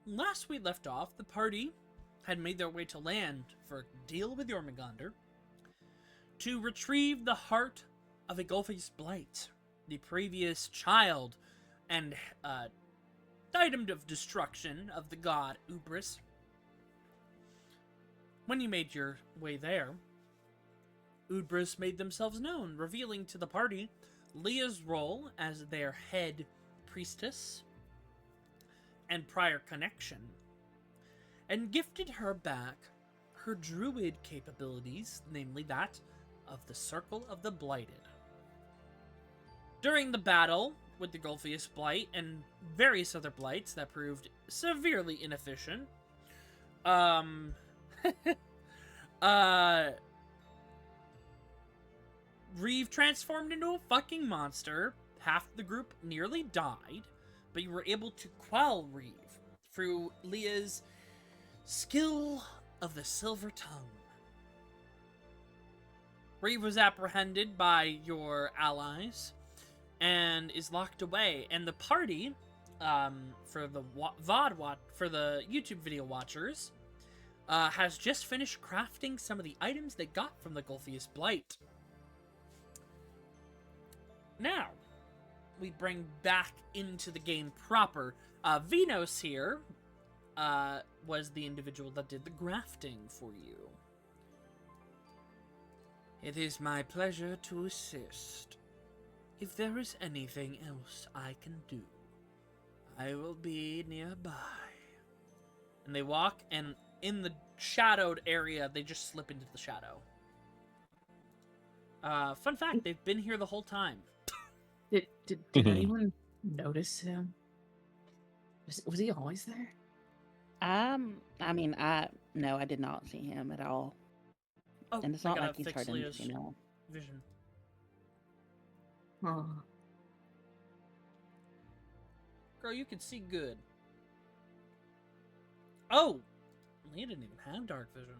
last we left off, the party had made their way to land for a deal with Jormungandr to retrieve the heart of Agolfi's Blight, the previous child and item of destruction of the god Ubris. When you made your way there, Ubris made themselves known, revealing to the party Leah's role as their head priestess and prior connection, and gifted her back her druid capabilities, namely that of the Circle of the Blighted. During the battle with the Golfius Blight and various other blights that proved severely inefficient, Reeve transformed into a fucking monster. Half the group nearly died, but you were able to quell Reeve through Leah's skill of the Silver Tongue. Reeve was apprehended by your allies and is locked away, and the party, for the for the YouTube video watchers, has just finished crafting some of the items they got from the Golfius Blight. Now, we bring back into the game proper. Venos here was the individual that did the grafting for you. It is my pleasure to assist. If there is anything else I can do, I will be nearby. And they walk, and in the shadowed area, they just slip into the shadow. Fun fact, they've been here the whole time. Did anyone notice him? Was he always there? No, I did not see him at all. Oh, And it's I not gotta like he's fix hurting, Leah's you know. vision. Oh. Girl, you can see good. Oh! Leah didn't even have dark vision.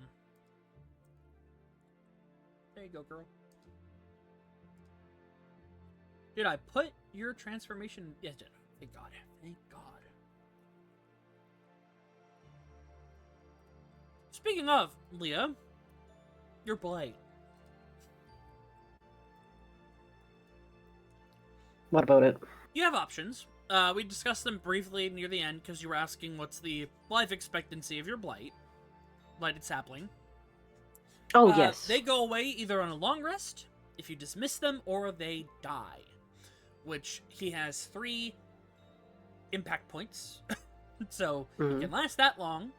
There you go, girl. Did I put your transformation? Yes, did. Thank God. Thank God. Speaking of, Leah, your blight. What about it? You have options. We discussed them briefly near the end because you were asking what's the life expectancy of your blight. Blighted sapling. Oh, yes. They go away either on a long rest, if you dismiss them, or they die. Which he has 3 impact points. So he can last that long.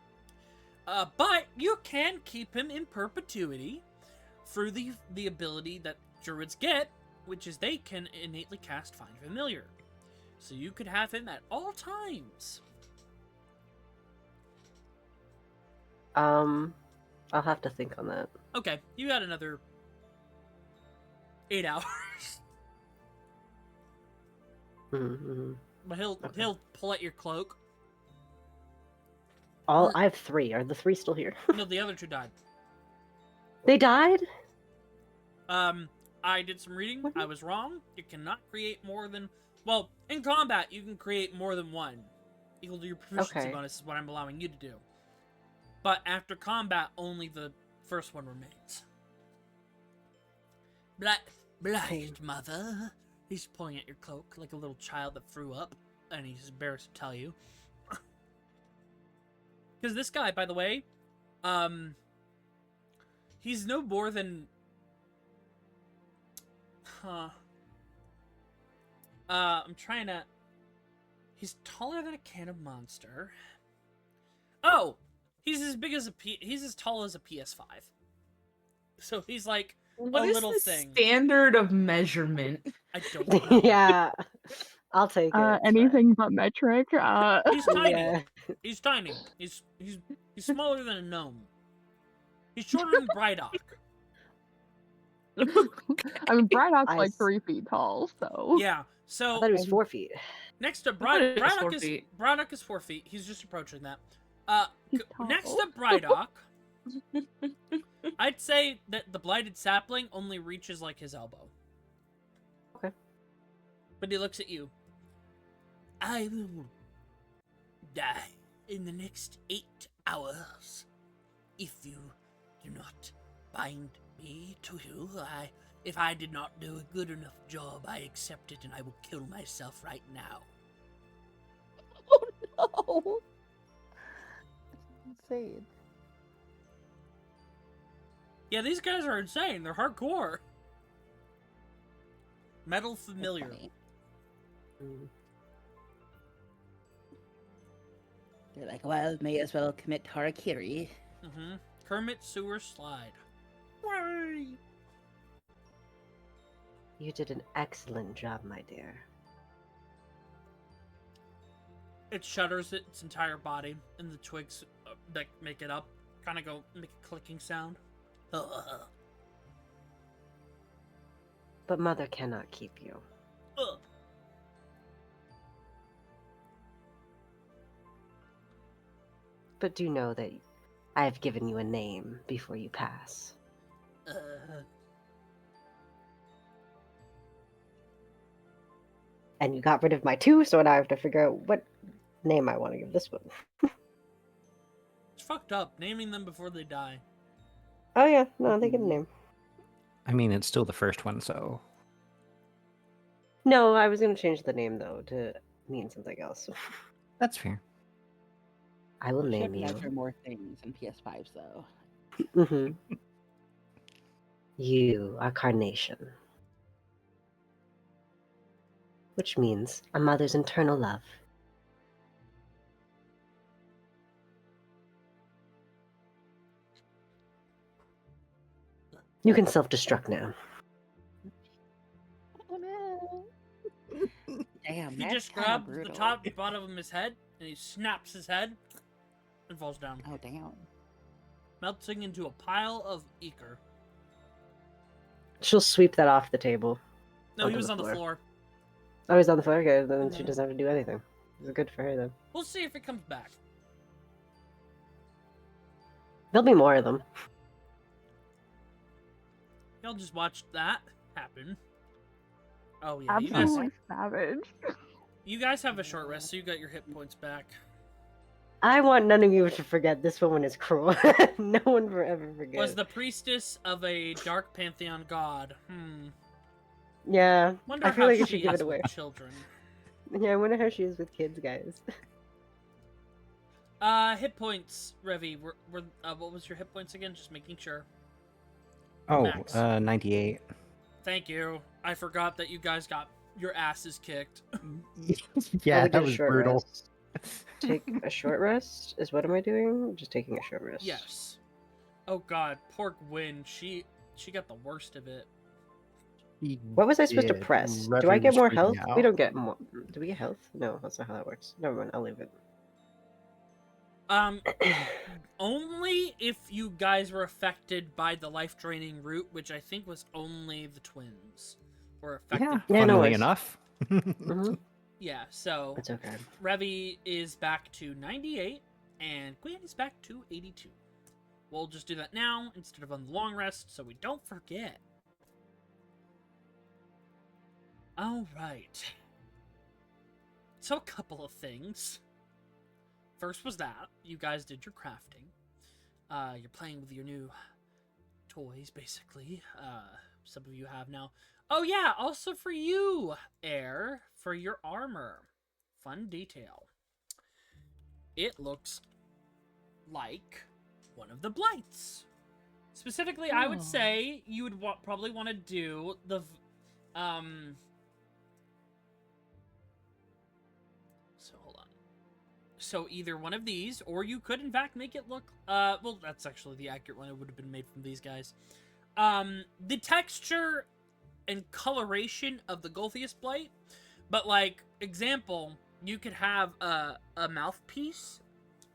But you can keep him in perpetuity through the ability that druids get, which is they can innately cast Find Familiar. So you could have him at all times. I'll have to think on that. Okay, you got another 8 hours. Mm-hmm. But he'll pull at your cloak. I have 3. Are the 3 still here? No, the other 2 died. They died? I did some reading. I was wrong. You cannot create more than... Well, in combat, you can create more than 1. Equal to your proficiency bonus is what I'm allowing you to do. But after combat, only the first one remains. Blight, mother. He's pulling at your cloak like a little child that threw up, and he's embarrassed to tell you. Because this guy, by the way, he's no more than... I'm trying to... He's taller than a can of Monster. Oh! He's as big as he's as tall as a PS5. So he's like What a is little the thing. standard of measurement? I don't know. Yeah. I'll take it. Anything but metric. He's tiny. Yeah. He's tiny. He's smaller than a gnome. He's shorter than Brydock. I mean, Brydock's like I 3 feet tall, so... Yeah. I So thought it was 4 feet. next to thought it was 4 Brydock feet. Brydock is 4 feet. He's just approaching that. He's tall. Next to Brydock, I'd say that the blighted sapling only reaches like his elbow. Okay. But he looks at you. I will die in the next 8 hours. If you do not bind me to you, if I did not do a good enough job, I accept it and I will kill myself right now. Oh no! That's insane. Yeah, these guys are insane. They're hardcore. Metal That's familiar. funny. Mm. They're like, well, may as well commit harakiri. Mm-hmm. Kermit Sewer Slide. Whee! You did an excellent job, my dear. It shudders its entire body, and the twigs that make it up kind of go make a clicking sound. Ugh. But Mother cannot keep you. Ugh. But do know that I have given you a name before you pass. And you got rid of my 2, so now I have to figure out what name I want to give this one. It's fucked up naming them before they die. Oh yeah, no, they get a name. I mean, it's still the first one, so No, I was going to change the name though to mean something else. that's fair. I will We name should you. measure more things in PS5s though. Mm-hmm. You are Carnation. Which means a mother's eternal love. You can self-destruct now. Oh no! Damn, He that's just kinda grabs brutal. the top and bottom of his head, and he snaps his head and falls down, Oh damn! melting into a pile of ichor. She'll sweep that off the table. No, he Onto was the on the floor. floor. Oh, he's on the floor? Okay, then she Mhm. doesn't have to do anything. It's good for her then. We'll see if it comes back. There'll be more of them. Y'all just watch that happen. Oh yeah, you guys, Absolutely savage. you guys have a short rest, so you got your hit points back. I want none of you to forget this woman is cruel. No one forever forgets. Was the priestess of a dark pantheon god. Yeah, Wonder I feel how like I she should give is it away. with children. Yeah, I wonder how she is with kids, guys. Hit points, Revi. What was your hit points again? Just making sure. Oh, Max. 98. Thank you. I forgot that you guys got your asses kicked. Yeah, Oh, we that did a was short brutal. rest. Take a short rest? Is what am I doing? Just taking a short rest. Yes. Oh god, poor Gwyn. She got the worst of it. What was I supposed to Yeah, press? Do I Reverend get was more freaking health? We out. don't get more. Do we get health? No, that's not how that works. Never mind, I'll leave it. Only if you guys were affected by the life-draining root, which I think was only the twins were affected. Yeah, Yeah, no funnily worries. enough. Hmm. Yeah, so It's okay. Revi is back to 98, and Gwyn is back to 82. We'll just do that now instead of on the long rest, so we don't forget. Alright. So a couple of things. First was that. You guys did your crafting. You're playing with your new toys, basically. Some of you have now. Oh yeah, also for you, Air, for your armor. Fun detail. It looks like one of the blights. Specifically, I would Oh. say you would probably want to do the So hold on. So either one of these, or you could in fact make it look well, that's actually the accurate one. It would have been made from these guys. The texture and coloration of the Golthius Blight, but like example, you could have a mouthpiece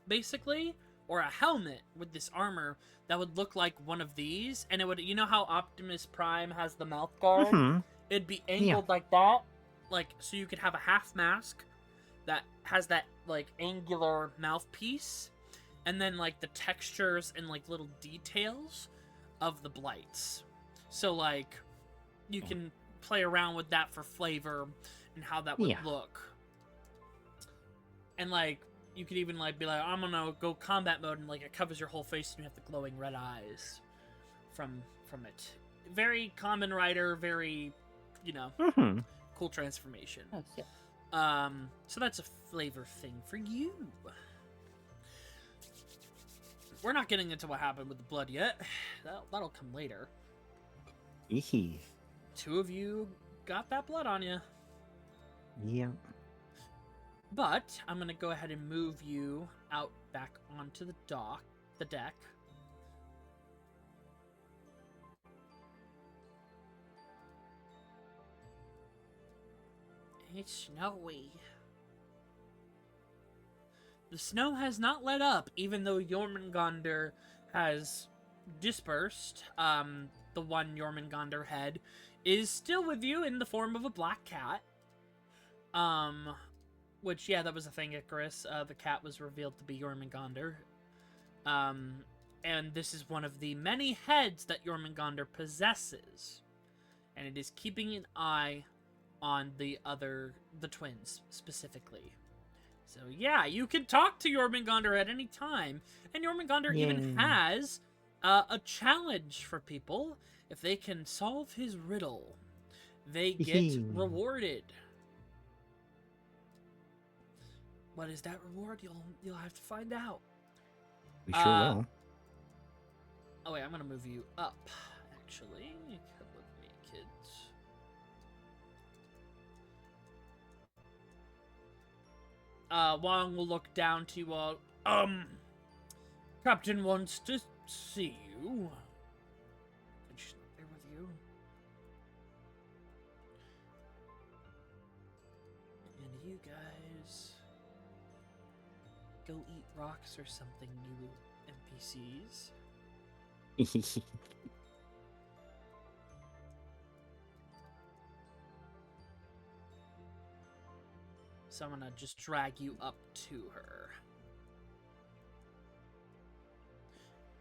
basically, or a helmet with this armor that would look like one of these, and it would, you know how Optimus Prime has the mouth guard? Mhm. It'd be angled like that, like, so you could have a half mask that has that like angular mouthpiece, and then like the textures and like little details of the blights. So like you can play around with that for flavor and how that would Yeah. look. And like you could even like be like, I'm gonna go combat mode, and like it covers your whole face, and you have the glowing red eyes from it. Very common rider, very, you know, Mm-hmm. cool transformation. Oh, yeah. So that's a flavor thing for you. We're not getting into what happened with the blood yet. That'll come later. Eehee. Two of you got that blood on you. Yeah. But I'm gonna go ahead and move you out back onto the deck. It's snowy. The snow has not let up, even though Jormungandr has dispersed. The one Jormungandr head is still with you in the form of a black cat. Which, yeah, that was a thing, Icarus. The cat was revealed to be Jormungandr. And this is one of the many heads that Jormungandr possesses. And it is keeping an eye on the twins, specifically. So, yeah, you can talk to Jormungandr at any time. And Jormungandr even has a challenge for people. If they can solve his riddle, they get rewarded. What is that reward? You'll have to find out. We sure will. Oh wait, I'm gonna move you up. Actually, come with me, kids. Wong will look down to you all. Captain wants to see you. And she's not there with you. And you guys go eat rocks or something, you NPCs. So I'm gonna just drag you up to her.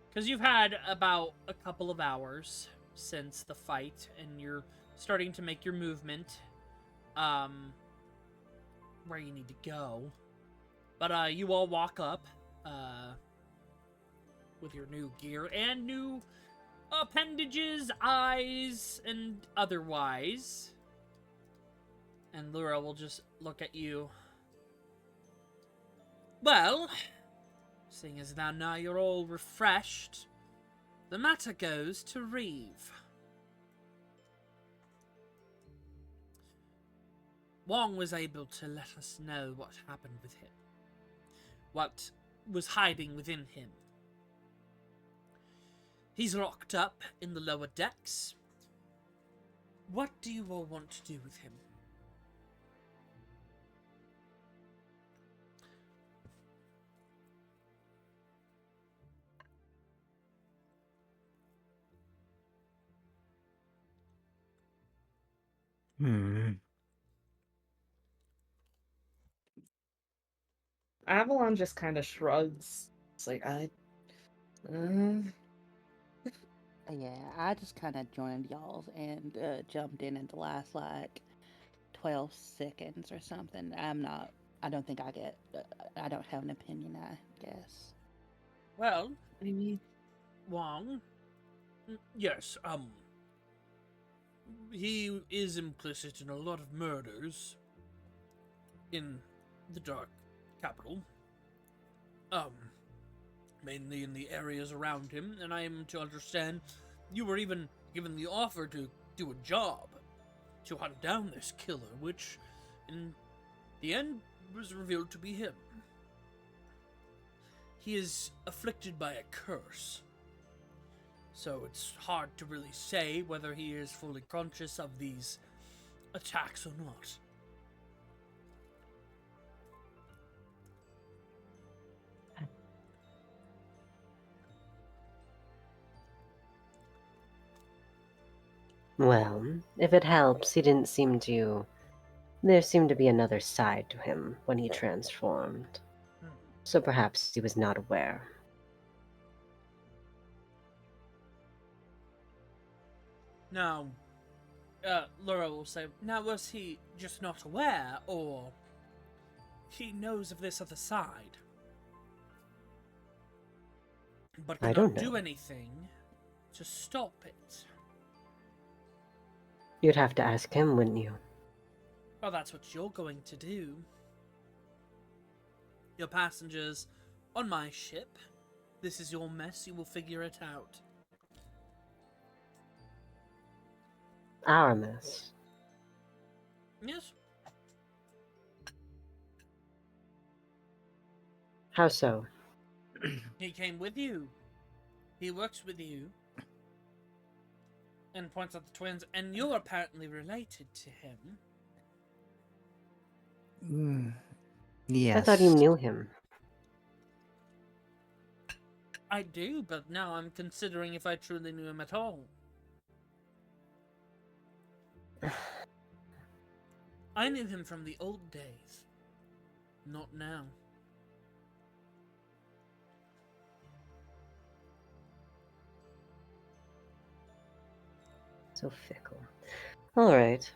Because you've had about a couple of hours since the fight, and you're starting to make your movement where you need to go. But you all walk up with your new gear and new appendages, eyes, and otherwise. And Lura will just look at you. Well, seeing as now you're all refreshed, the matter goes to Reeve. Wong was able to let us know what happened with him. What was hiding within him. He's locked up in the lower decks. What do you all want to do with him? Avalon just kind of shrugs. It's like, Yeah, I just kind of joined y'all and jumped in the last like 12 seconds or something. I don't think I don't have an opinion, I guess. Well, I mean, Wong, yes, he is implicit in a lot of murders in the Dark Capital. Mainly in the areas around him, and I am to understand you were even given the offer to do a job to hunt down this killer, which in the end was revealed to be him. He is afflicted by a curse, so it's hard to really say whether he is fully conscious of these attacks or not. Well, if it helps, he didn't seem to... There seemed to be another side to him when he transformed. So perhaps he was not aware. Now, Laura will say, now was he just not aware, or he knows of this other side? but I cannot don't do know. anything to stop it. You'd have to ask him, wouldn't you? Well, that's what you're going to do. Your passengers on my ship. This is your mess. You will figure it out. Our mess. Yes. How so? He came with you. He works with you. And points at the twins, and you're apparently related to him. Yes. I thought you knew him. I do, but now I'm considering if I truly knew him at all. I knew him from the old days. Not now. So fickle. Alright.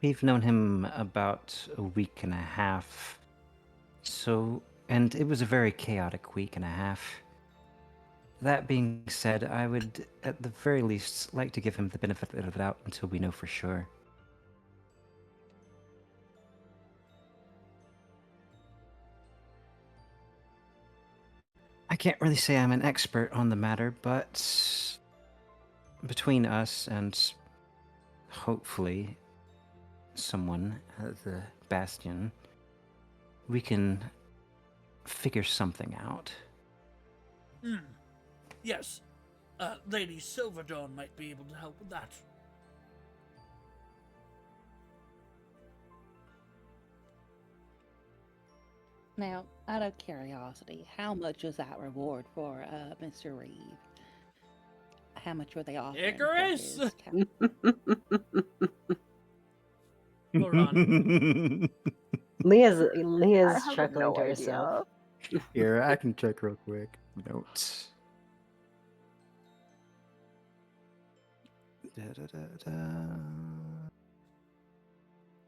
We've known him about a week and a half. And it was a very chaotic week and a half. That being said, I would, at the very least, like to give him the benefit of the doubt until we know for sure. I can't really say I'm an expert on the matter, but between us and hopefully someone at the Bastion, we can figure something out. Yes. Lady Silverdawn might be able to help with that. Now, out of curiosity, how much was that reward for Mr. Reeve? How much were they offering? Icarus! For his Hold on. Leah's I have chuckling no to idea. herself. Here, I can check real quick. Notes.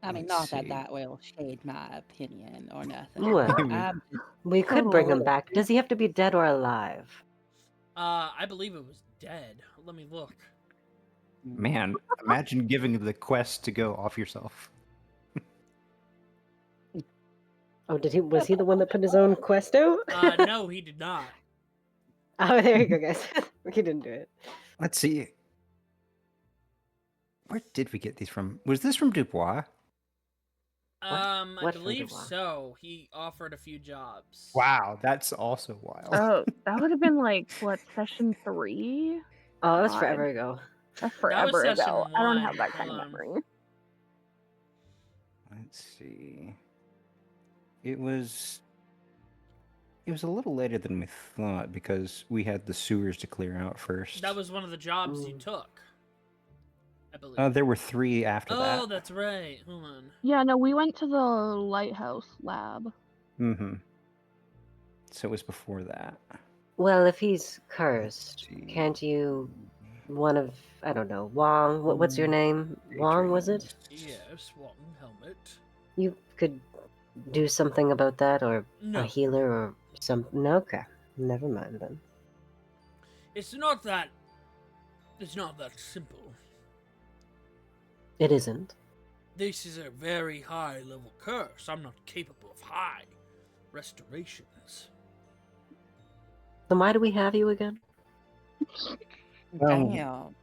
I mean, Let's not see. that will shade my opinion or nothing. What? I'm just, We could bring him Totally. back. Does he have to be dead or alive? I believe it was dead. Let me look. Man, imagine giving the quest to go off yourself. Oh, was he the one that put his own quest out? No, he did not. Oh, there you go, guys. He didn't do it. Let's see. Where did we get these from? Was this from Dubois? I What from believe Dubois? so. He offered a few jobs. Wow, that's also wild. Oh, that would have been like what, session 3? Oh, that was God. forever ago. That's That was forever session ago. I don't 1. have that kind Hold of on. memory. Let's see. It was a little later than we thought because we had the sewers to clear out first. That was one of the jobs you Mm. took. I believe. There were 3 after that. Oh, that's right. Hold on. Yeah, no, we went to the lighthouse lab. Mm-hmm. So it was before that. Well, if he's cursed, See. can't you, one of, I don't know, Wong, what's your name? Wong, was it? Yes, Wong Helmet. You could do something about that, or No. a healer, or something. No, okay. Never mind then. It's not that simple. It isn't. This is a very high level curse. I'm not capable of high restorations. Then why do we have you again? damn,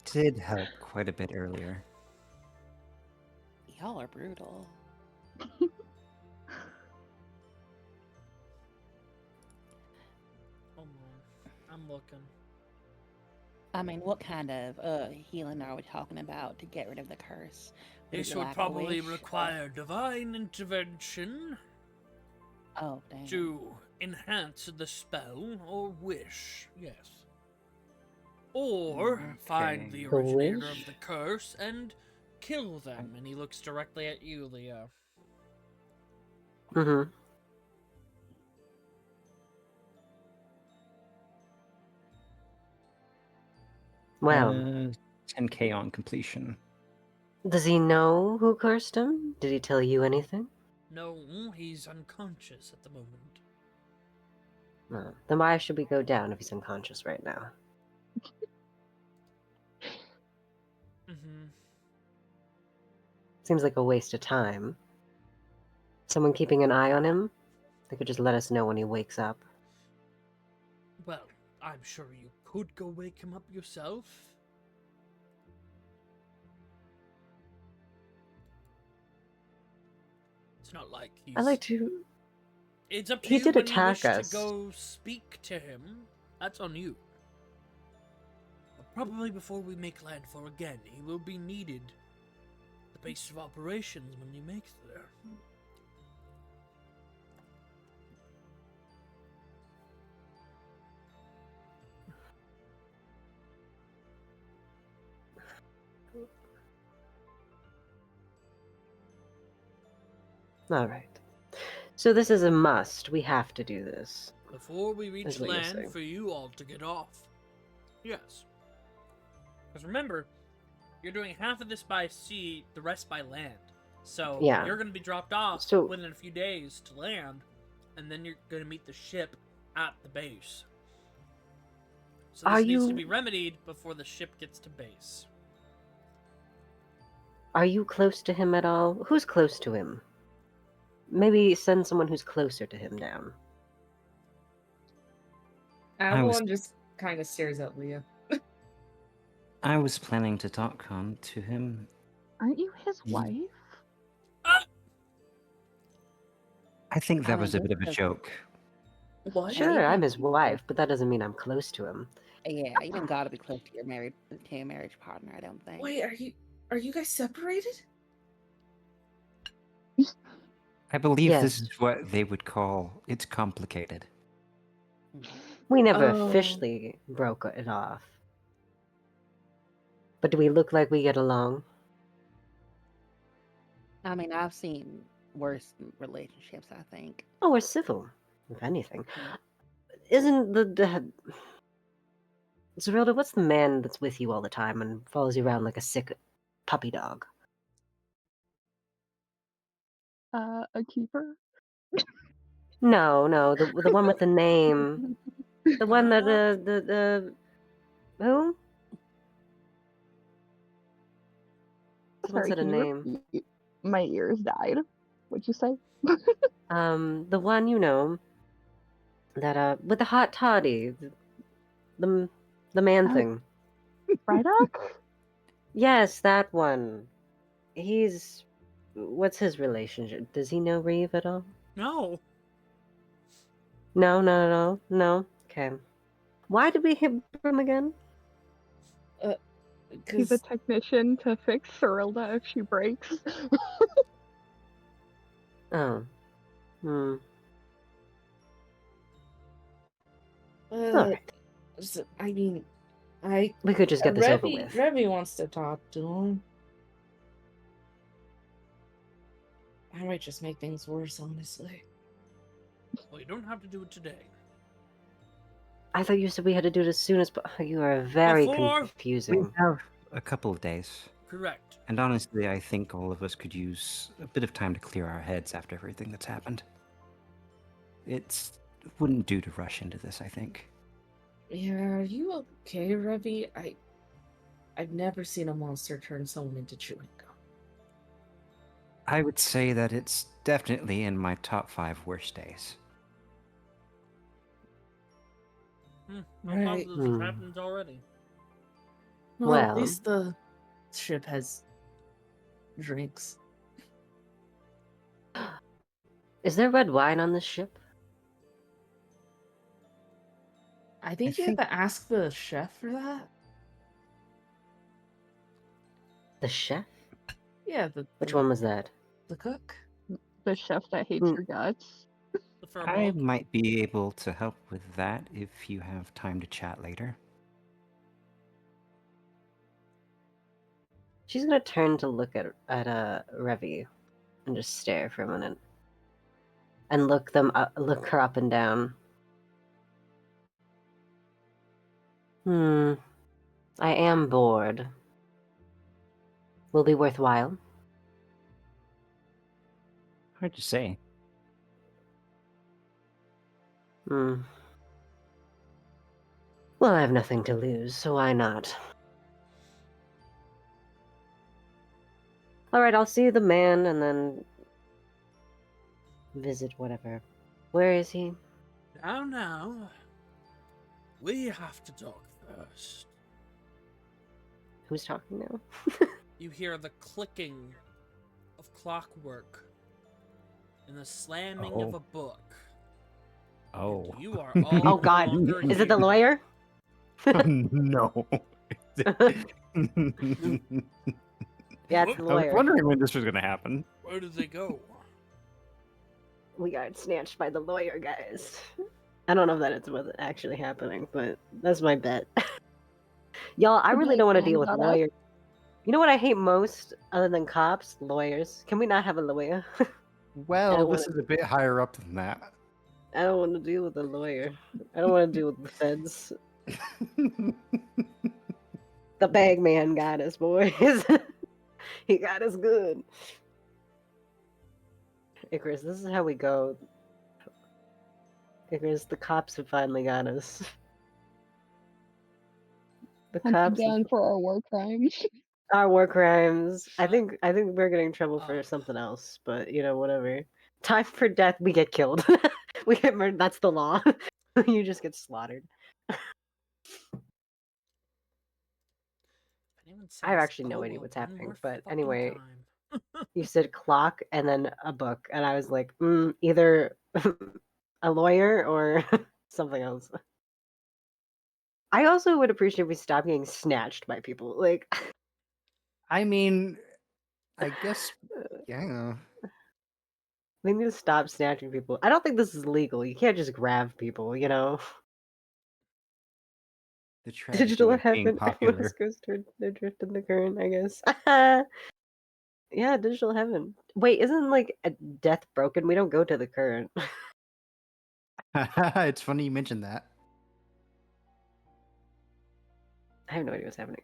Did help quite a bit earlier. y'all are brutal. Hold on. I'm looking. I mean, what kind of healing are we talking about to get rid of the curse? Would it This be would like a probably wish or- require divine intervention Oh, damn. to enhance the spell or wish. Yes. Or find the The originator wish? of the curse and kill them. And he looks directly at you, Leah. Mm-hmm. Well, 10k on completion. does he know who cursed him? Did he tell you anything? No, he's unconscious at the moment. Then why should we go down if he's unconscious right now? Mm-hmm. Seems like a waste of time. Someone keeping an eye on him? They could just let us know when he wakes up. Well, I'm sure you could go wake him up yourself. It's not like he's... I'd like to... It's up to He you did when you attack wish us. to go speak to him. That's on you. But probably before we make landfall again, he will be needed. The base of operations when you make it there. Alright. So this is a must. We have to do this. Before we reach Is what you're land saying. for you all to get off. Yes. Because remember, you're doing half of this by sea, the rest by land. So Yeah. you're going to be dropped off So- within a few days to land, and then you're going to meet the ship at the base. So Are this needs to you- be remedied before the ship gets to base. Are you close to him at all? Who's close to him? Maybe send someone who's closer to him down. I was- Avalon just kind of stares at Leah. I was planning to talk to him. Aren't you his Ye- wife? I think that I was a mean, bit of a this is- joke. What? Yeah, you Sure, I'm can- his wife, but that doesn't mean I'm close to him. Yeah, you don't gotta be close to your marriage partner. I don't think. Wait, are you guys separated? I believe this Yes. is what they would call it's complicated. We never Oh. officially broke it off. But do we look like we get along? I mean, I've seen worse relationships. I think. Oh, we're civil, if anything. Mm. Isn't the Zerilda, what's the man that's with you all the time and follows you around like a sick puppy dog? A keeper? No, the one with the name. The one that the who? Someone Sorry, said a can you name. repeat? My ears died. What'd you say? The one you know that with the hot toddy, the man Oh. thing. Brydock? Yes, that one. What's his relationship? Does he know Reeve at all? No. No, not at all. No. Okay. Why did we hit him again? He's a technician to fix Cerilda if she breaks. Oh. Hmm. Alright. I mean, We could just get this over with. Revy wants to talk to him. I might just make things worse, honestly. Well, you don't have to do it today. I thought you said we had to do it as soon as. You are very Before- We confusing. have a couple of days. Correct. And honestly, I think all of us could use a bit of time to clear our heads after everything that's happened. It wouldn't do to rush into this, I think. Yeah, are you okay, Revy? I've never seen a monster turn someone into chewing gum. I would say that it's definitely in my top 5 worst days. No Right. problem. This happened already. Well, at Well- least the ship has drinks. Is there red wine on this ship? I think you think- have to ask the chef for that. The chef? Yeah, Which one was that? The cook. The chef that hates Mm. your guts. The fur I ball. might be able to help with that if you have time to chat later. She's gonna turn to look at Revy and just stare for a minute. And look her up and down. I am bored. Will be worthwhile. Hard to say. Well, I have nothing to lose, so why not? Alright, I'll see the man and then visit whatever. Where is he? Now, we have to talk first. Who's talking now? You hear the clicking of clockwork and the slamming of Oh. a book. Oh. And you are all Oh god, longer is it the here. lawyer? No. Yeah, it's the I was lawyer. wondering when this was going to happen. Where did they go? We got snatched by the lawyer, guys. I don't know if that is what's actually happening, but that's my bet. Y'all, I Could really you don't want to line deal with that up? lawyers. You know what I hate most, other than cops? Lawyers. Can we not have a lawyer? Well, don't this wanna- is a bit higher up than that. I don't want to deal with a lawyer. I don't want to deal with the feds. The bag man got us, boys. He got us good. Icarus, this is how we go. Icarus, the cops have finally got us. The Hunted cops down for our war crimes. our war crimes. I Shut think we're getting in trouble for up. something else, but you know, whatever. Time for death, we get killed. We get murdered. That's the law. You just get slaughtered. If anyone I have says, actually no "Oh, idea well, what's one happening, more but fucking anyway, time." you said clock and then a book, and I was like, either a lawyer or something else. I also would appreciate if we stop getting snatched by people. Like, I mean, I guess, yeah. they need to stop snatching people. I don't think this is legal. You can't just grab people, you know? The tragedy Digital of being heaven. Everyone popular. goes to their drift in the current, I guess. Yeah, digital heaven. Wait, isn't like a death broken? We don't go to the current. It's funny you mentioned that. I have no idea what's happening.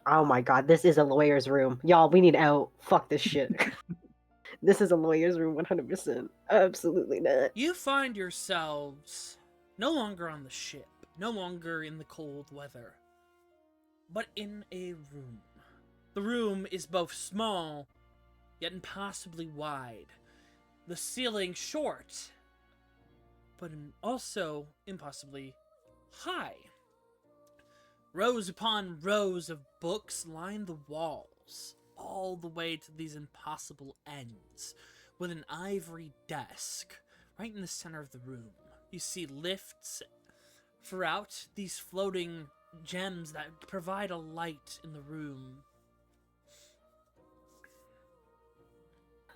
Oh my god, this is a lawyer's room. Y'all, we need out. Fuck this shit. This is a lawyer's room 100%. Absolutely not. You find yourselves no longer on the ship, no longer in the cold weather, but in a room. The room is both small, yet impossibly wide. The ceiling short, but also impossibly high. Rows upon rows of books line the walls, all the way to these impossible ends, with an ivory desk right in the center of the room. You see lifts throughout, these floating gems that provide a light in the room.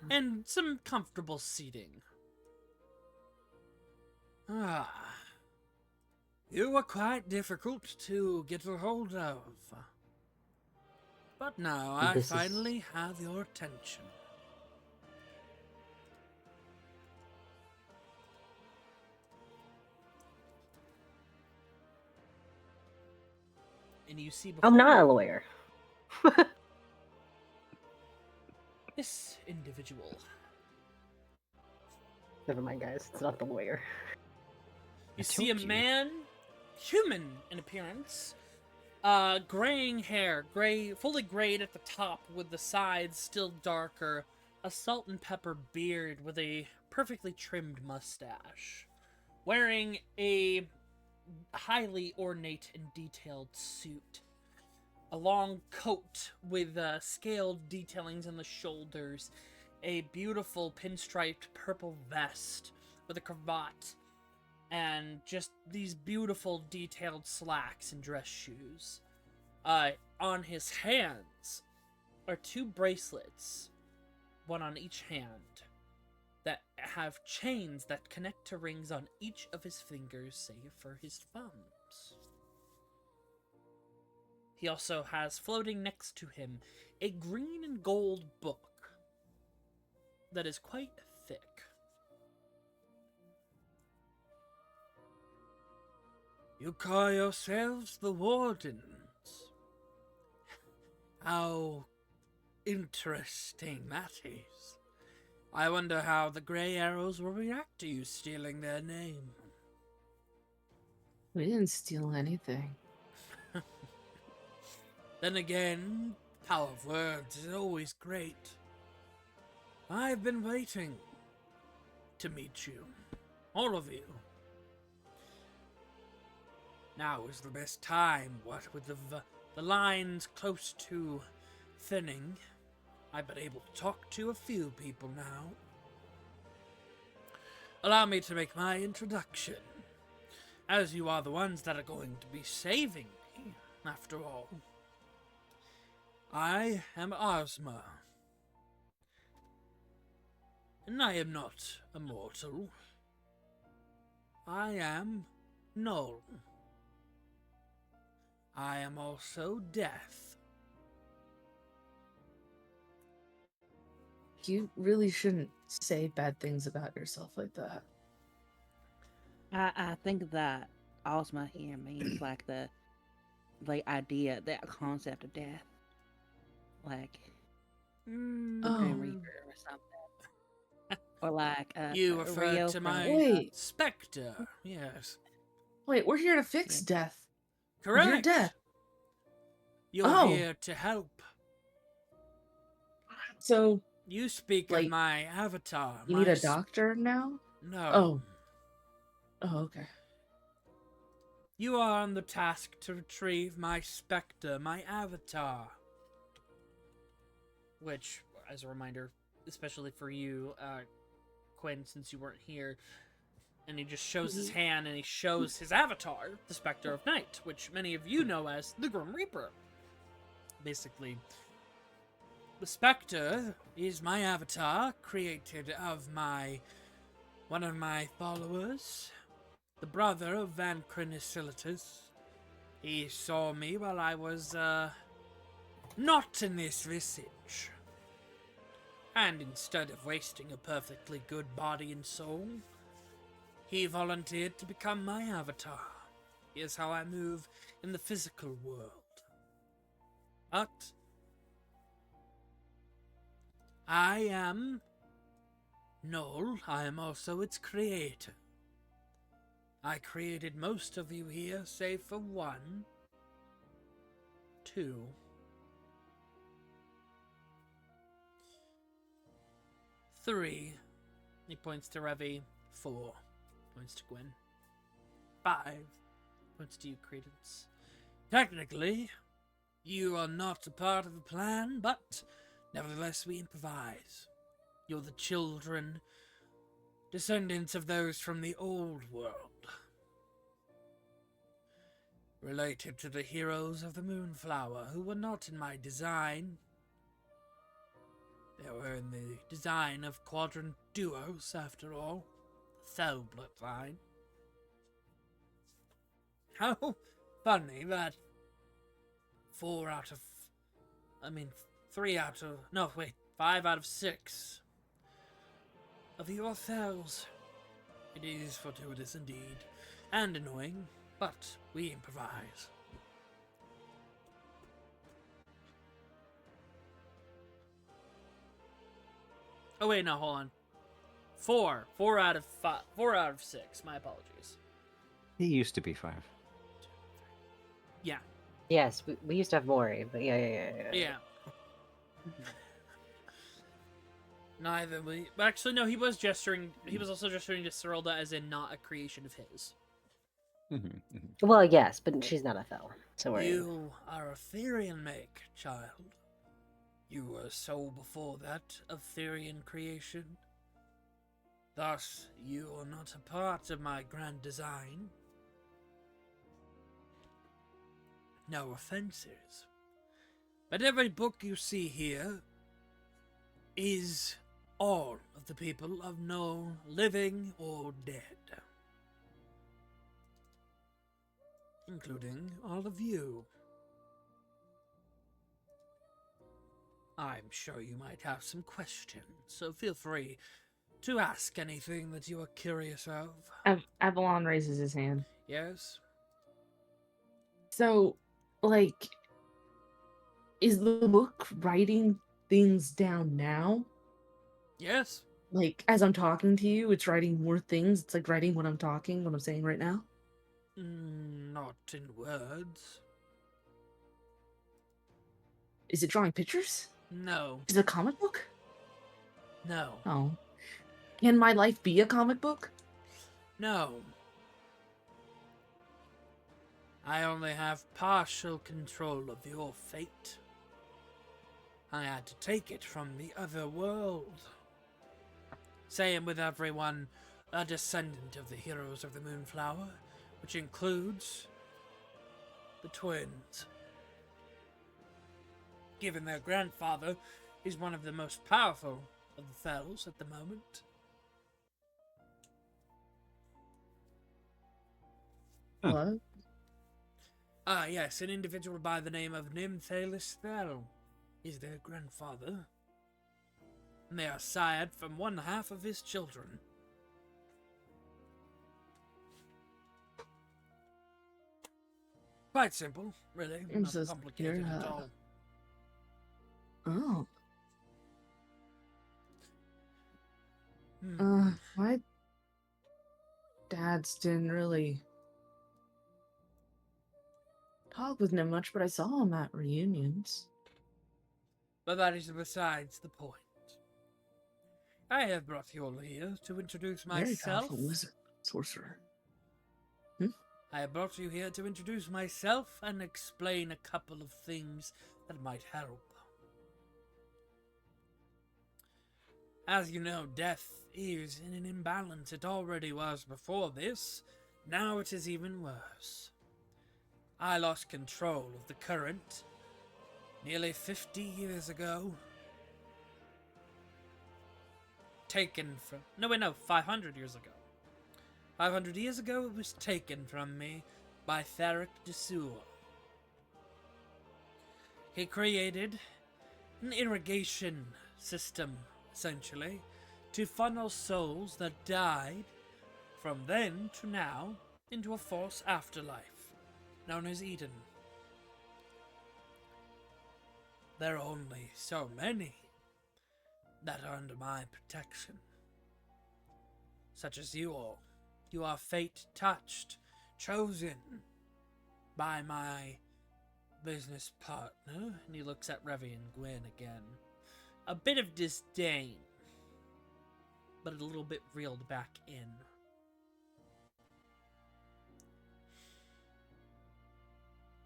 And some comfortable seating. You were quite difficult to get a hold of. But now I This is- finally have your attention. And you see before I'm not a you lawyer. this individual. Never mind, guys. It's not the lawyer. You I see a told you. man, human in appearance, graying hair, fully grayed at the top with the sides still darker, a salt and pepper beard with a perfectly trimmed mustache, wearing a highly ornate and detailed suit, a long coat with scaled detailings on the shoulders, a beautiful pinstriped purple vest with a cravat, and just these beautiful detailed slacks and dress shoes. On his hands are two bracelets, one on each hand, that have chains that connect to rings on each of his fingers, save for his thumbs. He also has floating next to him a green and gold book that is quite thick. You call yourselves the Wardens. How interesting that is. I wonder how the Grey Arrows will react to you stealing their name. We didn't steal anything. Then again, power of words is always great. I've been waiting to meet you, all of you. Now is the best time, what with the lines close to thinning. I've been able to talk to a few people now. Allow me to make my introduction, as you are the ones that are going to be saving me, after all. I am Ozma, and I am not immortal. I am Null. I am also death. You really shouldn't say bad things about yourself like that. I think that Ozma here means like the idea, the concept of death, like the Grim Reaper or something, or like You refer Rio to from, my Wait. specter, yes. Wait, we're here to fix death. Correct. You're death. You're Oh. here to help. So You speak Like, of my avatar. you my need a doctor now? No. Oh. Oh, okay. You are on the task to retrieve my specter, my avatar. Which, as a reminder, especially for you, Quinn, since you weren't here, and he just shows his hand and he shows his avatar, the Spectre of Night, which many of you know as the Grim Reaper. Basically, the Spectre is my avatar, created of one of my followers, the brother of Van Crinisillitus. He saw me while I was, not in this visage. And instead of wasting a perfectly good body and soul, he volunteered to become my avatar. Here's how I move in the physical world. But I am Null. I am also its creator. I created most of you here, save for 1, 2, 3. He points to Revi. 4. Points to Gwen. 5. Points to you, Credence. Technically, you are not a part of the plan, but nevertheless we improvise. You're the children, descendants of those from the old world. Related to the heroes of the Moonflower, who were not in my design. They were in the design of Quadrant Duos, after all. Soul bloodline. How funny that 5 out of 6 of your cells. It is fortuitous indeed, and annoying, but we improvise. Oh wait, no, hold on. 4 out of 5. 4 out of 6. My apologies. It used to be 5. Yeah. Yes, we used to have Mori, but yeah. Yeah. Neither we. Actually, no. He was gesturing. He was also gesturing to Serilda as in not a creation of his. Well, yes, but she's not a Fel, so we're You are a Therian make, child. You were a soul before that of Therian creation. Thus, you are not a part of my grand design. No offenses. But every book you see here is all of the people of Null, living or dead. Including all of you. I'm sure you might have some questions, so feel free to ask anything that you are curious of. Avalon raises his hand. Yes? So, like, is the book writing things down now? Yes? Like, as I'm talking to you, it's writing more things. It's like writing what I'm saying right now. Not in words. Is it drawing pictures? No. Is it a comic book? No. Oh. Can my life be a comic book? No. I only have partial control of your fate. I had to take it from the other world. Same with everyone a descendant of the heroes of the Moonflower, which includes the twins. Given their grandfather is one of the most powerful of the Fells at the moment. What? Ah, yes, an individual by the name of Nymphalis Thel is their grandfather. And they are sired from one half of his children. Quite simple, really. I'm Not so complicated scared. at all. Oh. Hmm. My dads didn't really talk with him much, but I saw him at reunions. But that is besides the point. I have brought you all here to introduce Very myself. powerful wizard, sorcerer. I have brought you here to introduce myself and explain a couple of things that might help. As you know, death is in an imbalance. It already was before this. Now it is even worse. I lost control of the current nearly 50 years ago. 500 years ago. 500 years ago, it was taken from me by Theric Desur. He created an irrigation system, essentially, to funnel souls that died from then to now into a false afterlife, known as Eden. There are only so many that are under my protection, such as you all. You are fate-touched, chosen by my business partner. And he looks at Revy and Gwyn again. A bit of disdain, but a little bit reeled back in.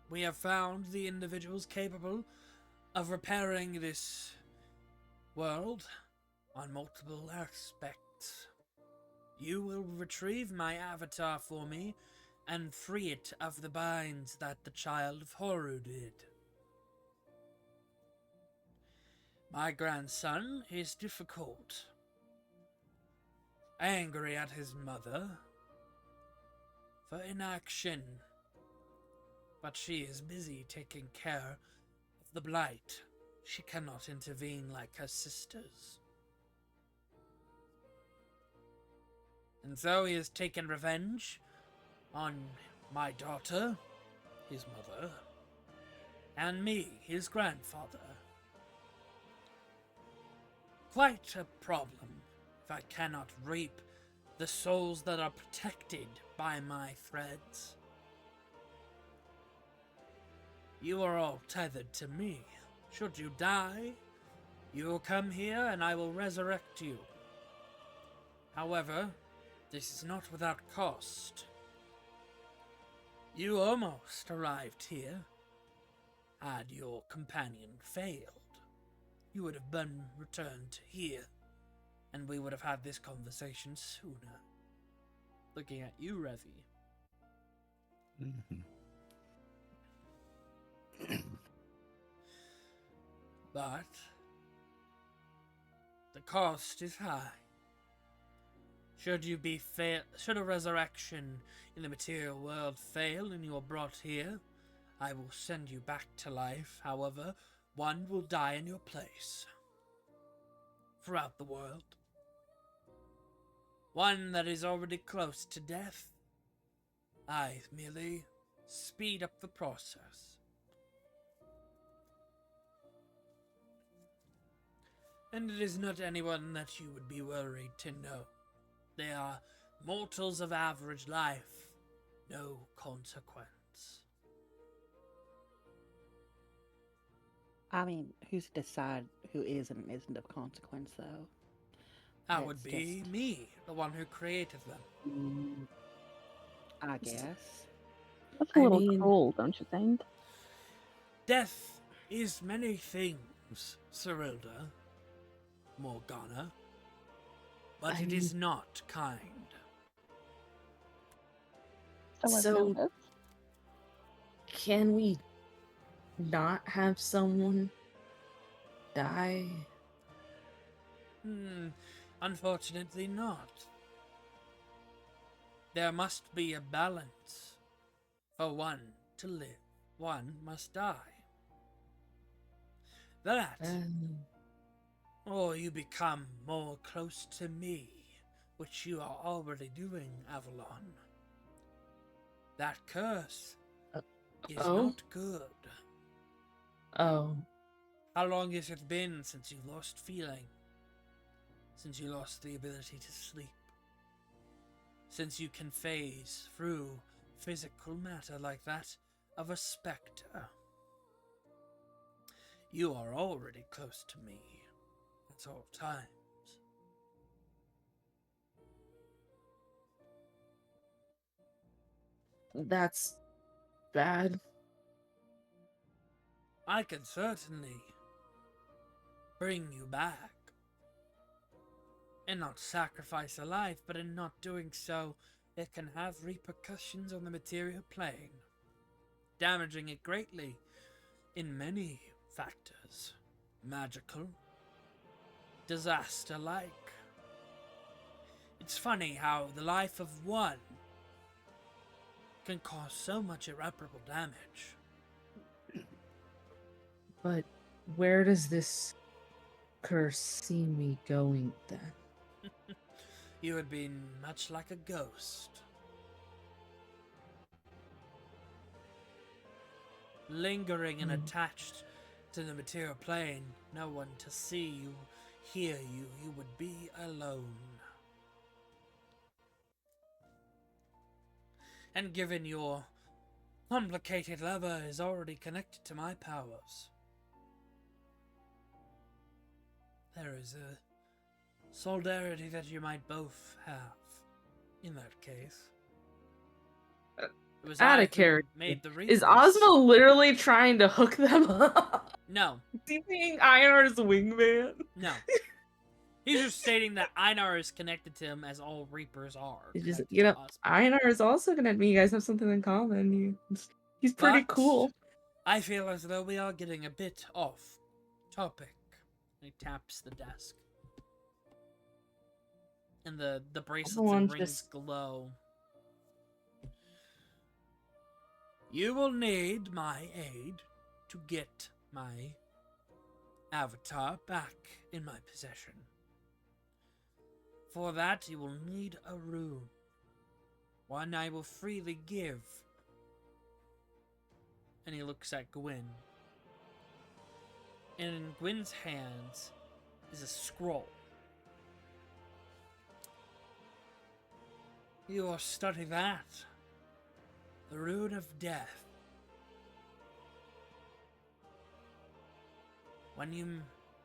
We have found the individuals capable of repairing this world on multiple aspects. You will retrieve my avatar for me and free it of the binds that the Child of Horu did. My grandson is difficult, angry at his mother for inaction, but she is busy taking care of the blight. She cannot intervene like her sisters. And so he has taken revenge on my daughter, his mother, and me, his grandfather. Quite a problem if I cannot reap the souls that are protected by my threads. You are all tethered to me. Should you die, you will come here and I will resurrect you. However, this is not without cost. You almost arrived here. Had your companion failed, you would have been returned here, and we would have had this conversation sooner. Looking at you, Revy. But the cost is high. Should a resurrection in the material world fail and you are brought here, I will send you back to life. However, one will die in your place. Throughout the world. One that is already close to death. I merely speed up the process. And it is not anyone that you would be worried to know. They are mortals of average life, no consequence. I mean, who's to decide who is and isn't of consequence, though? That would That's be just- me, the one who created them. I guess. That's a I little mean- cruel, don't you think? Death is many things, Cerilda, Morgana, but it is not kind. So- notice. Can we not have someone die? Unfortunately not. There must be a balance. For one to live, one must die. That, or you become more close to me, which you are already doing, Avalon. That curse is Oh? not good. Oh, How long has it been since you lost feeling? Since you lost the ability to sleep? Since you can phase through physical matter like that of a spectre? You are already close to me at all times. that's bad. I can certainly bring you back. And not sacrifice a life, but in not doing so, it can have repercussions on the material plane, damaging it greatly in many factors. Magical, disaster-like. It's funny how the life of one can cause so much irreparable damage. But where does this curse see me going then? You would be much like a ghost. Lingering and attached to the material plane, no one to see you, hear you, you would be alone. And given your complicated lover is already connected to my powers, there is a solidarity that you might both have in that case. It was Outta I who character. made the Is Reapers. Ozma literally trying to hook them up? No, Is he being Einar's wingman? no. He's just stating that Einar is connected to him as all Reapers are. It's just, connected you know, to us. Einar is also gonna admit you guys have something in common. He's pretty But cool. I feel as though we are getting a bit off topic. He taps the desk. And the bracelets and Everyone rings just- glow. You will need my aid to get my avatar back in my possession. For that, you will need a rune. One I will freely give. And he looks at Gwyn. And in Gwyn's hands is a scroll. You will study that. The Rune of Death.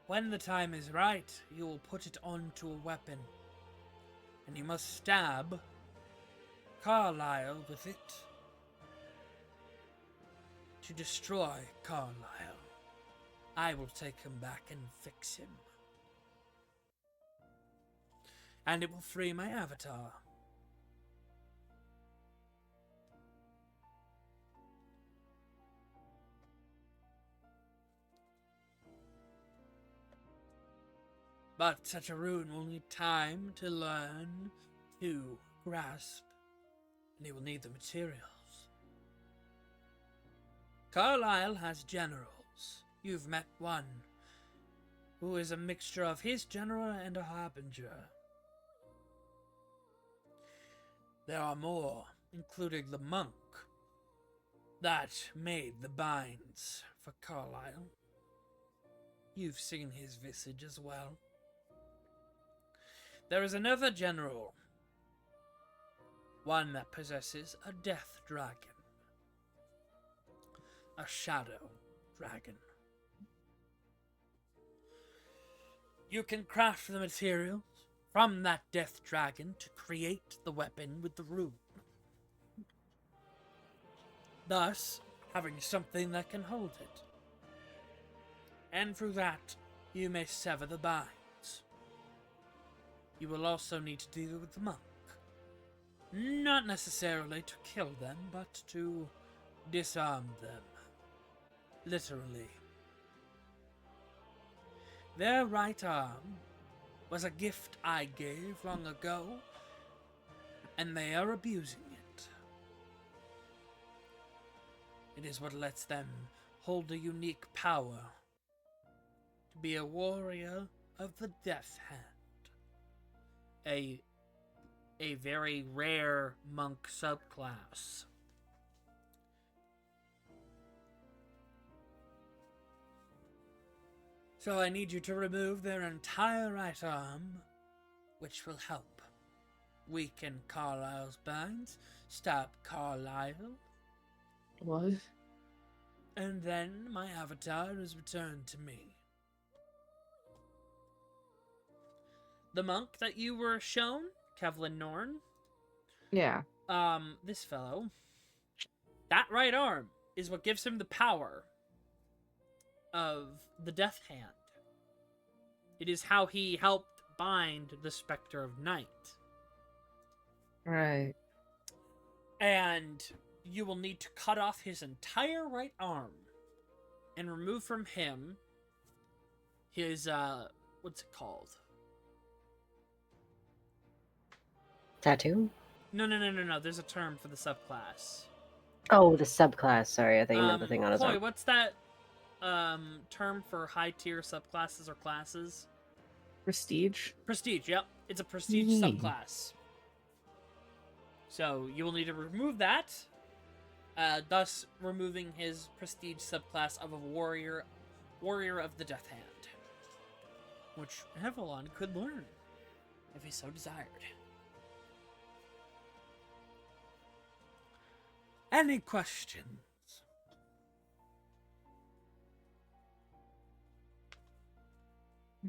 When the time is right, you will put it onto a weapon. And you must stab Carlisle with it to destroy Carlisle. I will take him back and fix him. And it will free my avatar. But such a rune will need time to learn, to grasp, and he will need the materials. Carlisle has generals. You've met one, who is a mixture of his general and a harbinger. There are more, including the monk that made the binds for Carlisle. You've seen his visage as well. There is another general, one that possesses a death dragon, a shadow dragon. You can craft the materials from that death dragon to create the weapon with the rune. Thus, having something that can hold it. And through that, you may sever the binds. You will also need to deal with the monk. Not necessarily to kill them, but to disarm them. Literally. Their right arm was a gift I gave long ago, and they are abusing it. It is what lets them hold a unique power to be a warrior of the Death Hand. A very rare monk subclass. So I need you to remove their entire right arm, which will help weaken Carlisle's binds, stop Carlisle, What? and then my avatar is returned to me. The monk that you were shown, Kevlin Norn, Yeah. this fellow, that right arm is what gives him the power of the Death Hand. It is how he helped bind the Spectre of Night. Right. And you will need to cut off his entire right arm and remove from him his, what's it called? Tattoo? No. There's a term for the subclass. Oh, the subclass. Sorry, I thought you meant the thing on his Chloe, arm. what's that term for high tier subclasses or classes? Prestige. Prestige, yep. It's a prestige subclass. So you will need to remove that, thus removing his prestige subclass of a warrior of the Death Hand, which Avalon could learn if he so desired. Any questions?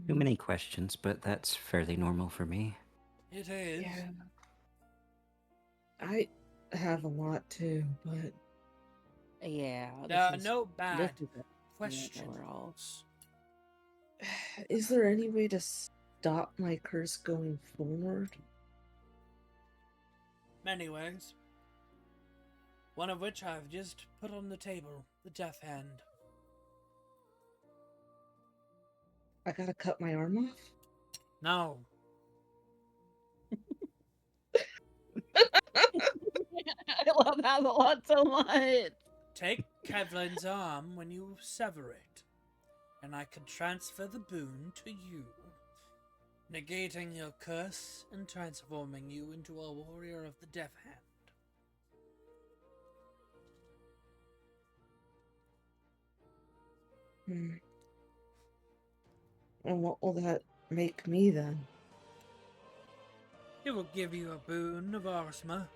Too many questions, but that's fairly normal for me. It is. Yeah. I have a lot too, but Yeah. No bad this is a questions. overall. is there any way to stop my curse going forward? Many ways. One of which I've just put on the table, the Death Hand. I gotta cut my arm off? No. I love Avalon so much. Take Kevlin's arm when you sever it, and I can transfer the boon to you, negating your curse and transforming you into a warrior of the Death Hand. And what will that make me then? It will give you a boon of Arsma,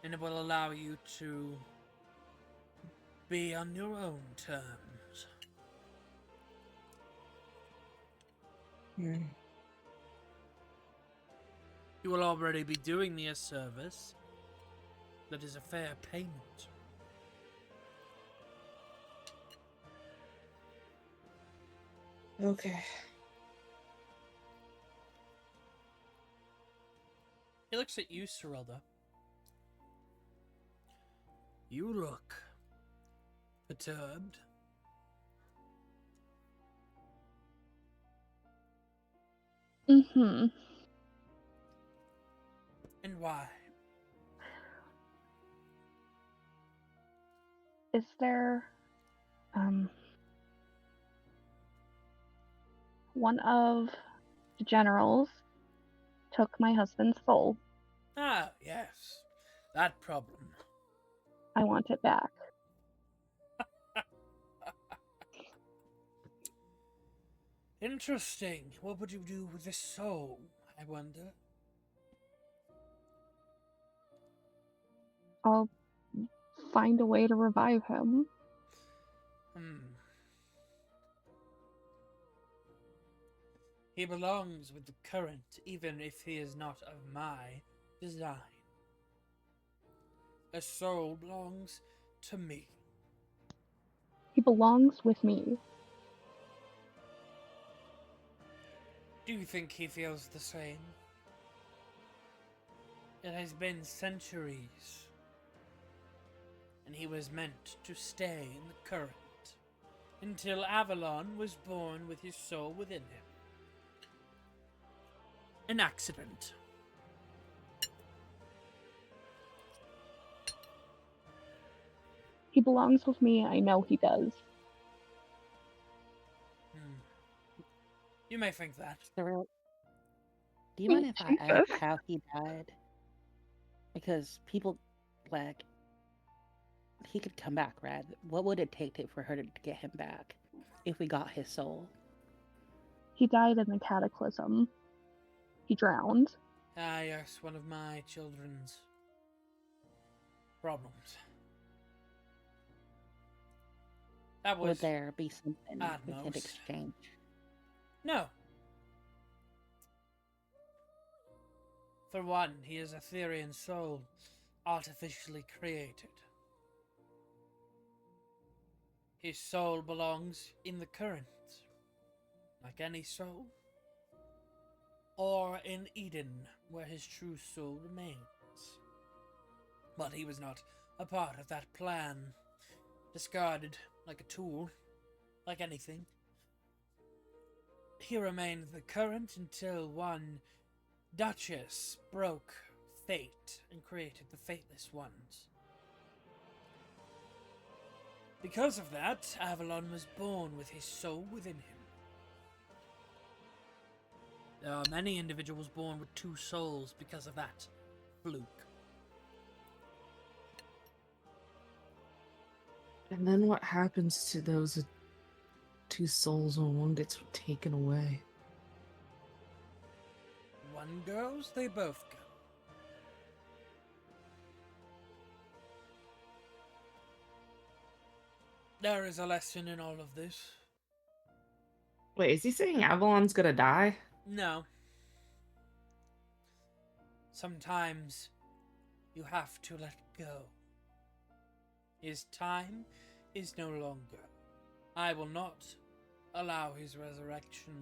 and it will allow you to be on your own terms. Hmm. You will already be doing me a service that is a fair payment. Okay. He looks at you, Serilda. You look perturbed. Mm-hmm. And why? Is there, one of the generals took my husband's soul. Ah, yes. That problem. I want it back. Interesting. What would you do with this soul, I wonder? I'll find a way to revive him. He belongs with the current, even if he is not of my design. A soul belongs to me. He belongs with me. Do you think he feels the same? It has been centuries, and he was meant to stay in the current until Avalon was born with his soul within him. An accident. He belongs with me. I know he does. You may think that. Cyril, do you mind if I ask Jesus. how he died? Because people, like, he could come back, right? What would it take for her to get him back if we got his soul? He died in the cataclysm. He drowned. Ah, yes, one of my children's problems. That was... Would there be something we Atmos. could exchange? No. For one, he is a Therian soul, artificially created. His soul belongs in the current, like any soul. Or in Eden, where his true soul remains. But he was not a part of that plan. Discarded like a tool, like anything. He remained the current until one Duchess broke fate and created the Fateless Ones. Because of that, Avalon was born with his soul within him. There are many individuals born with two souls because of that fluke. And then what happens to those two souls when one gets taken away? One goes, they both go. There is a lesson in all of this. Wait, is he saying Avalon's gonna die? No. Sometimes you have to let go. His time is no longer. I will not allow his resurrection.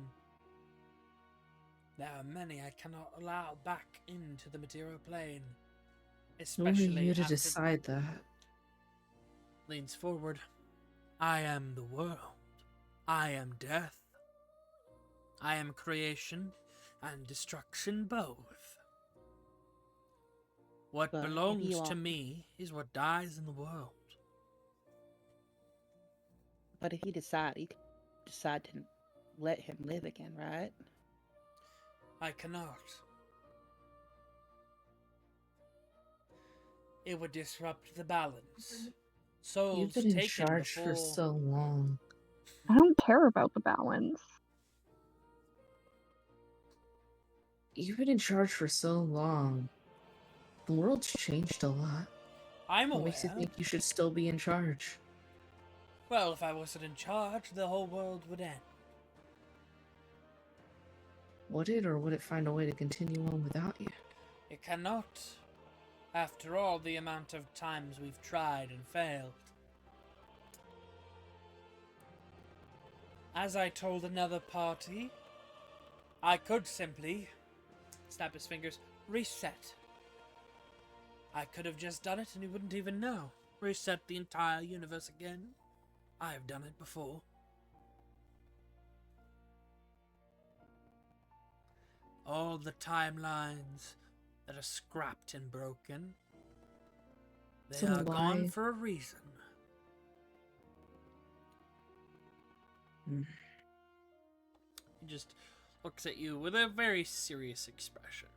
There are many I cannot allow back into the material plane. Especially Only you to after... decide that. Leans forward. I am the world. I am death. I am creation and destruction both. What But if belongs you to are- me is what dies in the world. But if you decide to let him live again, right? I cannot. It would disrupt the balance. Souls You've been in taken charge before... for so long. I don't care about the balance. You've been in charge for so long. The world's changed a lot. I'm What aware. makes you think you should still be in charge? Well, if I wasn't in charge, the whole world would end. Would it, or would it find a way to continue on without you? It cannot. After all the amount of times we've tried and failed. As I told another party, I could simply, snap his fingers, reset. I could have just done it and you wouldn't even know. Reset the entire universe again. I have done it before. All the timelines that are scrapped and broken, they So are gone why- for a reason. Hmm. He just looks at you with a very serious expression.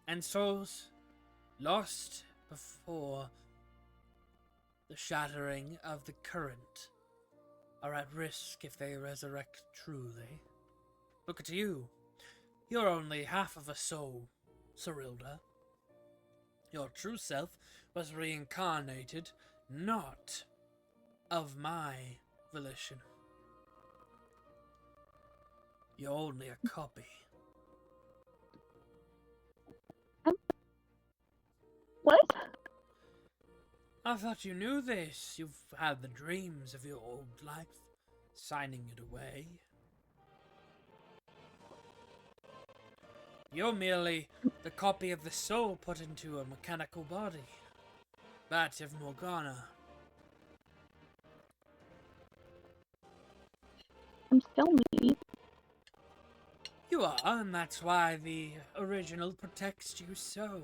And souls lost before the shattering of the current are at risk if they resurrect truly. Look at you. You're only half of a soul, Cyrilda. Your true self was reincarnated, not of my volition. You're only a copy. What? I thought you knew this. You've had the dreams of your old life, signing it away. You're merely the copy of the soul put into a mechanical body. That of Morgana. I'm still me. You are, and that's why the original protects you so.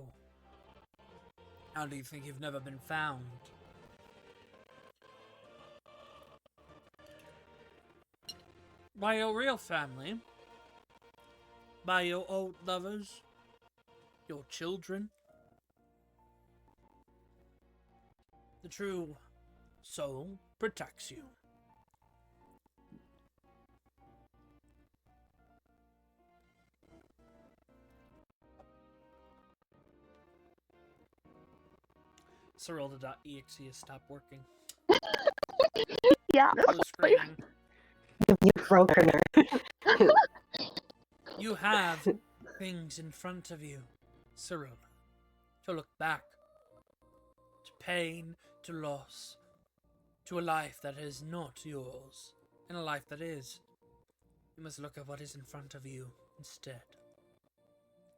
How do you think you've never been found? By your real family? By your old lovers? Your children? The true soul protects you. Cyrilda.exe has stopped working. Yeah. So screaming. You broke her. You have things in front of you, Cyril, to look back, to pain, to loss, to a life that is not yours, and a life that is. You must look at what is in front of you instead.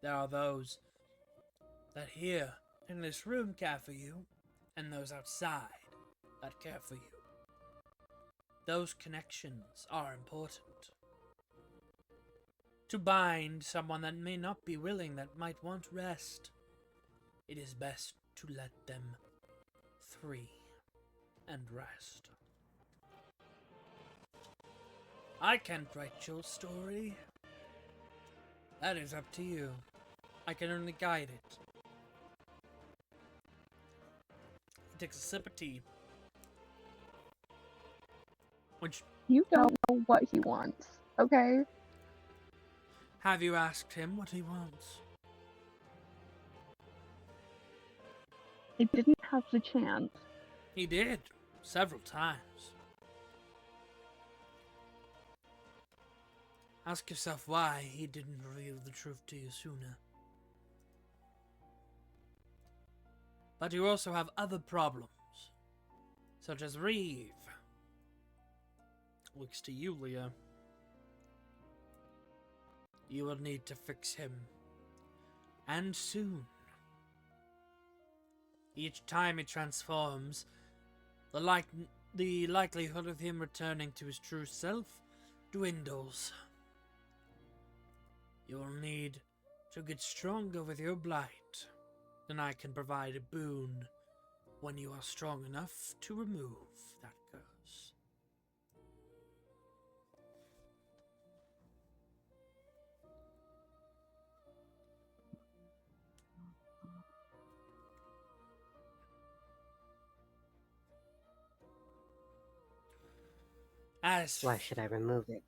There are those that here in this room care for you, and those outside that care for you. Those connections are important. To bind someone that may not be willing, that might want rest, it is best to let them free and rest. I can't write your story. That is up to you. I can only guide it. He takes a sip of tea. Which, You don't know what he wants, okay? have you asked him what he wants? I didn't have the chance. He did, several times. Ask yourself why he didn't reveal the truth to you sooner. But you also have other problems, such as Reeve. Looks to you, Leah. You will need to fix him. And soon. Each time he transforms, the likelihood of him returning to his true self dwindles. You will need to get stronger with your blight. Then I can provide a boon when you are strong enough to remove that curse. As Why should I remove it?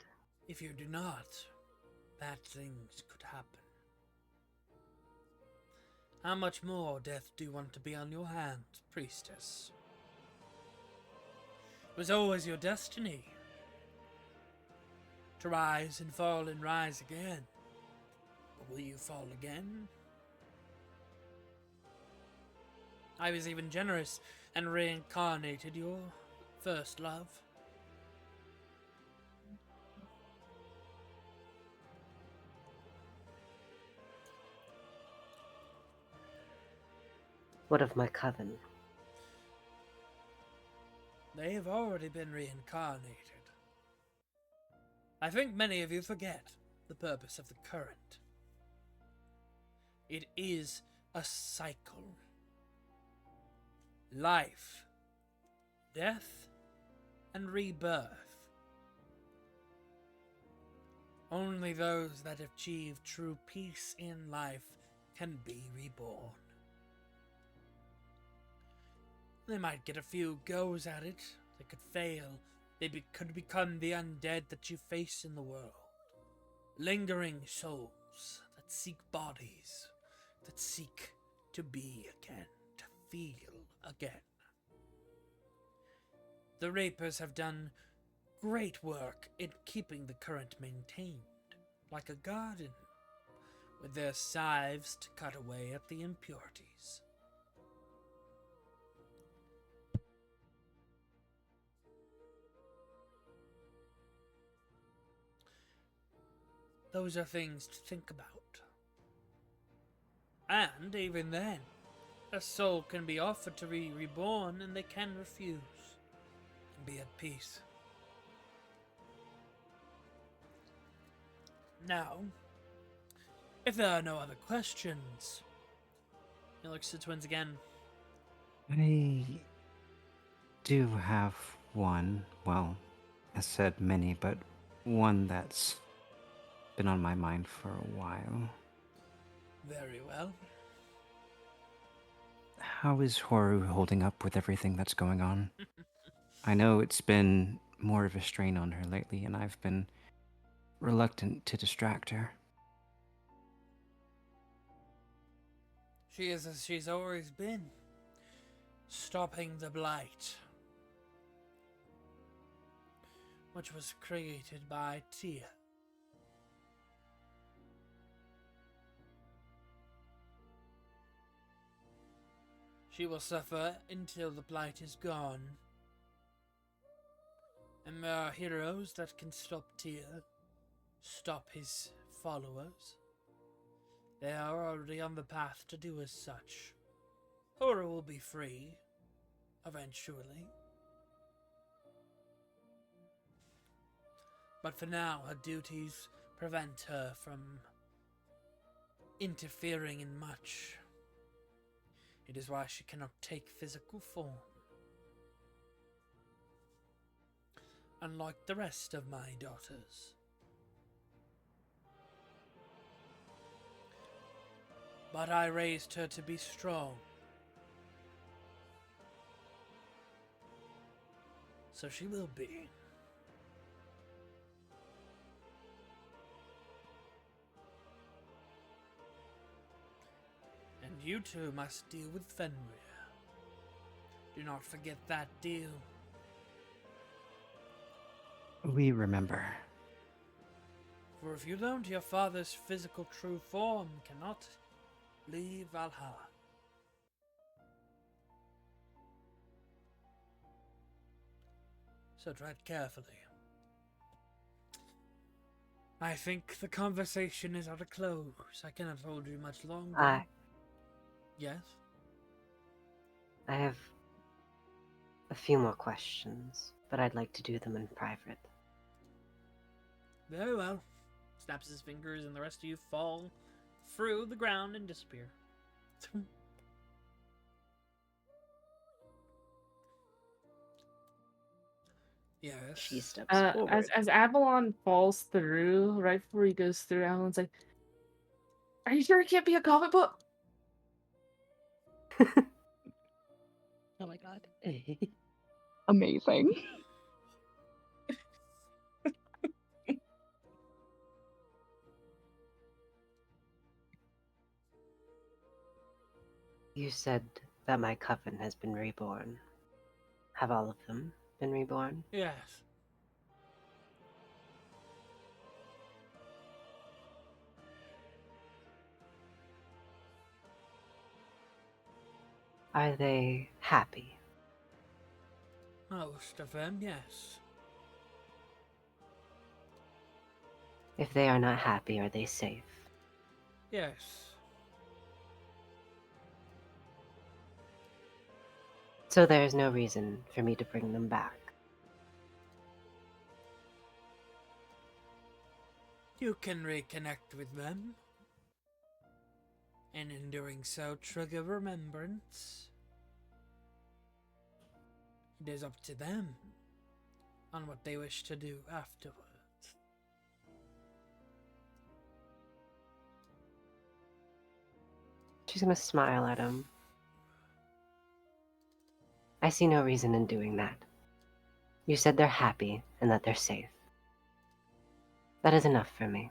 if you do not, bad things could happen. How much more death do you want to be on your hands, priestess? It was always your destiny to rise and fall and rise again. But will you fall again? I was even generous and reincarnated your first love. What of my coven? They have already been reincarnated. I think many of you forget the purpose of the current. It is a cycle. Life, death, and rebirth. Only those that achieve true peace in life can be reborn. They might get a few goes at it. They could fail. They could become the undead that you face in the world. Lingering souls that seek bodies, that seek to be again, to feel again. The Reapers have done great work in keeping the current maintained. like a garden, with their scythes to cut away at the impurities. Those are things to think about. And even then, a soul can be offered to be reborn and they can refuse and be at peace. Now, if there are no other questions, he looks at the twins again. I do have one. Well, I said many, but one that's been on my mind for a while. Very well. How is Horu holding up with everything that's going on? I know it's been more of a strain on her lately, and I've been reluctant to distract her. She is as she's always been, stopping the blight, which was created by Tia. She will suffer until the blight is gone. And there are heroes that can stop Tia, stop his followers. They are already on the path to do as such. Horu will be free, eventually. But for now, her duties prevent her from interfering in much. It is why she cannot take physical form. Unlike the rest of my daughters. But I raised her to be strong. So she will be. And you two must deal with Fenrir. Do not forget that deal. We remember. For if you don't, your father's physical true form cannot leave Valhalla. So tread carefully. I think the conversation is at a close. I cannot hold you much longer. Yes? I have a few more questions, but I'd like to do them in private. Very well. Snaps his fingers and the rest of you fall through the ground and disappear. Yes. She steps forward. As Avalon falls through, right before he goes through, Avalon's like, "Are you sure it can't be a comic book?" Oh my god. Amazing. You said that my coven has been reborn. Have all of them been reborn? Yes. Are they happy? Most of them, yes. If they are not happy, are they safe? Yes. So there is no reason for me to bring them back. You can reconnect with them. And in doing so, trigger remembrance. It is up to them on what they wish to do afterwards. She's gonna smile at him. I see no reason in doing that. You said they're happy and that they're safe. That is enough for me.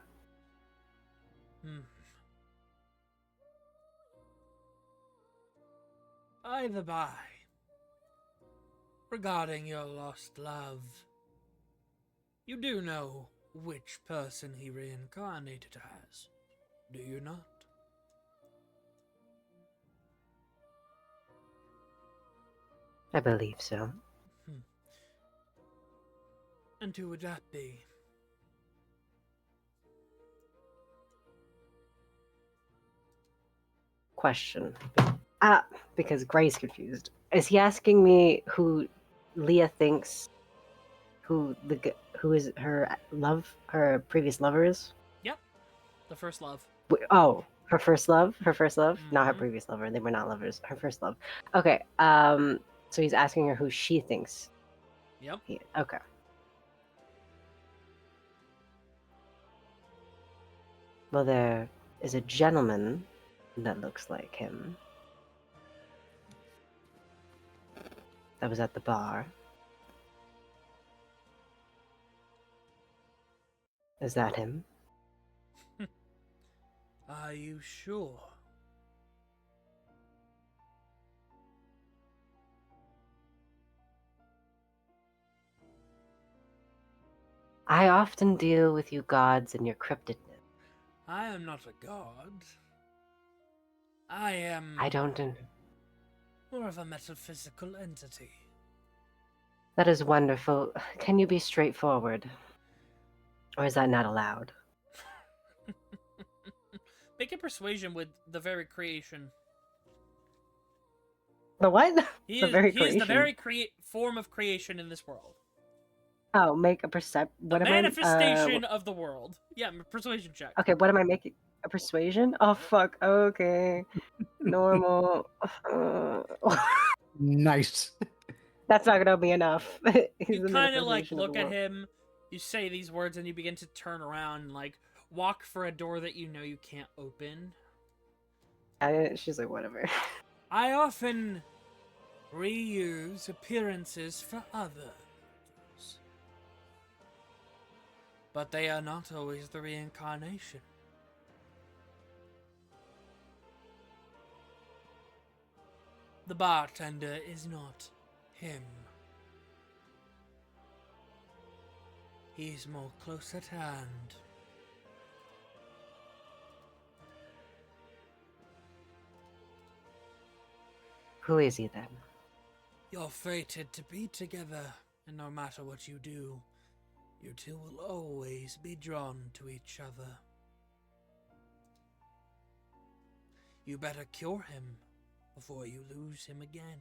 By the by, regarding your lost love, you do know which person he reincarnated as, do you not? I believe so. And who would that be? Question. Because Gray's confused. Is he asking me who Leah thinks who is her previous lover is? Yep. The first love. Oh, her first love? Not her Mhm. previous lover. They were not lovers. Her first love. Okay. So he's asking her who she thinks. Yep. Okay. Well, there is a gentleman that looks like him that was at the bar. Is that him? Are you sure? I often deal with you gods and your cryptidness. I am not a god. I am I don't. more of a metaphysical entity. That is wonderful. Can you be straightforward? Or is that not allowed? Make a persuasion with the very creation. The what? He The is, very he is the creation. very form of creation in this world. Oh, make a percept. The What am manifestation of the world. Yeah, persuasion check. Okay, what am I making? A persuasion? Oh fuck. Okay. Normal. Nice. That's not gonna be enough. He's You the kind of like manifestation of the look at world. him, you say these words, and you begin to turn around and like walk for a door that you know you can't open. She's like, whatever. I often reuse appearances for others, but they are not always the reincarnation. The bartender is not him. He's more close at hand. Who is he then? You're fated to be together, and no matter what you do, you two will always be drawn to each other. You better cure him before you lose him again.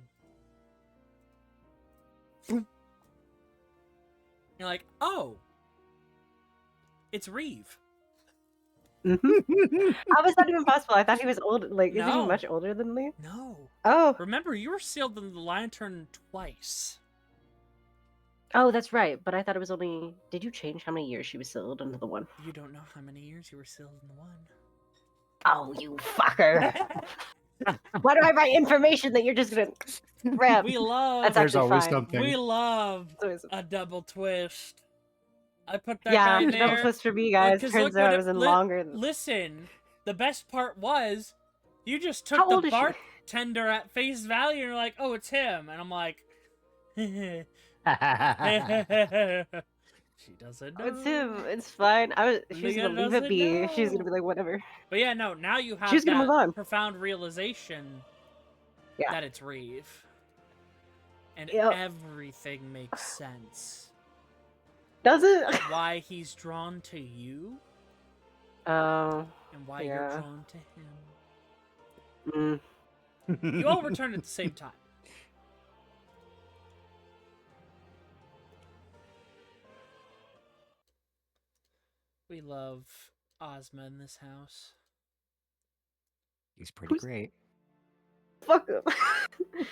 You're like, oh, it's Reeve. How was that even possible? I thought he was old. Like, isn't he No. much older than Lee? No. Oh, Remember, you were sealed in the lantern twice. oh, that's right. But I thought it was only. Did you change how many years she was sealed into the one? You don't know how many years you were sealed in the one. Oh, you fucker! Why do I write information that you're just gonna grab? We love. That's There's actually always fine. something. We love It's always- a double twist. I put that yeah, guy double there. twist for me, guys. 'cause Turns look out what I was in longer. Than... Listen, the best part was, you just took How old the is she? bartender at face value, and you're like, "Oh, it's him," and I'm like, "She doesn't know." It's him. It's fine. She's Leah gonna leave it doesn't be. She's gonna know. be like, whatever. But yeah, no. Now you have She's gonna move that on. profound realization Yeah. that it's Reeve, and Yep. everything makes sense. Does it? Why he's drawn to you, Oh. and why Yeah. you're drawn to him. Mm. You all return at the same time. We love Ozma in this house. He's pretty Who's- great. Fuck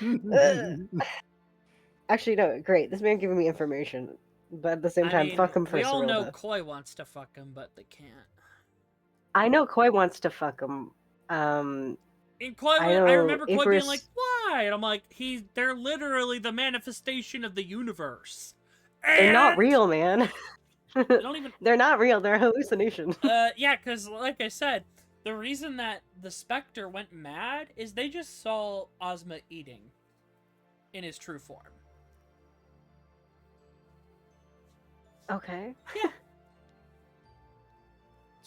him. Actually, no. Great. This man giving me information, but at the same I time, mean, fuck him for we all know Serota. Koi wants to fuck him, but they can't. I know Koi wants to fuck him. And Koi, I I know remember Koi being Icarus- like, "Why?" And I'm like, "They're literally the manifestation of the universe. They're not And real, man. They don't even They're not real. They're a hallucination. yeah, because like I said, the reason that the Spectre went mad is they just saw Ozma eating in his true form. Okay.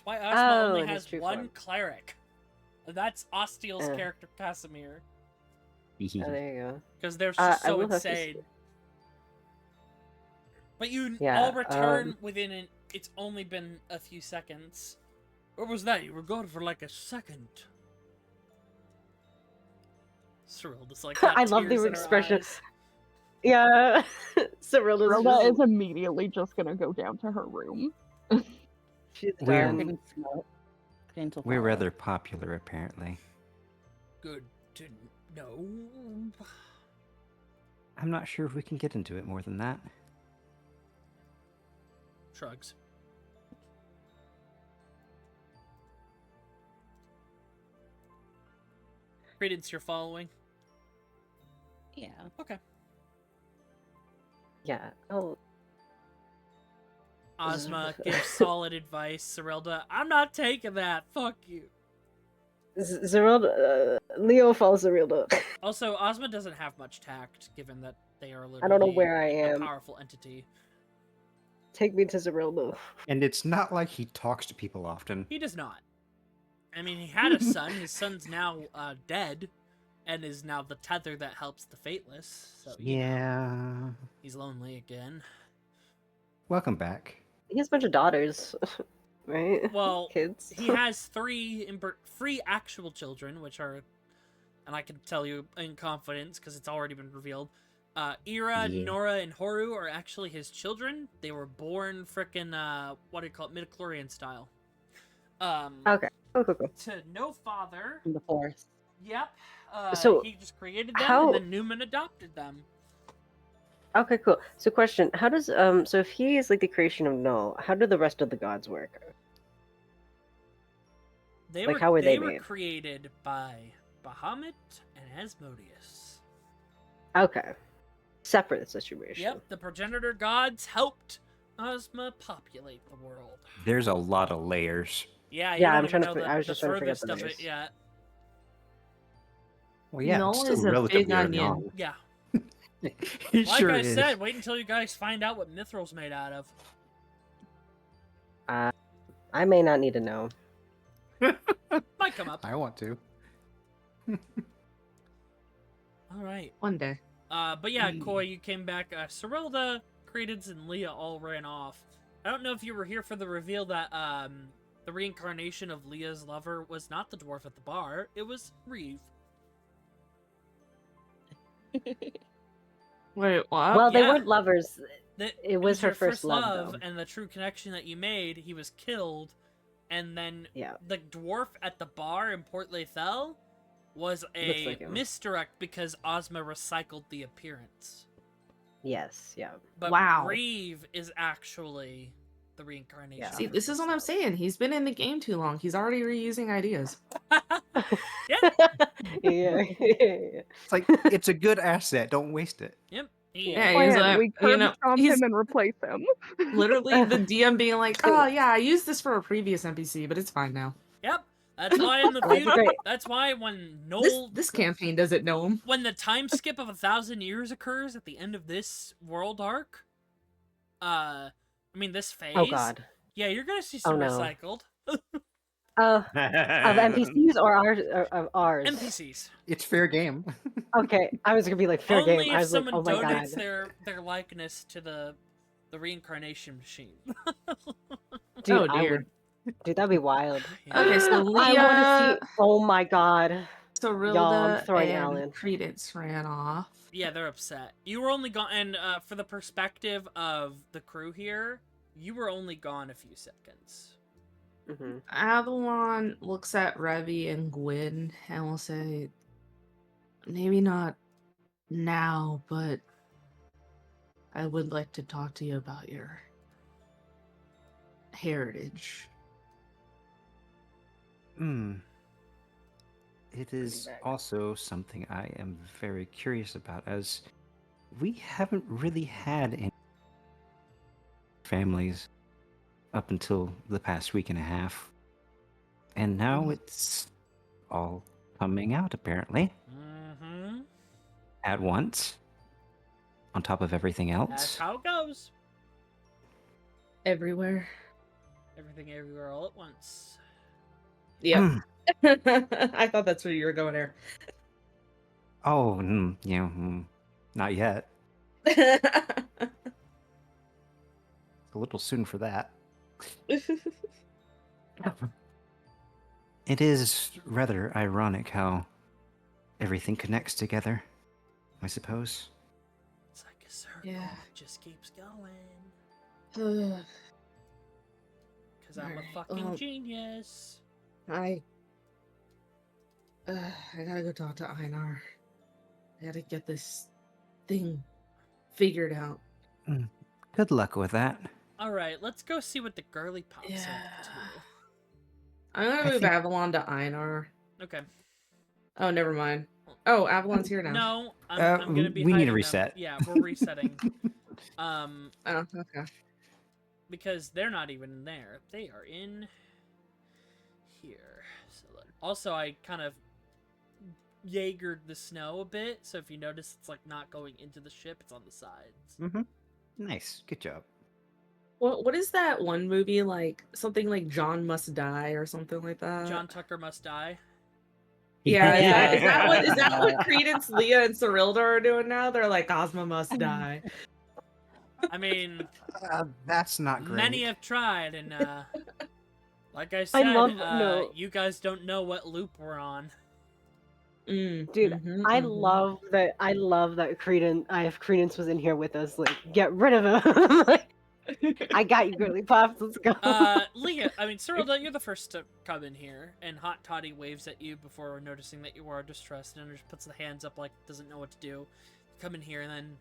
why Ozma only Oh, his has true one form. cleric. And that's Ostiel's Uh. character, Casimir. Oh, there you go. Because they're just I so will have to insane. But you Yeah, all return within it's only been a few seconds. What was that? You were gone for like a second. Cyril just like got I love the tears in her expression. eyes. Yeah, Cyril's Rhoda just is immediately just gonna go down to her room. she's We're- done. Getting slow. Getting to We're follow. rather popular, apparently. Good to know. I'm not sure if we can get into it more than that. Shrugs. Credence, you're following? Yeah. Okay. Yeah. Oh, Ozma gives solid advice. Cyrilda, I'm not taking that. Fuck you. Zerilda. Leo follows Zerilda. Also, Ozma doesn't have much tact, given that they are literally I don't know where I a am. powerful entity. Take me to Zerilda. And it's not like he talks to people often. He does not. I mean, he had a son. His son's now dead, and is now the tether that helps the Fateless. So you know, Yeah. he's lonely again. Welcome back. He has a bunch of daughters, right? Well, Kids. he has three actual children, which are, and I can tell you in confidence because it's already been revealed. Ira, Yeah. Nora, and Horu are actually his children. They were born frickin' what do you call it, midichlorian style. Okay. Oh, cool, cool. To no father. From the forest. Yep. So, he just created them, how- and then Newman adopted them. Okay, cool. So, question: how does so if he is like the creation of Null, how do the rest of the gods work? They Like, were how were they were made? created by Bahamut and Asmodeus. Okay, separate situation. Yep, the progenitor gods helped Ozma populate the world. There's a lot of layers. Yeah, you Yeah, don't I'm even trying to know fi- the, I was the just trying to figure out furthest the of it layers. yet. Well, yeah, Null it's still is a big relatively early onion. on. Yeah, It like sure I is. said, wait until you guys find out what Mithril's made out of. I may not need to know. Might come up. I want to. All right. One day. But yeah, Koi, you came back. Cyrilda, Credence, and Leah all ran off. I don't know if you were here for the reveal that the reincarnation of Leah's lover was not the dwarf at the bar. It was Reeve. Wait, what? Well, they yeah. weren't lovers. That It was her your first love, though. and the true connection that you made. He was killed, and then Yeah. the dwarf at the bar in Port Lethel was Looks a like him. misdirect because Ozma recycled the appearance. Yes. Yeah. But Wow. Reeve is actually the reincarnation. Yeah. of See, her this is first what I'm love. saying. He's been in the game too long. He's already reusing ideas. Yeah. yeah. It's like it's a good asset. Don't waste it. Yep. Yeah, Oh, he's yeah, like, we you curb know, stomp he's him and replace him. literally the DM being like, oh yeah, I used this for a previous NPC, but it's fine now. Yep. That's why in the That'd be future. great. That's why when This Noel, this campaign doesn't know him. when the time skip of 1,000 years occurs at the end of this world arc, this phase. Oh God. Yeah, you're gonna see some Oh, no. recycled Of NPCs or ours? Or of ours? NPCs. It's fair game. Okay, I was gonna be like fair Only game. if I was like, someone oh my donates God. their likeness to the reincarnation machine. Dude, Oh, I dear. would. Dude, that'd be wild. Yeah. Okay, so I want to Leah, see. Oh my God. Cyrilda, throwing and Alan. Credence ran off. Yeah, they're upset. You were only gone, and for the perspective of the crew here, you were only gone a few seconds. Hmm. Avalon looks at Revy and Gwyn and will say, maybe not now, but I would like to talk to you about your heritage. It is back. also something I am very curious about, as we haven't really had any families up until the past week and a half. And now it's all coming out, apparently, Mm-hmm. at once, on top of everything That's else. how it goes. Everywhere. Everything everywhere all at once. Yeah. Hmm. I thought that's where you were going there. Oh, yeah, not yet. Yeah. It's a little soon for that. It is rather ironic how everything connects together, I suppose. It's like a circle. Yeah. It just keeps going. Ugh. Because I'm a Alright, fucking well- genius. I gotta go talk to Einar. I gotta get this thing figured out. Good luck with that. Alright, let's go see what the girly pops are up to. I'm gonna I move think- Avalon to Einar. Okay. Oh, never mind. Oh, Avalon's here now. No, I'm gonna be we need hiding a them. reset. Yeah, we're resetting. Oh, okay. Because they're not even in there. They are in here. Also, I kind of Jaegered the snow a bit, so if you notice, it's like not going into the ship; it's on the sides. Nice. Good job. What is that one movie like? Something like John Must Die or something like that. John Tucker Must Die. Yeah, is Yeah. that what Credence, Leah, and Cyrilda are doing now? They're like Ozma must die. I mean, That's not great. many have tried, and like I said, no. you guys don't know what loop we're on. Dude, Mhm, I mhm. love that Credence was in here with us. Like, get rid of him. Like, I got you, girly pops. Let's go. Leah, I mean, Cyrilda, you're the first to come in here, and Hot Toddy waves at you before noticing that you are distressed, and just puts the hands up like doesn't know what to do. You come in here, and then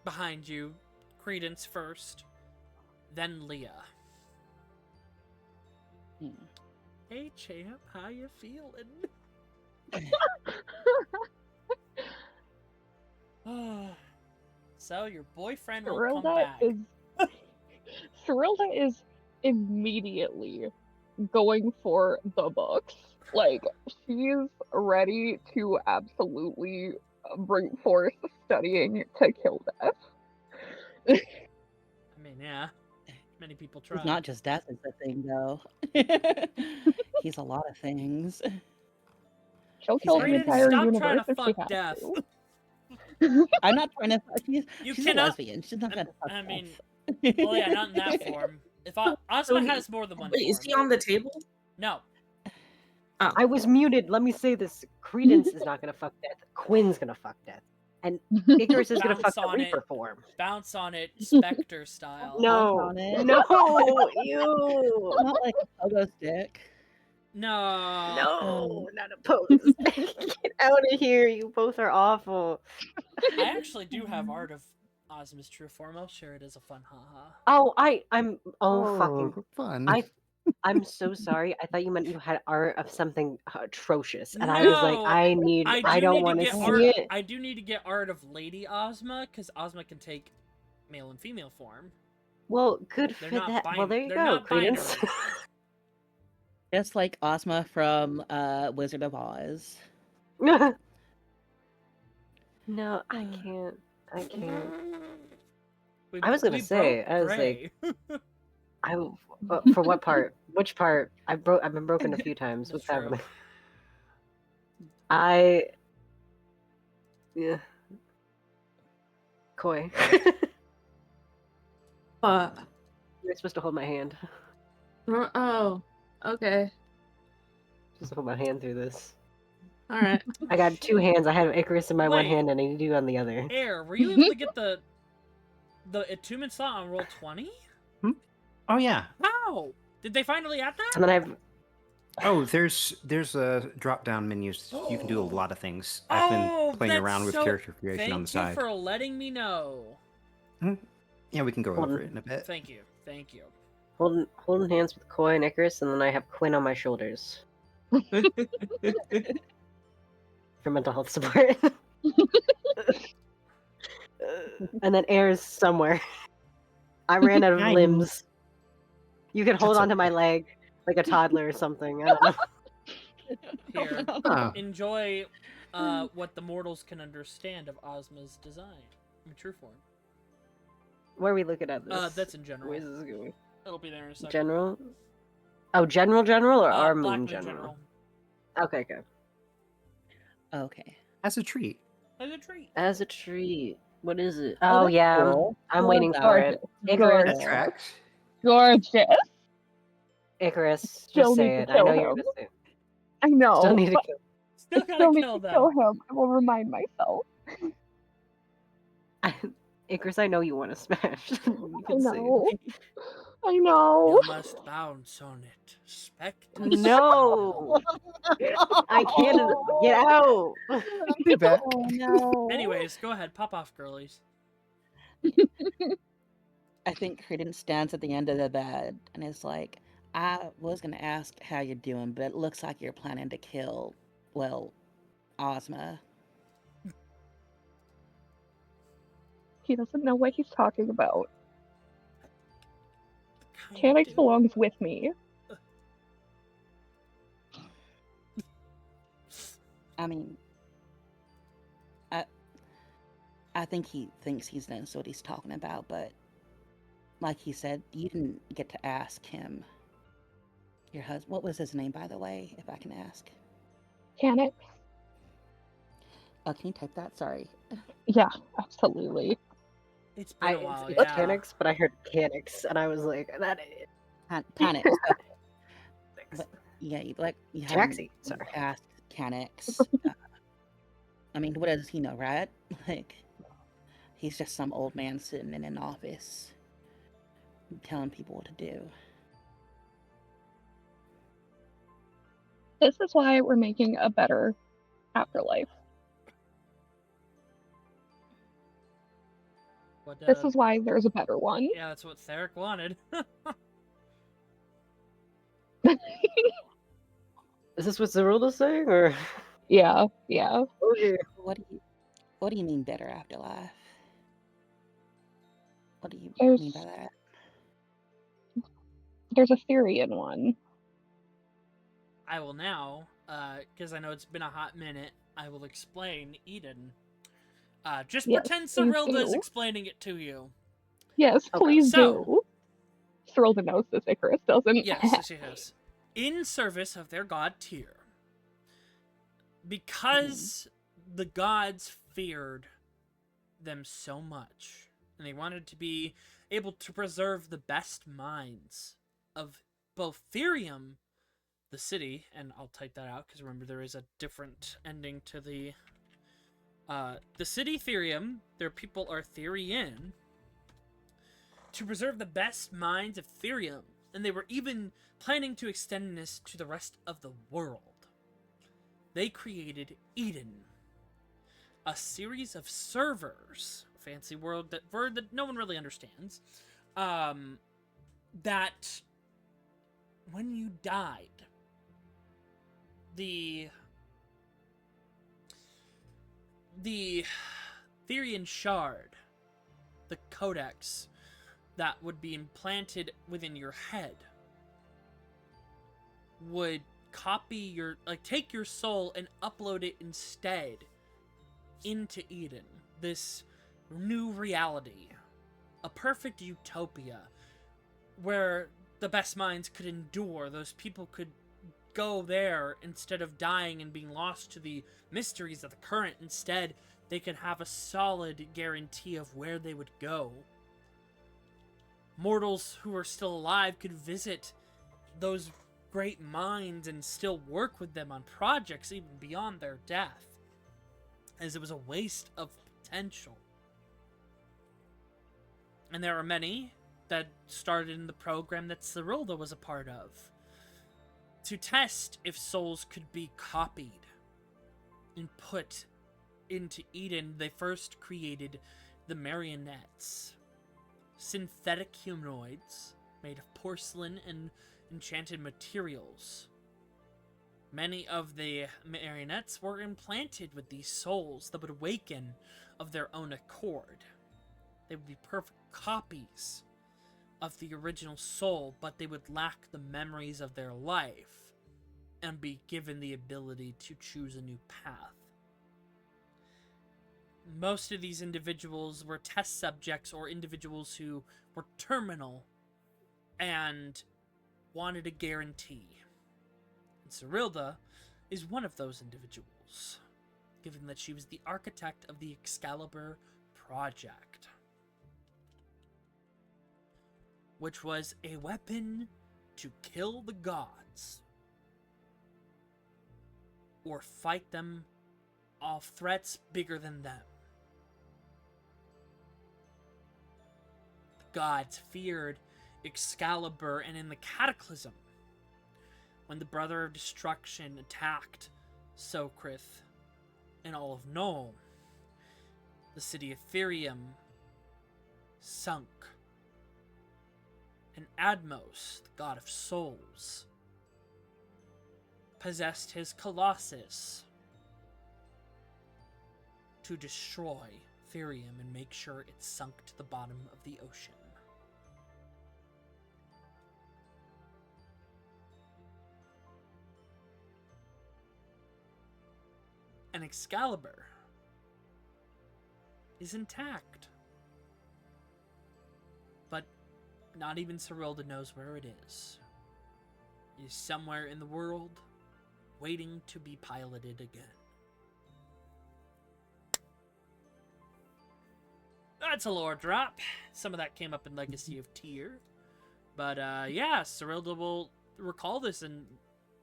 behind you, Credence first, then Leah. Hey, champ, how you feeling? So your boyfriend will come back. Cyrilda is immediately going for the books. Like, she's ready to absolutely brute force studying to kill death. I mean, yeah, many people try. He's not just death is the thing, though. He's a lot of things. She'll He's kill the Credence, entire stop universe trying to if she fuck has death. to. I'm not trying to. You She's cannot- a lesbian. She's not trying to fuck I mean, death. well, yeah, not in that form. If Ozma has more than one Wait, form. is he on the table? No. I was muted. Let me say this: Credence is not gonna fuck death. Quinn's gonna fuck death, and Icarus is gonna Bounce fuck the on it. Reaper form. Bounce on it, Spectre style. No, on it. no, you. Not like a pogo stick. No. No, not a pose. Get out of here! You both are awful. I actually do have art of Ozma's true form. I'll share it as a fun haha. Oh, I'm fucking. fun. I'm so sorry. I thought you meant you had art of something atrocious, and I was like, No, I don't want to get see art. it. I do need to get art of Lady Ozma because Ozma can take male and female form. Well, good They're for not that. Well, there you they're go, not Credence. binary. Just like Ozma from Wizard of Oz. No, I can't. I can't. I was gonna say, broke I was Gray. For what part? Which part? I've been broken a few times. That's What's true. happening? Yeah. Koi. You're supposed to hold my hand. Oh, okay. Just hold my hand through this. All right. I got two hands. I have Icarus in my one Wait. hand, and I need you on the other. Air, were you able to get the attunement slot on roll 20? Oh yeah. How? Did they finally add that? And then I've. Oh, there's a drop down menus. You can do a lot of things. I've Oh, been playing that's around with so- character creation on the Thank you side. for letting me know. Yeah, we can go Hold over on. it in a bit. Thank you. Thank you. Holding hands with Koi and Icarus, and then I have Quinn on my shoulders for mental health support. And then Air's somewhere. I ran out of Nice. limbs. You can hold That's onto my okay. leg like a toddler or something. I don't know. Here, Huh. enjoy what the mortals can understand of Ozma's design in true form. Where are we looking at this? That's in general. Where's this going? It'll be there in a second. General? Oh, general or our Black moon Moon general? Okay, good. Okay. As a treat. As a treat. As a treat. What is it? Oh, Oh, that's yeah. cool. I'm waiting for Gorgeous. it. Icarus. Gorgeous. Tracks. Gorgeous. Icarus. Still Just need say to it. I kill know you're him. gonna say it. I know. Still need to but kill. Still I gotta still need kill to them. kill him. I will remind myself. Icarus, I know you want to smash. You I can say know. it. I know. You must bounce on it. Spectre. No! I can't. Get out! Be back. Oh no. Anyways, go ahead. Pop off, girlies. I think Credence stands at the end of the bed and is like, I was gonna ask how you're doing, but it looks like you're planning to kill, well, Ozma. He doesn't know what he's talking about. Kinda Canix do. belongs with me. I mean, I think he thinks he knows what he's talking about, but like he said, you didn't get to ask him. Your husband, what was his name, by the way, if I can ask? Canix? Oh, can you type that? Sorry. Yeah, absolutely. It's been a while, It's yeah. Canix, but I heard Canix, and I was like, that is. Canix. But yeah, you haven't Jaxie, sorry. asked Canix. I mean, what does he know, right? Like, he's just some old man sitting in an office telling people what to do. This is why we're making a better afterlife. What, This is why there's a better one. yeah, that's what Theric wanted. Is this what Zerilda's saying, or? Yeah. Okay. What do you mean better afterlife? What do you There's- mean by that? There's a theory in one. I will now, because I know it's been a hot minute, I will explain Eden. Just Yes, pretend please Cyrilda is do. explaining it to you. Yes, Okay, please so- do. Cyrilda knows this, Icarus doesn't. Yes, she has. In service of their god Tyr, because the gods feared them so much, and they wanted to be able to preserve the best minds of both Therium, the city, and I'll type that out because remember there is a different ending to the city Therium. Their people are Therian. To preserve the best minds of Therium, and they were even planning to extend this to the rest of the world. They created Eden, a series of servers, fancy word that no one really understands, that when you died, the Therian shard, the codex that would be implanted within your head, would take your soul and upload it instead into Eden, this new reality, a perfect utopia where the best minds could endure. Those people could go there instead of dying and being lost to the mysteries of the current. Instead, they could have a solid guarantee of where they would go. Mortals who are still alive could visit those great minds and still work with them on projects even beyond their death, as it was a waste of potential. And there are many that started in the program that Cyrilda was a part of, to test if souls could be copied and put into Eden. They first created the marionettes, synthetic humanoids made of porcelain and enchanted materials. Many of the marionettes were implanted with these souls that would awaken of their own accord. They would be perfect copies of the original soul, but they would lack the memories of their life and be given the ability to choose a new path. Most of these individuals were test subjects or individuals who were terminal and wanted a guarantee. And Cyrilda is one of those individuals, given that she was the architect of the Excalibur Project, which was a weapon to kill the gods or fight them off threats bigger than them. The gods feared Excalibur, and in the Cataclysm, when the Brother of Destruction attacked Sokrith and all of Nuln, the city of Therium sunk, and Admos, the god of souls, possessed his Colossus to destroy Therium and make sure it sunk to the bottom of the ocean. And Excalibur is intact. But not even Cyrilda knows where it is. It is somewhere in the world, waiting to be piloted again. That's a lore drop. Some of that came up in Legacy of Tyr. But yeah, Cyrilda will recall this, and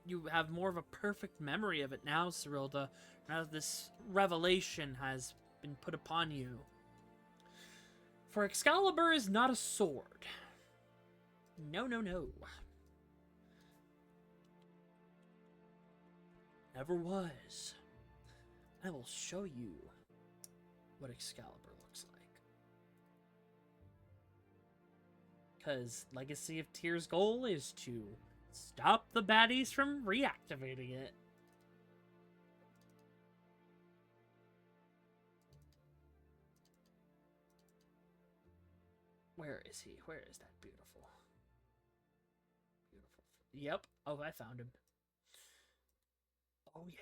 you have more of a perfect memory of it now, Cyrilda, now that this revelation has been put upon you. For Excalibur is not a sword. No, no, no. Never was. I will show you what Excalibur looks like. Because Legacy of Tyr's goal is to stop the baddies from reactivating it. Where is he? Where is that beautiful? Beautiful. Yep. Oh, I found him. Oh, yeah.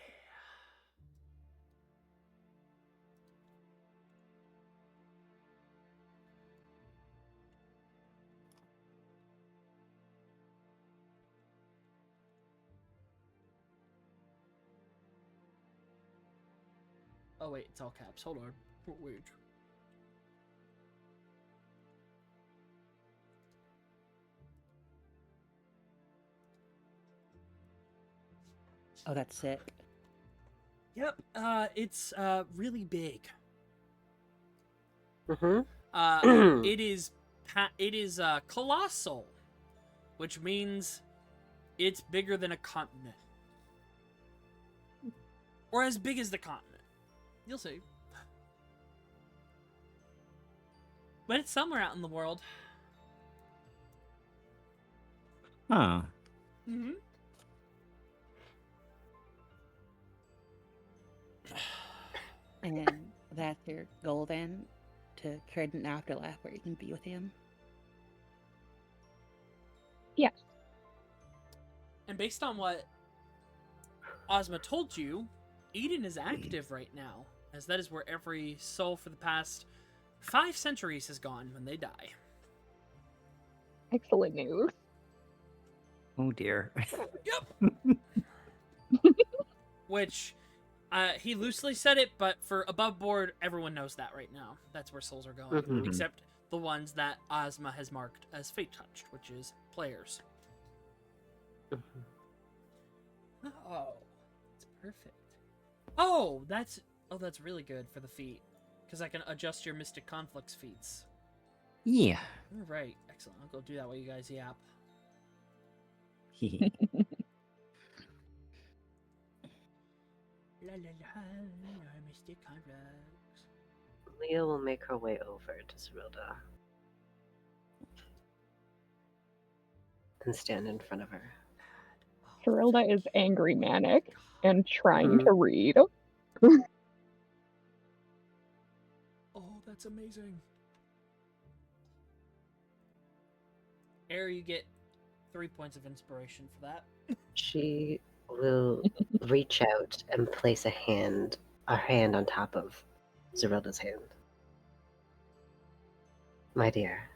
Oh, wait, it's all caps. Hold on. Wait. Oh, that's sick. Yep, it's really big. Mm-hmm. It is colossal, which means it's bigger than a continent, or as big as the continent. You'll see. But it's somewhere out in the world. Huh. Mm-hmm. And that's your goal then? To create an afterlife where you can be with him? Yes. And based on what Ozma told you, Eden is active right now, as that is where every soul for the past 5 centuries has gone when they die. Excellent news. Oh dear. Yep. Which, he loosely said it, but for above board, everyone knows that right now. That's where souls are going. Mhm. Except the ones that Ozma has marked as fate touched, which is players. Oh, it's perfect. Oh, that's really good for the feat, because I can adjust your Mystic Conflicts feats. Yeah. All right, excellent. I'll go do that while you guys yap. La la la, Mystic Conflicts. Leah will make her way over to Cyrilda and stand in front of her. Cyrilda is angry manic and trying Mhm. to read. Oh, that's amazing. Air, you get 3 points of inspiration for that. She will reach out and place a hand on top of Zerilda's hand. My dear,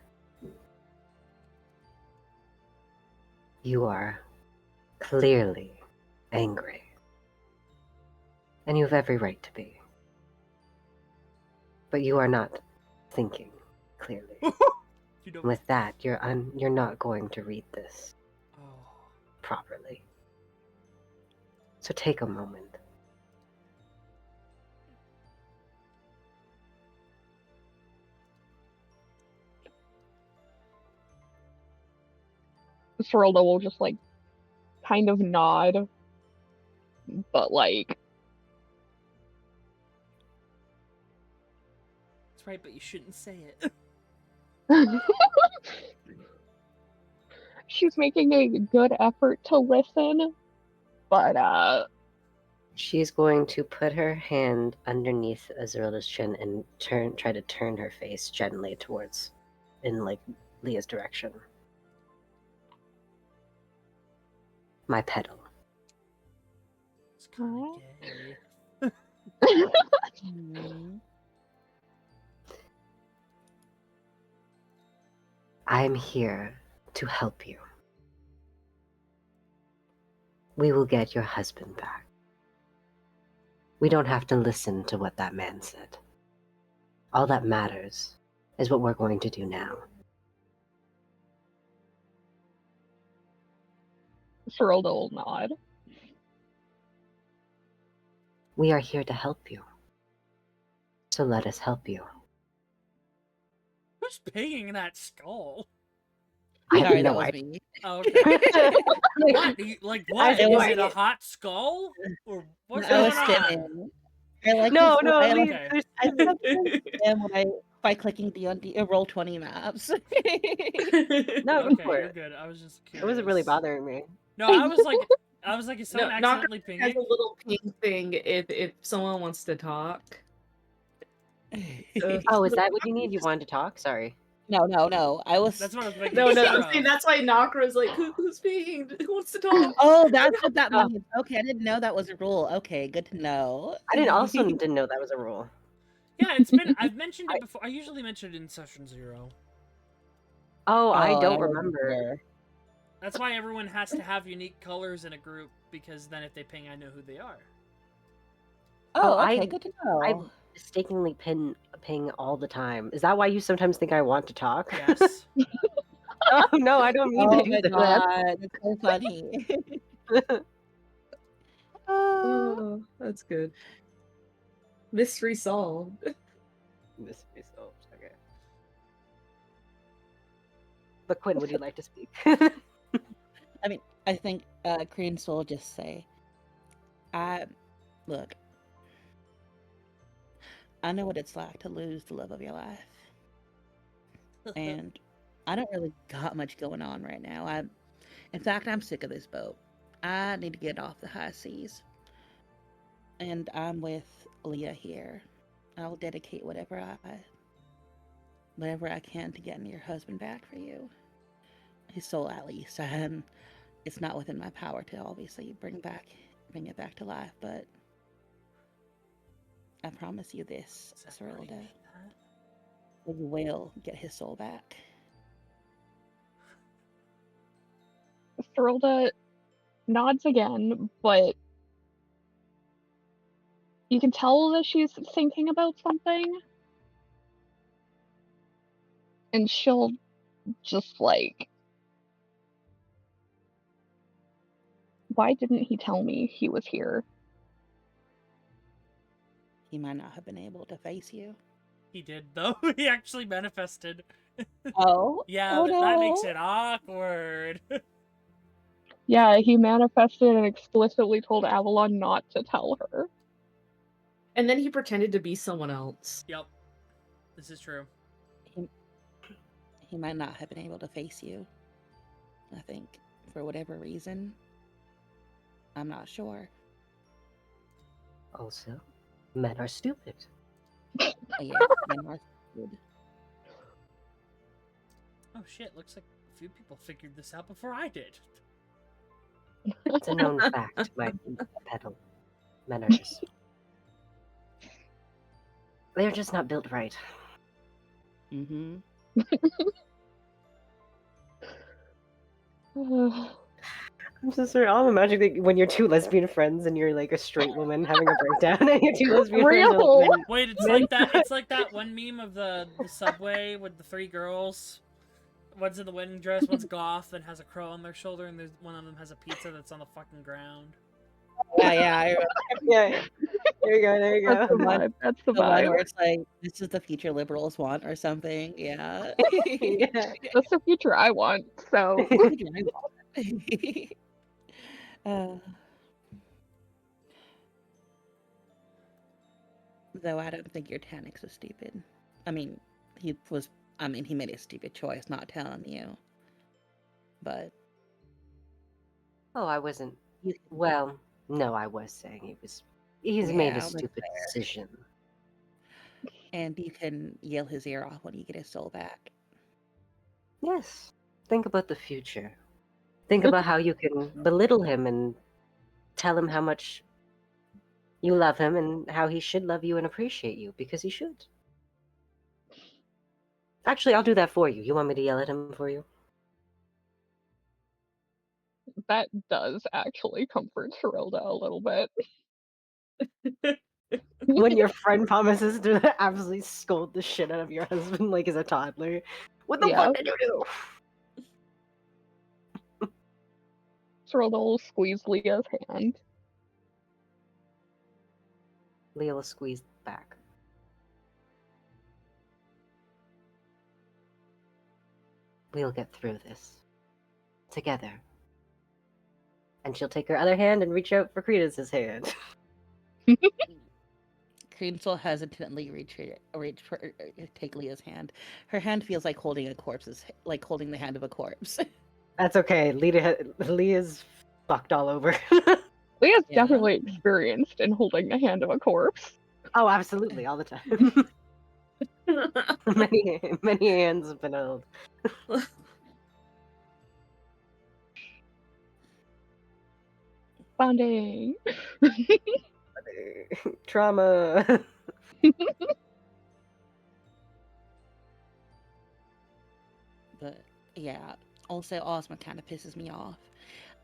You are clearly angry. And you have every right to be. But you are not thinking clearly. You don't. With that, you're not going to read this Oh. properly. So take a moment. Serolda will just like kind of nod, but like That's right, but you shouldn't say it. she's making a good effort to listen, but She's going to put her hand underneath Azurilla's chin and try to turn her face gently towards, in like Leah's direction. My petal. It's kind Aw. of gay. Mhm. I'm here to help you. We will get your husband back. We don't have to listen to what that man said. All that matters is what we're going to do now. Serolda will nod. We are here to help you. So let us help you. Who's pinging that skull? I have Sorry, no that was idea. me. Oh, okay. What? Like what? I Is have no it a idea. hot skull? Or what's I going was on? stimming. I like No, to, no, I like, Okay. I sometimes stim when I by clicking the Roll20 maps. no, go Okay, for you're it. good. I was just It curious. wasn't really bothering me. No, I was like, is someone No, accidentally Knocker has pinging? a little ping thing if someone wants to talk. Oh, is that what you need? You wanted to talk? Sorry. No. I was. That's what I was making No, sure I'm of. saying that's why Knocker is like, who's pinging? Who wants to talk? Oh, that's what that Oh. means. Okay, I didn't know that was a rule. Okay, good to know. I didn't know that was a rule. Yeah, it's been. I've mentioned it before. I usually mention it in session 0. Oh, I Oh, don't wasn't remember. sure. That's why everyone has to have unique colors in a group, because then if they ping, I know who they are. Oh, I- okay, good to know. I mistakenly ping all the time. Is that why you sometimes think I want to talk? Yes. Oh no, I don't mean Oh to do my that. god, it's so funny. Oh, that's good. Mystery solved. Mystery solved. Okay. But Quinn, would you like to speak? I think Korean Soul will just say, look, I know what it's like to lose the love of your life. And I don't really got much going on right now. In fact, I'm sick of this boat. I need to get off the high seas. And I'm with Leah here. I'll dedicate whatever I can to getting your husband back for you. His soul, at least. It's not within my power to obviously bring it back to life, but I promise you this, Does that really Serolda. mean that? We will get his soul back. Serolda nods again, but you can tell that she's thinking about something. And she'll just like, why didn't he tell me he was here? He might not have been able to face you. He did, though. He actually manifested. Oh? Yeah, Oh that makes no. it awkward. Yeah, he manifested and explicitly told Avalon not to tell her. And then he pretended to be someone else. Yep. This is true. He might not have been able to face you. I think, for whatever reason. I'm not sure. Also, men are stupid. Oh, yeah, men are good. Oh shit, looks like a few people figured this out before I did. It's a known fact, my petal. Men are just... They're just not built right. Mm-hmm. I'm so sorry. I'm imagining when you're two lesbian friends and you're like a straight woman having a breakdown, and your two lesbian friends are Real. like, men. Wait, it's Men. like that. It's like that one meme of the subway with the three girls. One's in the wedding dress, one's goth and has a crow on their shoulder, and there's one of them has a pizza that's on the fucking ground. Yeah, I remember Yeah. There you go. There you That's the go. vibe. That's the the one vibe. where it's like, this is the future liberals want or something. Yeah. Yeah. That's the future I want. So uh, though I don't think your Tanix is stupid. I mean, he made a stupid choice not telling you. But Oh, I wasn't. you, Well, no, I was saying he was. He's made a Yeah, that's stupid decision. and you can yell his ear off when you get his soul back. Yes. Think about the future. Think about how you can belittle him and tell him how much you love him and how he should love you and appreciate you because he should. Actually, I'll do that for you. You want me to yell at him for you? that does actually comfort Sherilda a little bit. When your friend promises to absolutely scold the shit out of your husband like he's a toddler. What the Yeah. fuck did you do? Sherilda will squeeze Leah's hand. Leah will squeeze back. We'll get through this. Together. And she'll take her other hand and reach out for Credence' hand. Cream will hesitantly take Leah's hand. Her hand feels like holding holding the hand of a corpse. That's okay. Leah's fucked all over. Leah's Yeah. definitely experienced in holding the hand of a corpse. Oh, absolutely, all the time. many hands have been held. Bonding. Trauma. But yeah, also Ozma kind of pisses me off.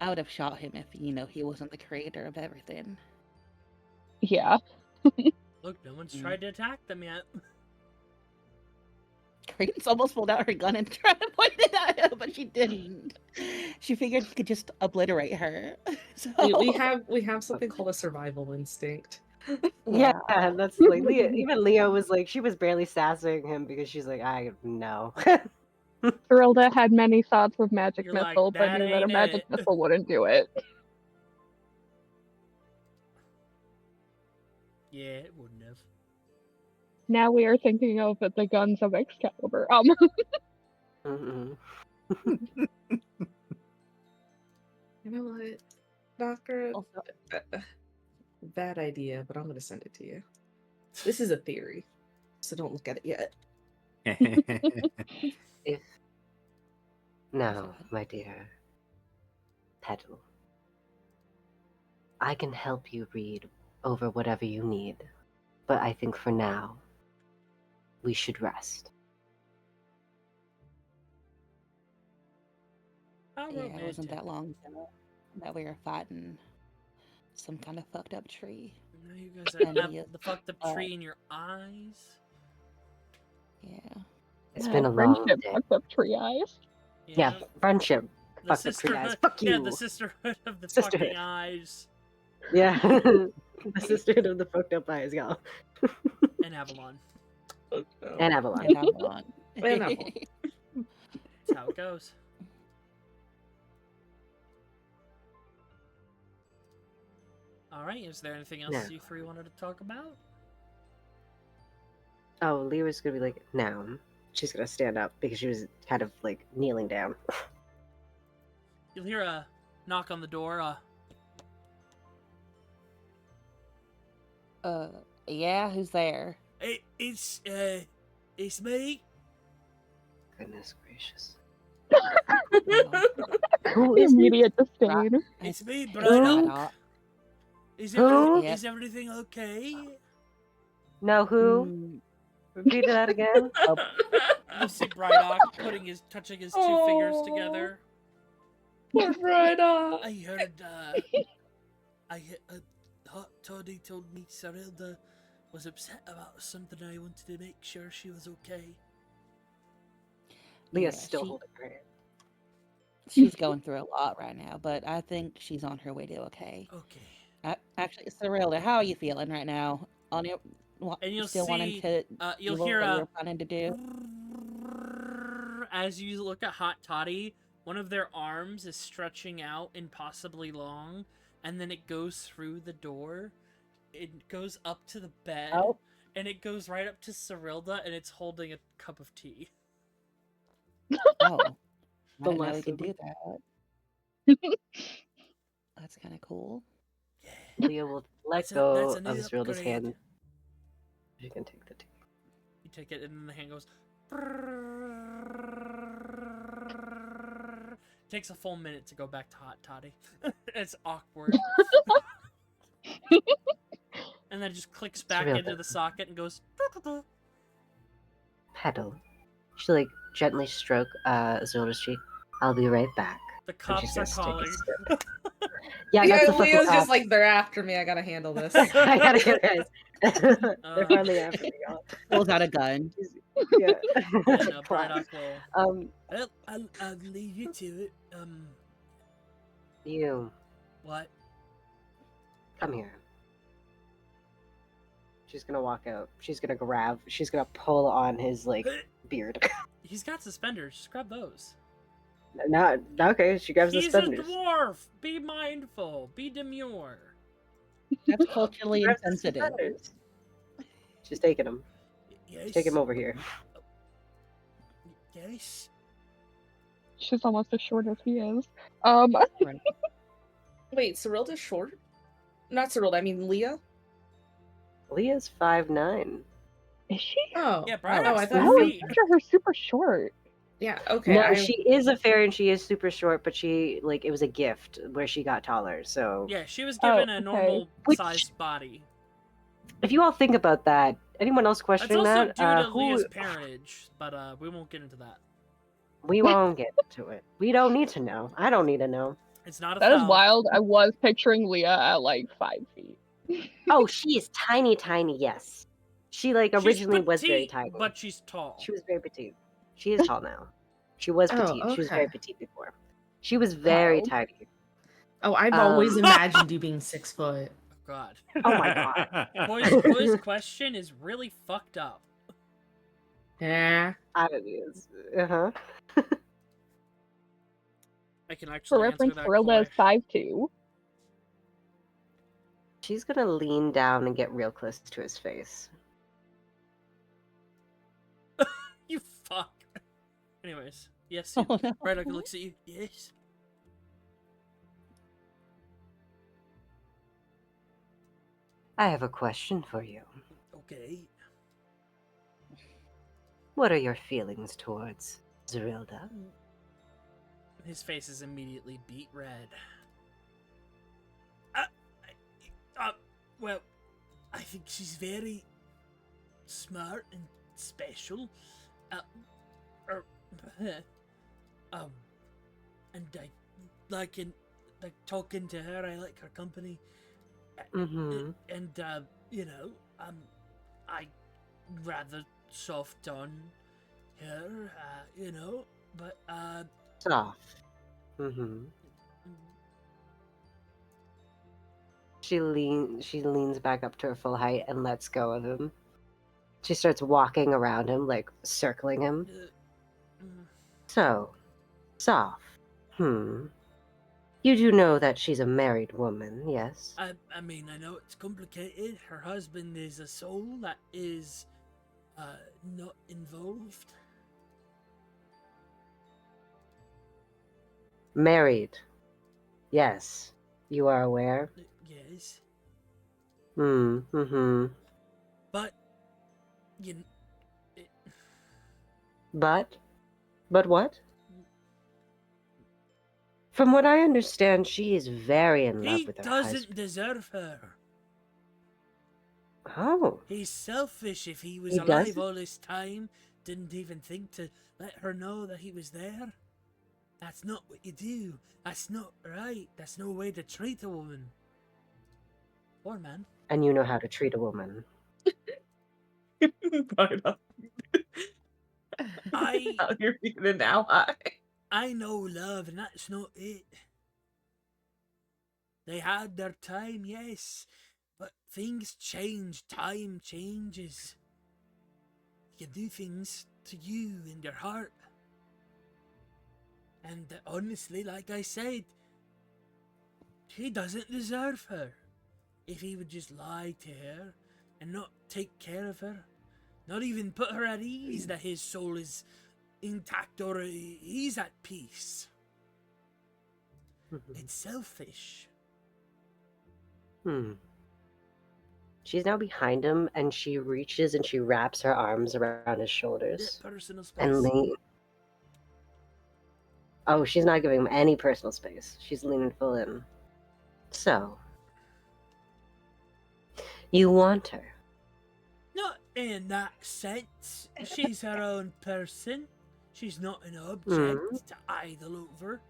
I would have shot him if he wasn't the creator of everything. Yeah. Look, no one's tried to attack them yet. Credence almost pulled out her gun and tried to point it at him, but she didn't. She figured he could just obliterate her. So we have something called a survival instinct. Yeah, that's like Leah. Even Leo was like, she was barely sassing him because she's like, I know. Sherilda had many thoughts of magic You're like, missile, but "That knew that a ain't magic it." missile wouldn't do it. Yeah, it wouldn't have. Now we are thinking of the guns of Excalibur. Mm-mm. You know what, Doctor? Also- Bad idea, but I'm gonna send it to you. This is a theory, so don't look at it yet. If no, my dear Petal, I can help you read over whatever you need, but I think for now we should rest. How Yeah, it wasn't romantic. that long ago that we were fighting some kind of fucked up tree. Now you guys And have you- the fucked up tree in your eyes. Yeah. It's Yeah, been a long friendship day. fucked up tree eyes. Yeah, friendship. The Fucked up tree eyes. sisterhood. Fuck Yeah, you. the sisterhood of the Sisterhood. fucking eyes. Yeah, the sisterhood of the fucked up eyes, y'all. And Avalon. And Avalon. And Avalon. And Avalon. That's how it goes. Alright, is there anything else Yeah. you three wanted to talk about? Oh, Leah's gonna be like, now. She's gonna stand up because she was kind of like kneeling down. You'll hear a knock on the door. Yeah, who's there? It's me. Goodness gracious. Oh, Who is it? Immediate disdain. It's me, Hey, Braddock. Braddock. Who? Is everything okay? No, who? Mm, Repeat that again. You see Braddock touching his two fingers together. Poor Bridal. I heard, Hot Toddy told me Sarilda was upset about something. I wanted to make sure she was okay. Leah's Yeah, still holding her hand. she's going through a lot right now, but I think she's on her way to okay. Okay. Actually, Cyrilda, how are you feeling right now? On your, And you'll still wanting see, to you'll do hear what you a were planning to do? as you look at Hot Toddy, one of their arms is stretching out impossibly long, and then it goes through the door. It goes up to the bed, Oh. and it goes right up to Cyrilda, and it's holding a cup of tea. Oh, I The didn't know we lesson. could do that. That's kind of cool. Leah will let That's a go new of Zerilda's upgrade. hand. You can take the tea. You take it, and then the hand goes. Takes a full minute to go back to Hot Toddy. It's awkward. And then it just clicks back real into good. the socket and goes. Petal. She like gently stroke Zerilda's cheek. I'll be right back. The And she's cops are gonna stick calling. his stick. Yeah, that's the fucking Leo's cops. just like, they're after me. I gotta handle this. I gotta get guys. They're finally after me, y'all. Pulls out a gun. Yeah. And Class. Brydock will. Well, I'll leave you to it. you What? come here. She's gonna walk out. She's gonna pull on his like beard. He's got suspenders. Just grab those. Not okay. She grabs the He's a suspenders. dwarf. Be mindful. Be demure. That's culturally Grabs the insensitive. suspenders. She's taking him. Yes. Take him over here. Yes. She's almost as short as he is. Wait, Cyrilda's short? Not Cyrilda, I mean Leah? Leah's 5'9". Is she? Oh. Yeah, Oh, Brydock's I I thought full always feet. picture her super short. Yeah, okay. No, she is a fairy and she is super short, but she like it was a gift where she got taller. So Yeah, she was Oh, given a okay. normal Which- sized body. if you all think about that, anyone else That's questioning also that? due to Who Leah's parentage, but we won't get into that. we won't get to it. We don't need to know. I don't need to know. It's not a That is foul. wild. I was picturing Leah at like 5 feet. Oh, she is tiny, tiny. Yes, she like She's originally was very petite, tiny. but she's tall. She was very petite. She is tall now. She was Oh, petite. She was very okay. petite before. She was very Wow. tiny. Oh, I've always Um, imagined you being 6 foot. Oh God. Oh my god. Boy's question is really fucked up. Yeah. It is. Uh-huh. I can For actually answer reference, that Cyrilda is question. 5'2". She's gonna lean down and get real close to his face. You fuck. Anyways, yes. Oh, no. Brydock looks at you. Yes. I have a question for you. Okay. What are your feelings towards Zerilda? His face is immediately beet red. Well, I think she's very smart and special. And I like talking to her. I like her company. Mm-hmm. And I rather soft on her, but Soft. Mm-hmm. She leans back up to her full height and lets go of him. She starts walking around him, like circling him. So, soft. You do know that she's a married woman, yes? I mean, I know it's complicated. Her husband is a soul that is not involved. Married. Yes. You are aware? Yes, Mm-hmm. but But what? From what I understand, she is very in love he with her doesn't husband. deserve her. Oh. He's selfish. If he was He alive doesn't? all this time, didn't even think to let her know that he was there. That's not what you do. That's not right. That's no way to treat a woman. Or man. And you know how to treat a woman. Bardock. I Out here being an ally. I know love, and that's not it. They had their time, yes, but things change. Time changes. You do things to you and your heart. And honestly, like I said, he doesn't deserve her. If he would just lie to her and not take care of her, not even put her at ease that his soul is intact or he's at peace. It's selfish. She's now behind him, and she reaches and she wraps her arms around his shoulders. Personal space. And lean. Oh, she's not giving him any personal space. She's leaning full in. So, you want her? Not in that sense. She's her own person. She's not an object to idle over.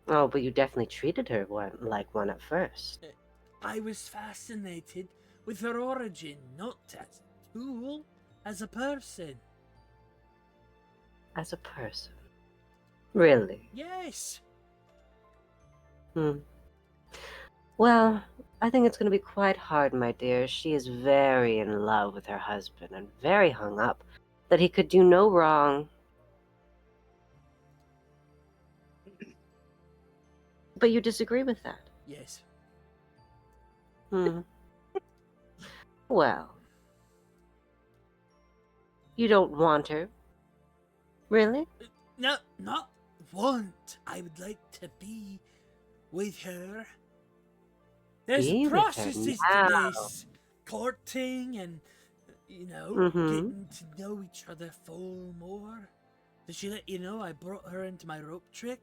Oh, but you definitely treated her like one at first. I was fascinated with her origin, not as a tool, as a person. As a person. Really? Yes. Well, I think it's going to be quite hard, my dear. She is very in love with her husband and very hung up that he could do no wrong. But you disagree with that? Yes. Well, you don't want her? Really? No, not want. I would like to be with her. There's Be with her processes to now. this. Courting and, getting to know each other full more. Did she let you know I brought her into my rope trick?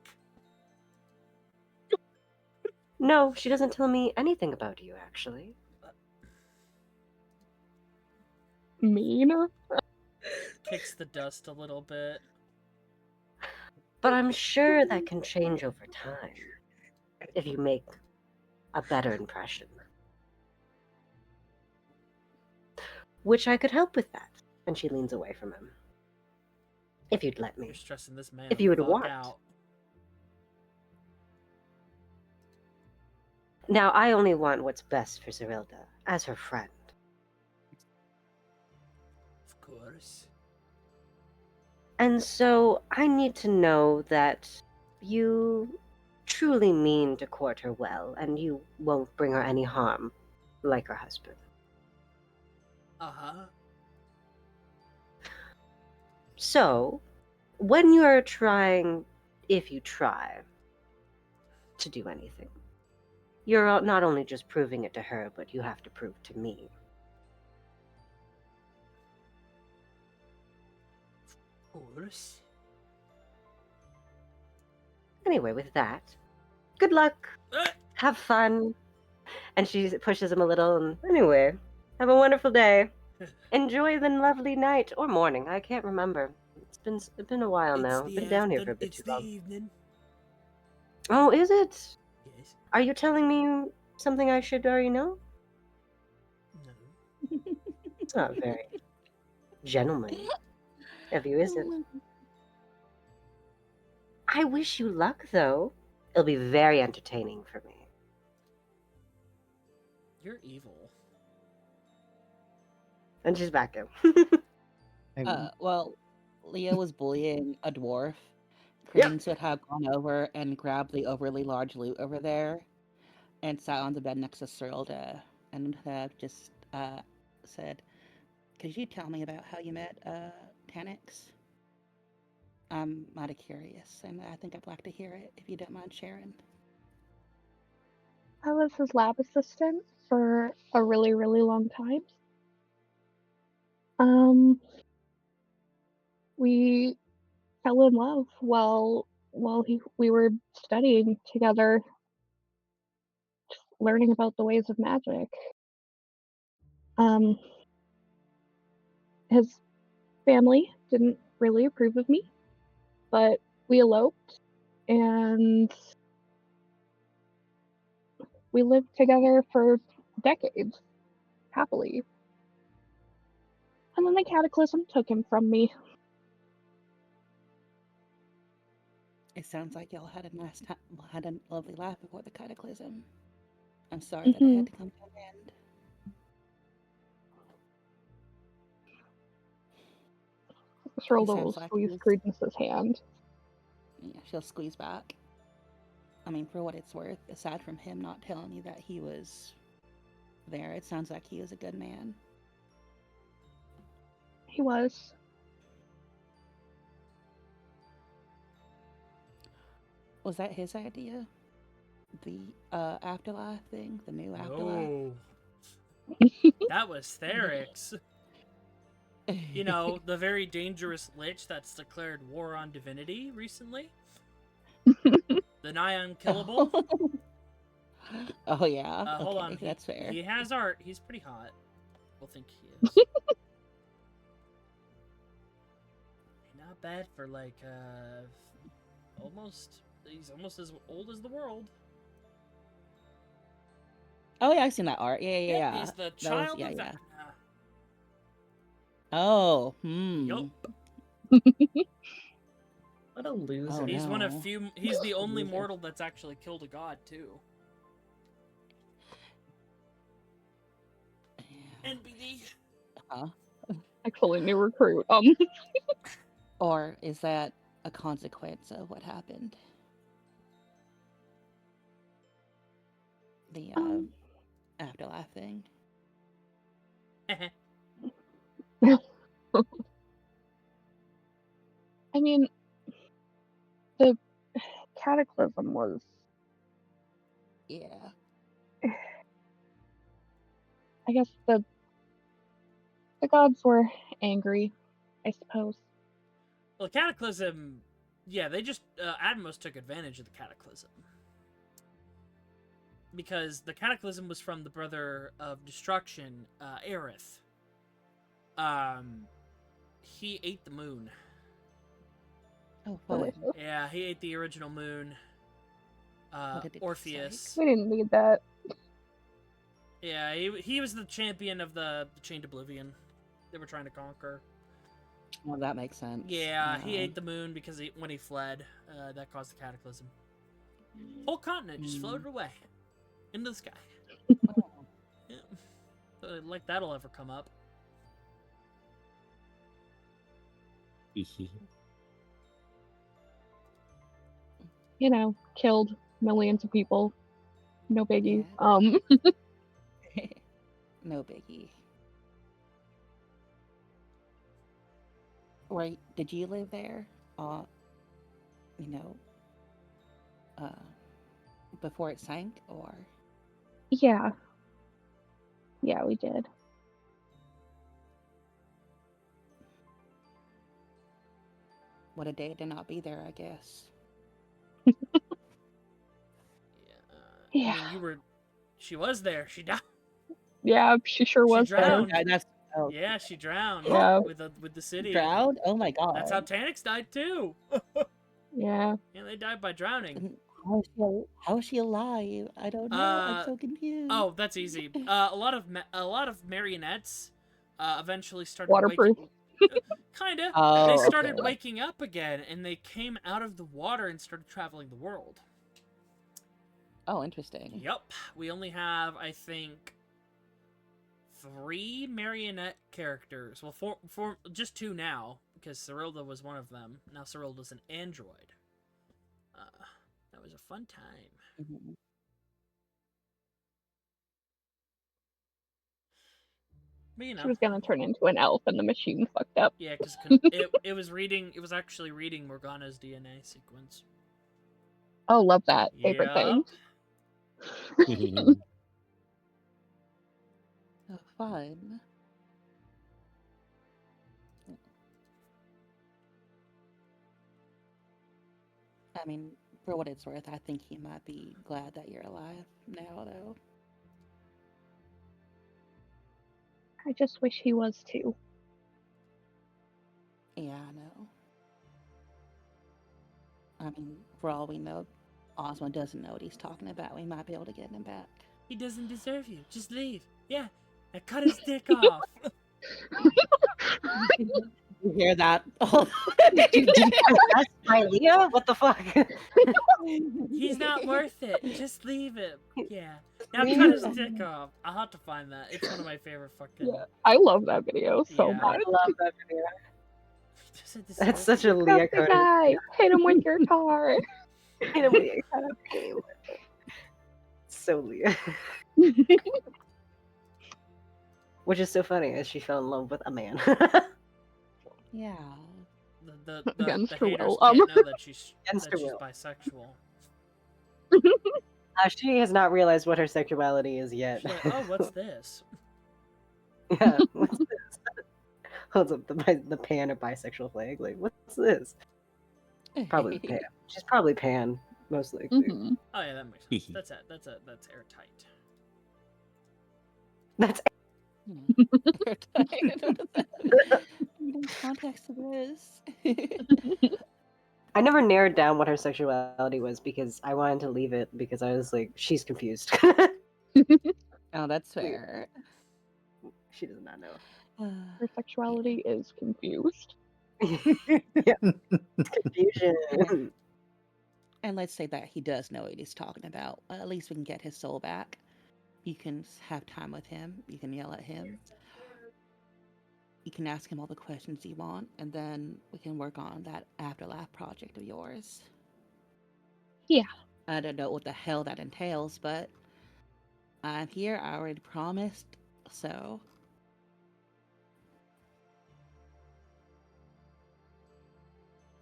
No, she doesn't tell me anything about you, actually. Mean? Kicks the dust a little bit. But I'm sure that can change over time if you make a better impression. Which I could help with that. And she leans away from him. If you'd let me. You're stressing this man If you would the fuck want. out. Now, I only want what's best for Zerilda, as her friend. Of course. And so I need to know that you truly mean to court her well, and you won't bring her any harm, like her husband. Uh-huh. So, when you are trying, if you try, to do anything, you're not only just proving it to her, but you have to prove to me. Of course. Anyway, with that, good luck. Ah! Have fun. And she pushes him a little, and anyway, have a wonderful day. Enjoy the lovely night or morning. I can't remember. It's been a while now. I've been down here for a bit too long. It's the evening. Oh, is it? Yes. Are you telling me something I should already know? No. It's not very gentlemanly of you, is it? I wish you luck, though. It'll be very entertaining for me. You're evil. And she's back in. Well, Leah was bullying a dwarf. Yep. Creams would have gone over and grabbed the overly large loot over there and sat on the bed next to Serilda and would have just said, "Could you tell me about how you met Tanix? I'm mighty curious, and I think I'd like to hear it if you don't mind sharing." I was his lab assistant for a really, really long time. We fell in love while we were studying together, learning about the ways of magic. His family didn't really approve of me, but we eloped and we lived together for decades, happily. And then the cataclysm took him from me. It sounds like y'all had a nice time, had a lovely life before the cataclysm. I'm sorry that it had to come to an end. Serylda will sounds like squeeze he's- Credence's hand. Yeah, she'll squeeze back. I mean, for what it's worth, aside from him not telling you that he was there, it sounds like he was a good man. He was. Was that his idea? The afterlife thing? The new afterlife? No. That was Therix. You know, the very dangerous lich that's declared war on divinity recently. The nigh unkillable. Oh yeah. Hold okay, on, that's fair. He has art. He's pretty hot. We'll think he is. Not bad for like almost. He's almost as old as the world. Oh yeah, I've seen that art. Yeah. He's the That was- child yeah, of yeah. Vecna. Oh, Yup. What a loser. Oh, He's one of no. few. He's the only Loser. mortal that's actually killed a god too. NBD. Huh? Excellent new recruit. Or is that a consequence of what happened? The afterlife thing. I mean, the cataclysm was. Yeah. I guess the gods were angry, I suppose. Well, the Cataclysm, yeah, they just Atmos took advantage of the Cataclysm because the Cataclysm was from the brother of Destruction, Aerith. He ate the moon. Oh, fun. Yeah, he ate the original moon. What did it Orpheus. We didn't need that. Yeah, he was the champion of the Chained Oblivion they were trying to conquer. Well, that makes sense. Yeah, he ate the moon because when he fled, that caused the Cataclysm. Whole continent just floated away into the sky. Yeah. Like that'll ever come up. You know, killed millions of people. No biggie. No biggie. Right? Did you live there? You know, before it sank, or? Yeah. Yeah, we did. What a day to not be there, I guess. Yeah. I mean, you were. She was there. She died. Yeah, she sure She was there. drowned. That's Yeah, she drowned. Yeah. With the city. drowned. Oh my god. That's how Tanix died too. Yeah. Yeah, they died by drowning. How is she alive? I don't know. I'm so confused. Oh, that's easy. A lot of marionettes eventually started Waterproof. Kinda. Oh, They okay. started waking up again, and they came out of the water and started traveling the world. Oh, interesting. Yup. We only have, I think, 3 marionette characters. Well, four, just 2 now, because Serylda was one of them. Now Serylda's an android. That was a fun time. Mhm. But, you know. She was gonna turn into an elf and the machine fucked up. Yeah, because it was actually reading Morgana's DNA sequence. Oh, love that. Favorite thing. Oh, fun. I mean, for what it's worth, I think he might be glad that you're alive now, though. I just wish he was too. Yeah, I know. I mean, for all we know, Ozma doesn't know what he's talking about. We might be able to get him back. He doesn't deserve you. Just leave. Yeah. Now cut his dick off. You hear that? Did you ask my Leah? What the fuck? He's not worth it. Just leave him. Yeah. Now Leave cut his him. dick off. I'll have to find that. It's one of my favorite fucking. Yeah, I love that video so Yeah. I much. love that video. He doesn't That's deserve such a you. Leah That's the card. guy. Hit him with your car. In a Leah kind of game. So Leah. Which is so funny as she fell in love with a man. Yeah. The Against her haters will, can't know that she's Against her will. bisexual. She has not realized what her sexuality is yet. She's like, oh, what's this? Yeah, what's this? Holds up the pan or bisexual flag. Like, what's this? Probably pan. She's probably pan, most likely. Mhm. Oh yeah, that makes sense. That's airtight. That's Context to this. I never narrowed down what her sexuality was because I wanted to leave it because I was like, she's confused. Oh, that's fair. She does not know. Her sexuality is confused. Confusion. And let's say that he does know what he's talking about. At least we can get his soul back. You can have time with him. You can yell at him. You can ask him all the questions you want, and then we can work on that afterlife project of yours. Yeah. I don't know what the hell that entails, but I'm here. I already promised, so.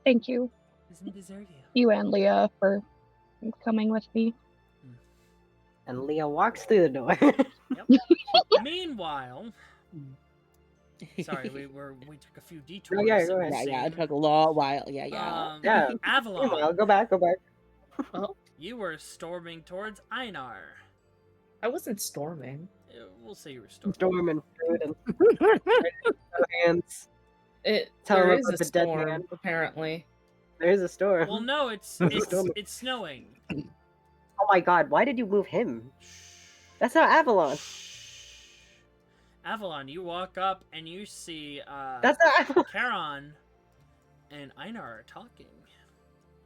Thank you, Doesn't deserve you. you and Leah, for coming with me. And Leah walks through the door. Meanwhile, sorry, we took a few detours. Oh, yeah, in go the ahead. Yeah, it scene. took a long while. Yeah. Yeah. Avalon, Meanwhile, go back. you were storming towards Einar. I wasn't storming. We'll say you were storming. Storm and food and hands. Tell There him is about a the dead storm, man. apparently. There's a storm. Well, no, it's snowing. Oh my god, why did you move him? That's not Avalon. Avalon, you walk up and you see That's not Avalon. Charon and Einar are talking.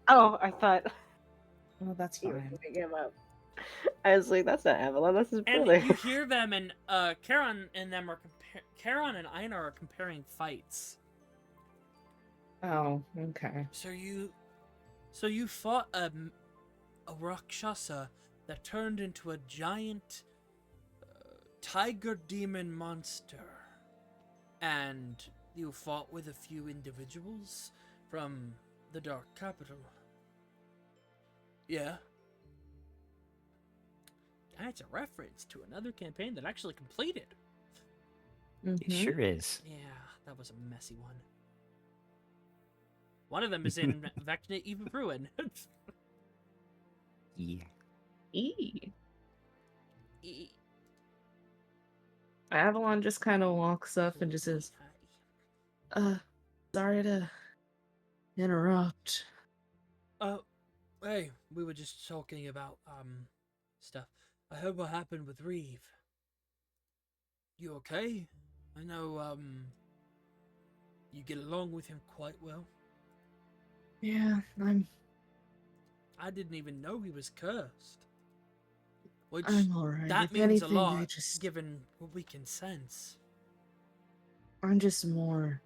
Oh, I thought Oh, that's you were fine. picking him up. I was like, that's not Avalon, that's his And brother. you hear them, and Charon and Charon and Einar are comparing fights. Oh, okay. So you fought a Rakshasa that turned into a giant tiger demon monster, and you fought with a few individuals from the Dark Capital. Yeah. That's a reference to another campaign that actually completed. It Mhm. sure is. Yeah, that was a messy one. One of them is in Vecna Eva Bruin. Yeah. E. Avalon just kind of walks up and just says, sorry to interrupt. Hey, we were just talking about, stuff. I heard what happened with Reeve. You okay? I know, you get along with him quite well. Yeah, I didn't even know he was cursed. Which, I'm alright. that If means anything, a lot, I just, given what we can sense. I'm just more.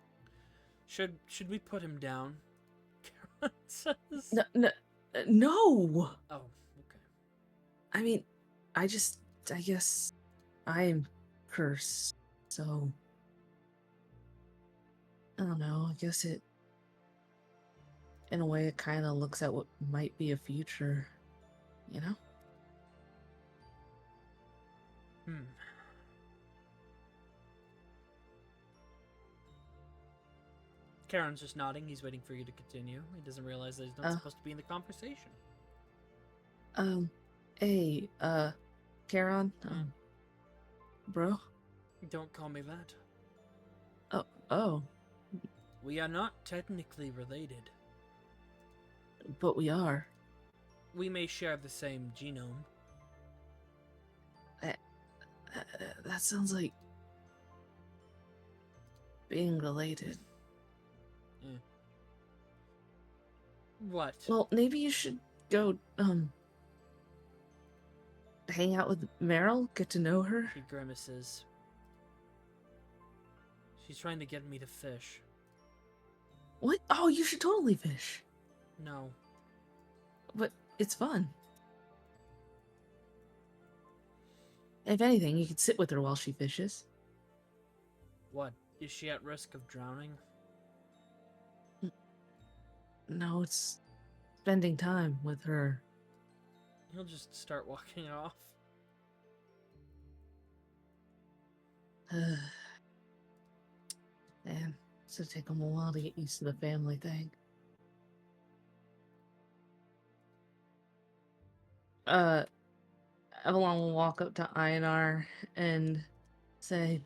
Should we put him down? Karen says. No. Oh, okay. I mean, I guess I'm cursed, so I don't know. I guess it, in a way, it kind of looks at what might be a future, you know? Karen's just nodding. He's waiting for you to continue. He doesn't realize that he's not supposed to be in the conversation. Hey, Karen, bro? Don't call me that. Oh. We are not technically related. but we are. We may share the same genome. That sounds like being related. What? Well, maybe you should go, hang out with Meryl, get to know her. She grimaces. She's trying to get me to fish. What? Oh, you should totally fish. No. But it's fun. If anything, you could sit with her while she fishes. What? Is she at risk of drowning? No, it's spending time with her. He'll just start walking off. Man, it's gonna take them a while to get used to the family thing. Evelyn will walk up to Einar and say,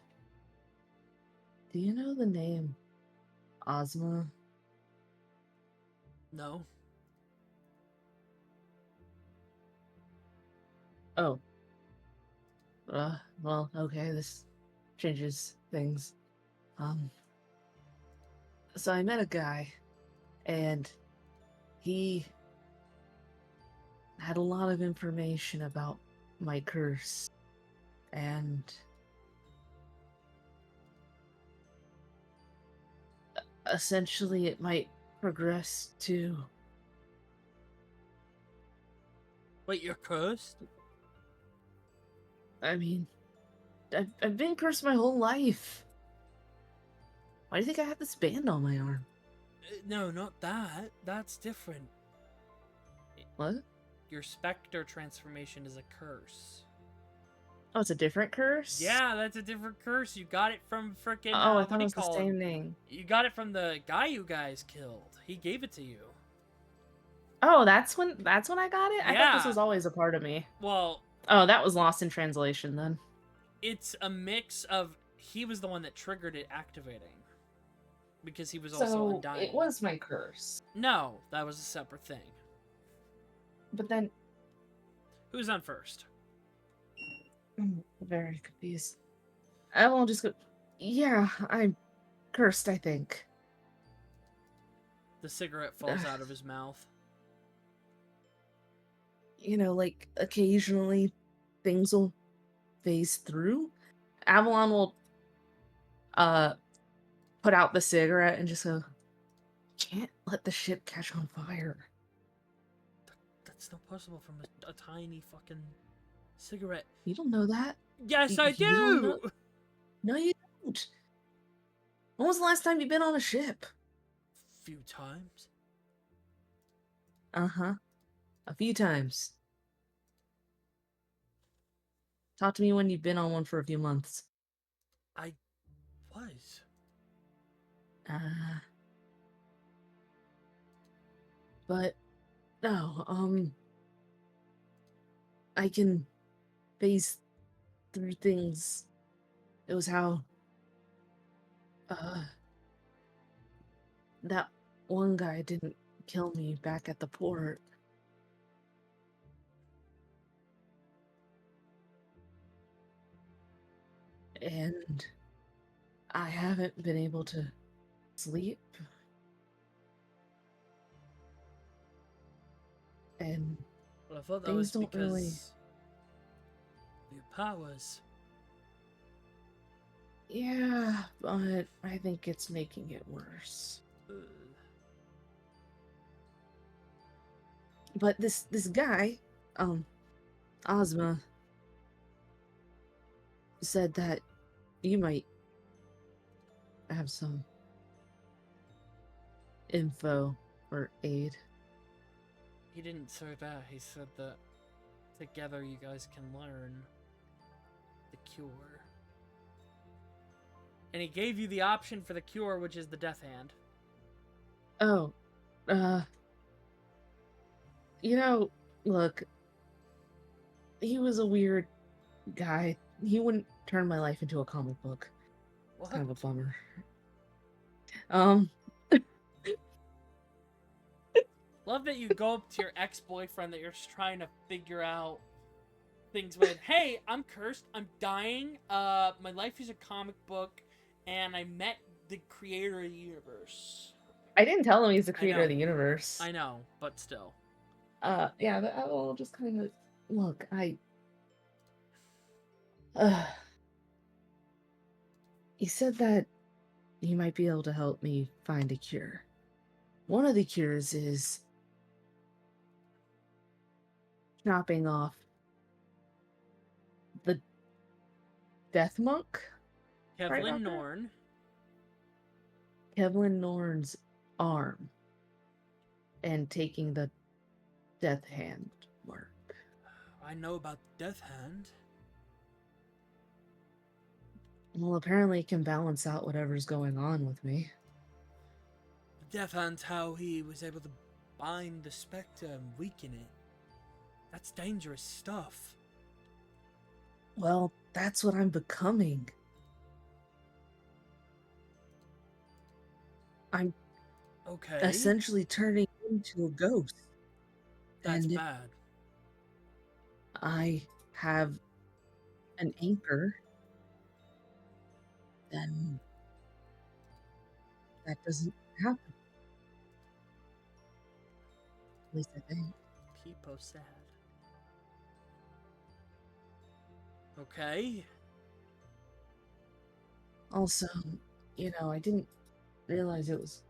"Do you know the name Ozma?" No. Oh. Well, okay, this changes things. So I met a guy, and he had a lot of information about my curse, and essentially it might progress to... Wait, you're cursed? I mean, I've been cursed my whole life. Why do you think I have this band on my arm? No, not that. That's different. What? Your specter transformation is a curse. Oh, it's a different curse? Yeah, that's a different curse. You got it from frickin' Oh, I what thought do it you was the call same him? name. You got it from the guy you guys killed. He gave it to you. Oh, that's when I got it? I thought this Yeah. was always a part of me. Well, Oh, that was lost in translation then. it's a mix of he was the one that triggered it activating. Because he was also So undying. it was my curse. No, that was a separate thing. But then Who's on first? I'm very confused. I won't just go, yeah, I'm cursed, I think. The cigarette falls out of his mouth. You know, like, occasionally things will phase through. Avalon will put out the cigarette and just go, can't let the ship catch on fire. That's not possible from a tiny fucking cigarette. You don't know that. Yes, You I don't do! know- No, you don't. When was the last time you've been on a ship? Few times. Uh-huh. A few times. Talk to me when you've been on one for a few months. I was. But no, I can phase through things. It was how that one guy didn't kill me back at the port. And I haven't been able to sleep. And Well, I thought that things was don't because really... of your powers. Yeah, but I think it's making it worse. But this guy, Ozma, said that you might have some info or aid. He didn't say that. He said that together you guys can learn the cure. And he gave you the option for the cure, which is the Death Hand. Oh, you know, look, he was a weird guy. He wouldn't turn my life into a comic book. It's kind of a bummer. Love that you go up to your ex-boyfriend that you're just trying to figure out things with. Hey, I'm cursed. I'm dying. My life is a comic book, and I met the creator of the universe. I didn't tell him he's the I creator know. of the universe. I know, but still. Yeah, but I will just kind of look. He said that he might be able to help me find a cure. One of the cures is chopping off the death monk, Kevlin Doctor? Norn. Kevlin Norn's arm, and taking the death hand mark. I know about Death Hand. Well, apparently it can balance out whatever's going on with me. Death Hand's how he was able to bind the spectre and weaken it. That's dangerous stuff. Well, that's what I'm becoming. I'm Okay. essentially turning into a ghost. That's and if bad. I have an anchor, then that doesn't happen. At least I think. People sad. Okay. Also, I didn't realize it was.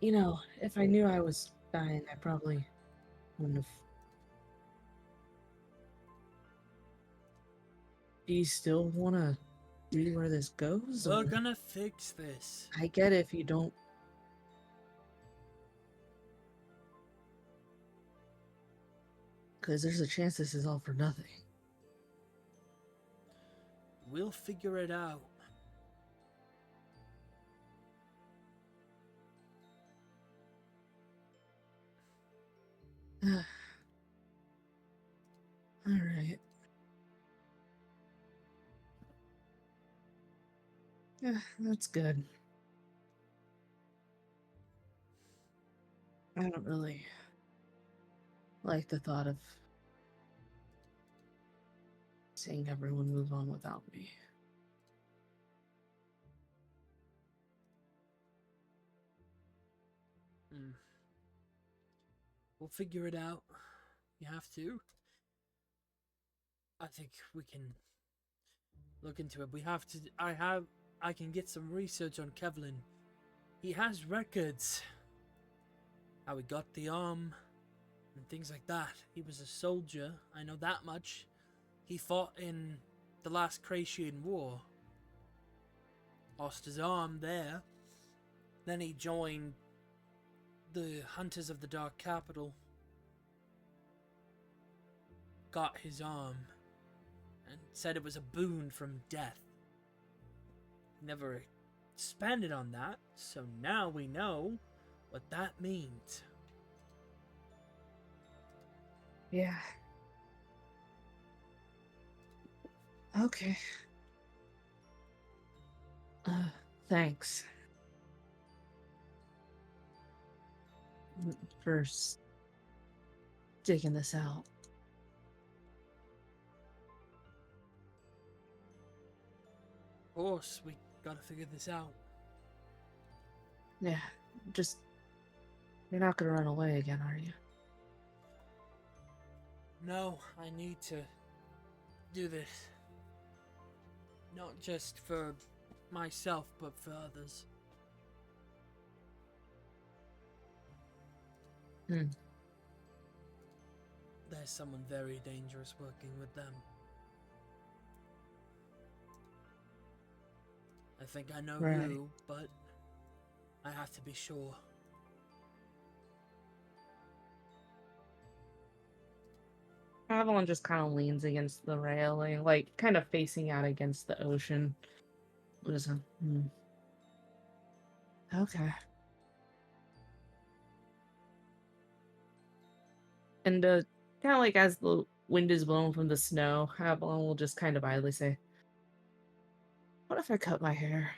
If I knew I was dying, I probably wouldn't have. Do you still want to see where this goes? We're Or gonna fix this. I get it if you don't. Because there's a chance this is all for nothing. We'll figure it out. Alright. Yeah, that's good. I don't really like the thought of seeing everyone move on without me. We'll figure it out. You have to. I think we can look into it. We have to. I can get some research on Kevlin. He has records. How he got the arm and things like that. He was a soldier. I know that much. He fought in the last Kracian War. Lost his arm there. Then he joined the Hunters of the Dark Capital. Got his arm. And said it was a boon from death. Never expanded on that, so now we know what that means. Yeah. Okay. Thanks. For digging this out. Of course, we gotta figure this out. Yeah, just. You're not gonna run away again, are you? No, I need to do this. Not just for myself, but for others. Hmm. There's someone very dangerous working with them. I think I know Right. who, but I have to be sure. Avalon just kind of leans against the railing, like kind of facing out against the ocean. Just, Okay. And kind of like as the wind is blowing from the snow, Avalon will just kind of idly say, "What if I cut my hair?"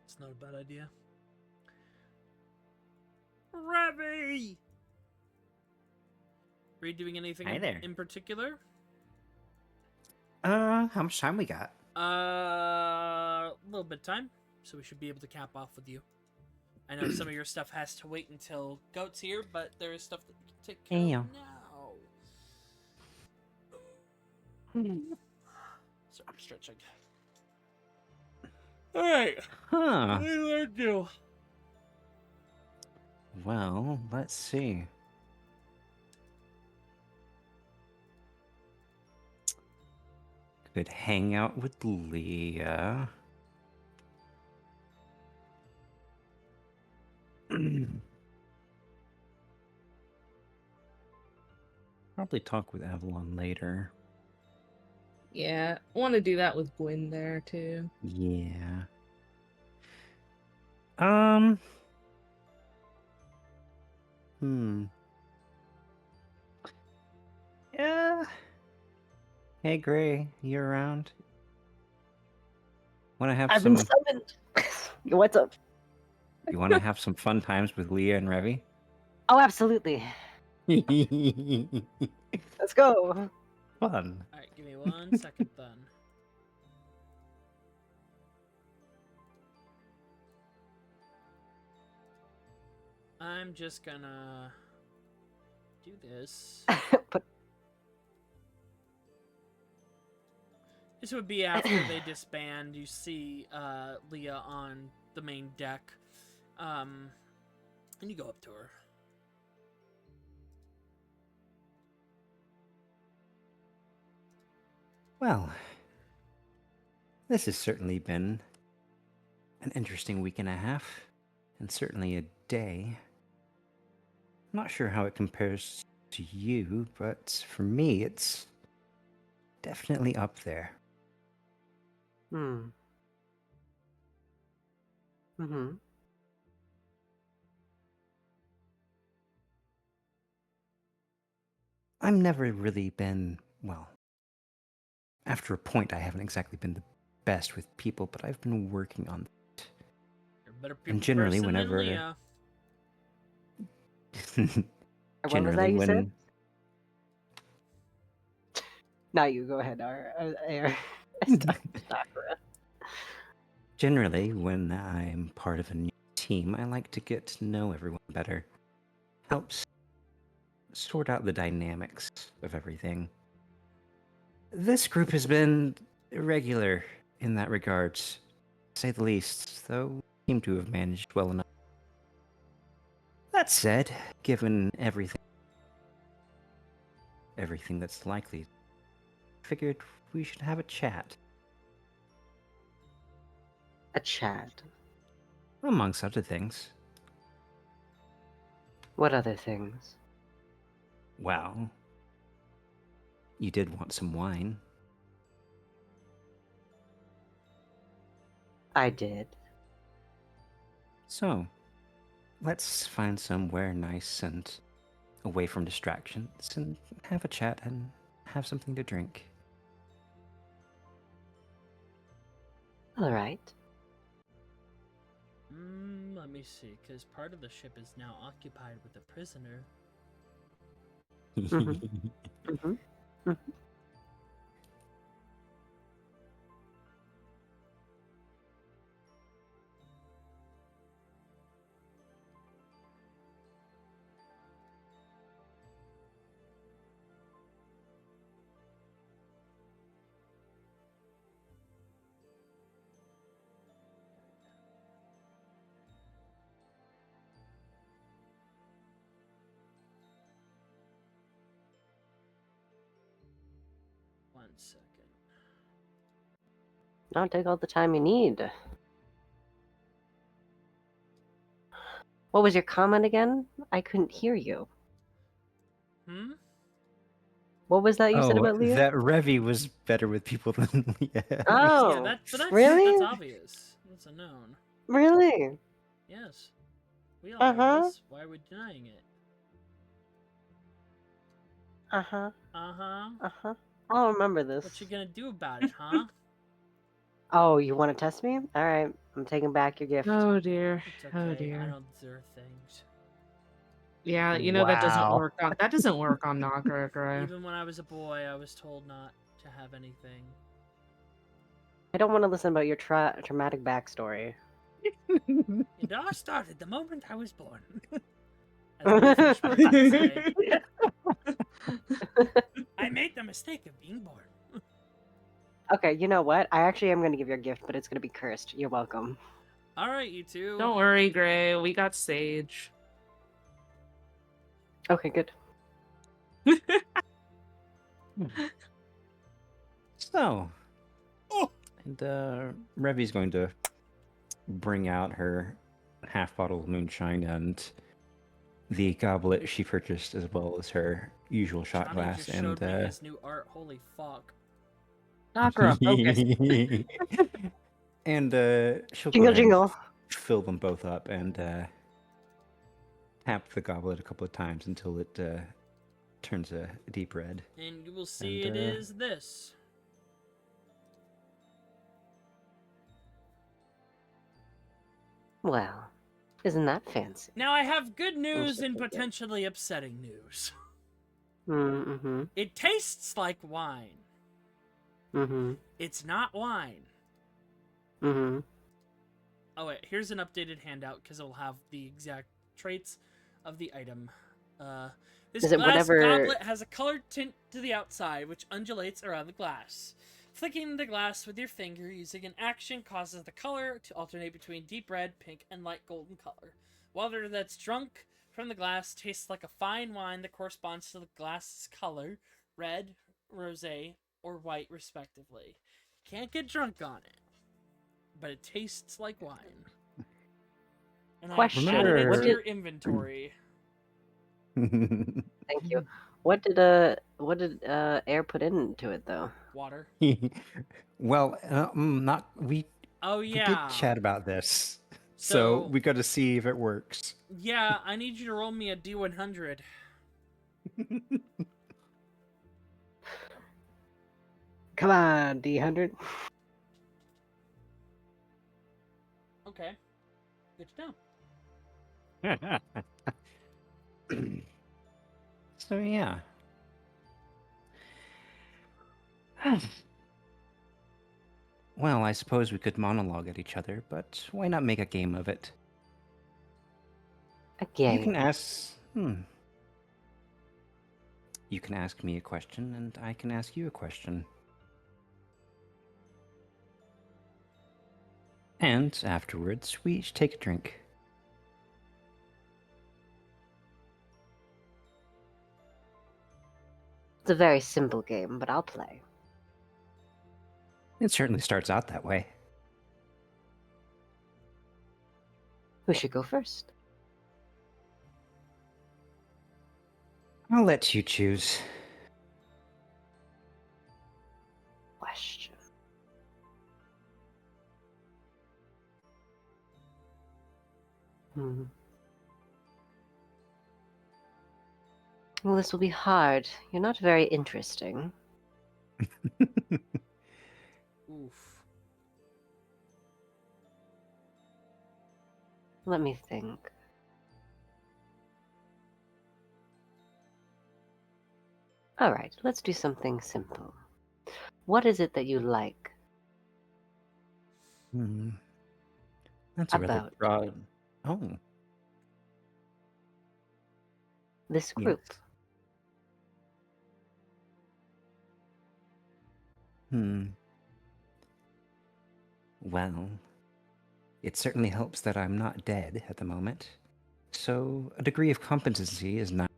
It's not a bad idea. Revy! Are you doing anything Hi there. in particular? How much time we got? A little bit of time, so we should be able to cap off with you. I know some of your stuff has to wait until Goat's here, but there is stuff that you can take care Yeah. of now. So I'm stretching. Alright, Huh. what do I do? Well, let's see. Could hang out with Leah. Probably talk with Avalon later. Yeah, want to do that with Gwyn there too. Yeah. Hmm. Yeah. Hey, Gray, you around? Want to have I've been some? summoned. What's up? You want to have some fun times with Leah and Revy? Oh, absolutely. Let's go. Fun. Alright, give me 1 second then. I'm just gonna do this. But This would be after they disband. You see Leah on the main deck. And you go up to her. Well, this has certainly been an interesting week and a half, and certainly a day. I'm not sure how it compares to you, but for me, it's definitely up there. hmm. Mm-hmm. I've never really been, well, after a point, I haven't exactly been the best with people, but I've been working on it. You're a better people And generally, person than whenever. Leah. What was that you said? when. Not you. Go ahead, Sakura. Generally, when I'm part of a new team, I like to get to know everyone better. Helps sort out the dynamics of everything. This group has been irregular in that regard, to say the least, though we seem to have managed well enough. That said, given everything that's likely, figured we should have a chat. A chat. Amongst other things. What other things? Well, you did want some wine. I did. So, let's find somewhere nice and away from distractions and have a chat and have something to drink. All right. Let me see, because part of the ship is now occupied with a prisoner. Mm-hmm. Mm-hmm. 1 second. Don't take all the time you need. What was your comment again? I couldn't hear you. Hmm? What was that you said about Leah? That Revy was better with people than Leah. Oh, Yeah, that's really? That's obvious. That's a known. Really? Yes. We all know this. Why are we denying it? Uh-huh. Uh-huh. Uh-huh. I'll remember this. What you gonna do about it, huh? Oh, you want to test me? All right. I'm taking back your gift. Oh dear. It's Oh okay. I dear. don't deserve things. Yeah, you know that doesn't Wow. work on Nakra, Gray. Even when I was a boy, I was told not to have anything. I don't want to listen about your traumatic backstory. It all started the moment I was born. As Bluefish would say, I made the mistake of being born. Okay, you know what? I actually am going to give you a gift, but it's going to be cursed. You're welcome. All right, you two. Don't worry, Gray. We got Sage. Okay, good. So, Oh! and Revi's going to bring out her half bottle of moonshine and the goblet she purchased, as well as her usual shot Johnny glass, just showed me his new art. Holy fuck. Nakra, focus. and she'll go Jingle, ahead and jingle. fill them both up and tap the goblet a couple of times until it turns a deep red. And you will see And, it is this. Well, isn't that fancy? Now I have good news so and good. potentially upsetting news. Mm-hmm. It tastes like wine. Mm-hmm. It's not wine. Mm-hmm. Oh wait, here's an updated handout because it'll have the exact traits of the item. This Is it glass whatever- goblet has a colored tint to the outside, which undulates around the glass. Flicking the glass with your finger using an action causes the color to alternate between deep red, pink, and light golden color. Water that's drunk from the glass tastes like a fine wine that corresponds to the glass's color, red, rosé, or white, respectively. Can't get drunk on it, but it tastes like wine. And Question. I added it Remember- to your inventory. Thank you. What did Air put into it though? Water. Well, not we. Oh We yeah. did chat about this, so So- we got to see if it works. Yeah, I need you to roll me a D100. Come on, D100. Okay. Good to know. So yeah. Well, I suppose we could monologue at each other, but why not make a game of it? A You game. can ask. You can ask me a question, and I can ask you a question. And afterwards, we each take a drink. It's a very simple game, but I'll play. It certainly starts out that way. Who should go first? I'll let you choose. Question. Well, this will be hard. You're not very interesting. Oof. Let me think. All right, let's do something simple. What is it that you like? That's a rather About. broad. Oh, This Yes. group? Well, it certainly helps that I'm not dead at the moment. So a degree of competency is not.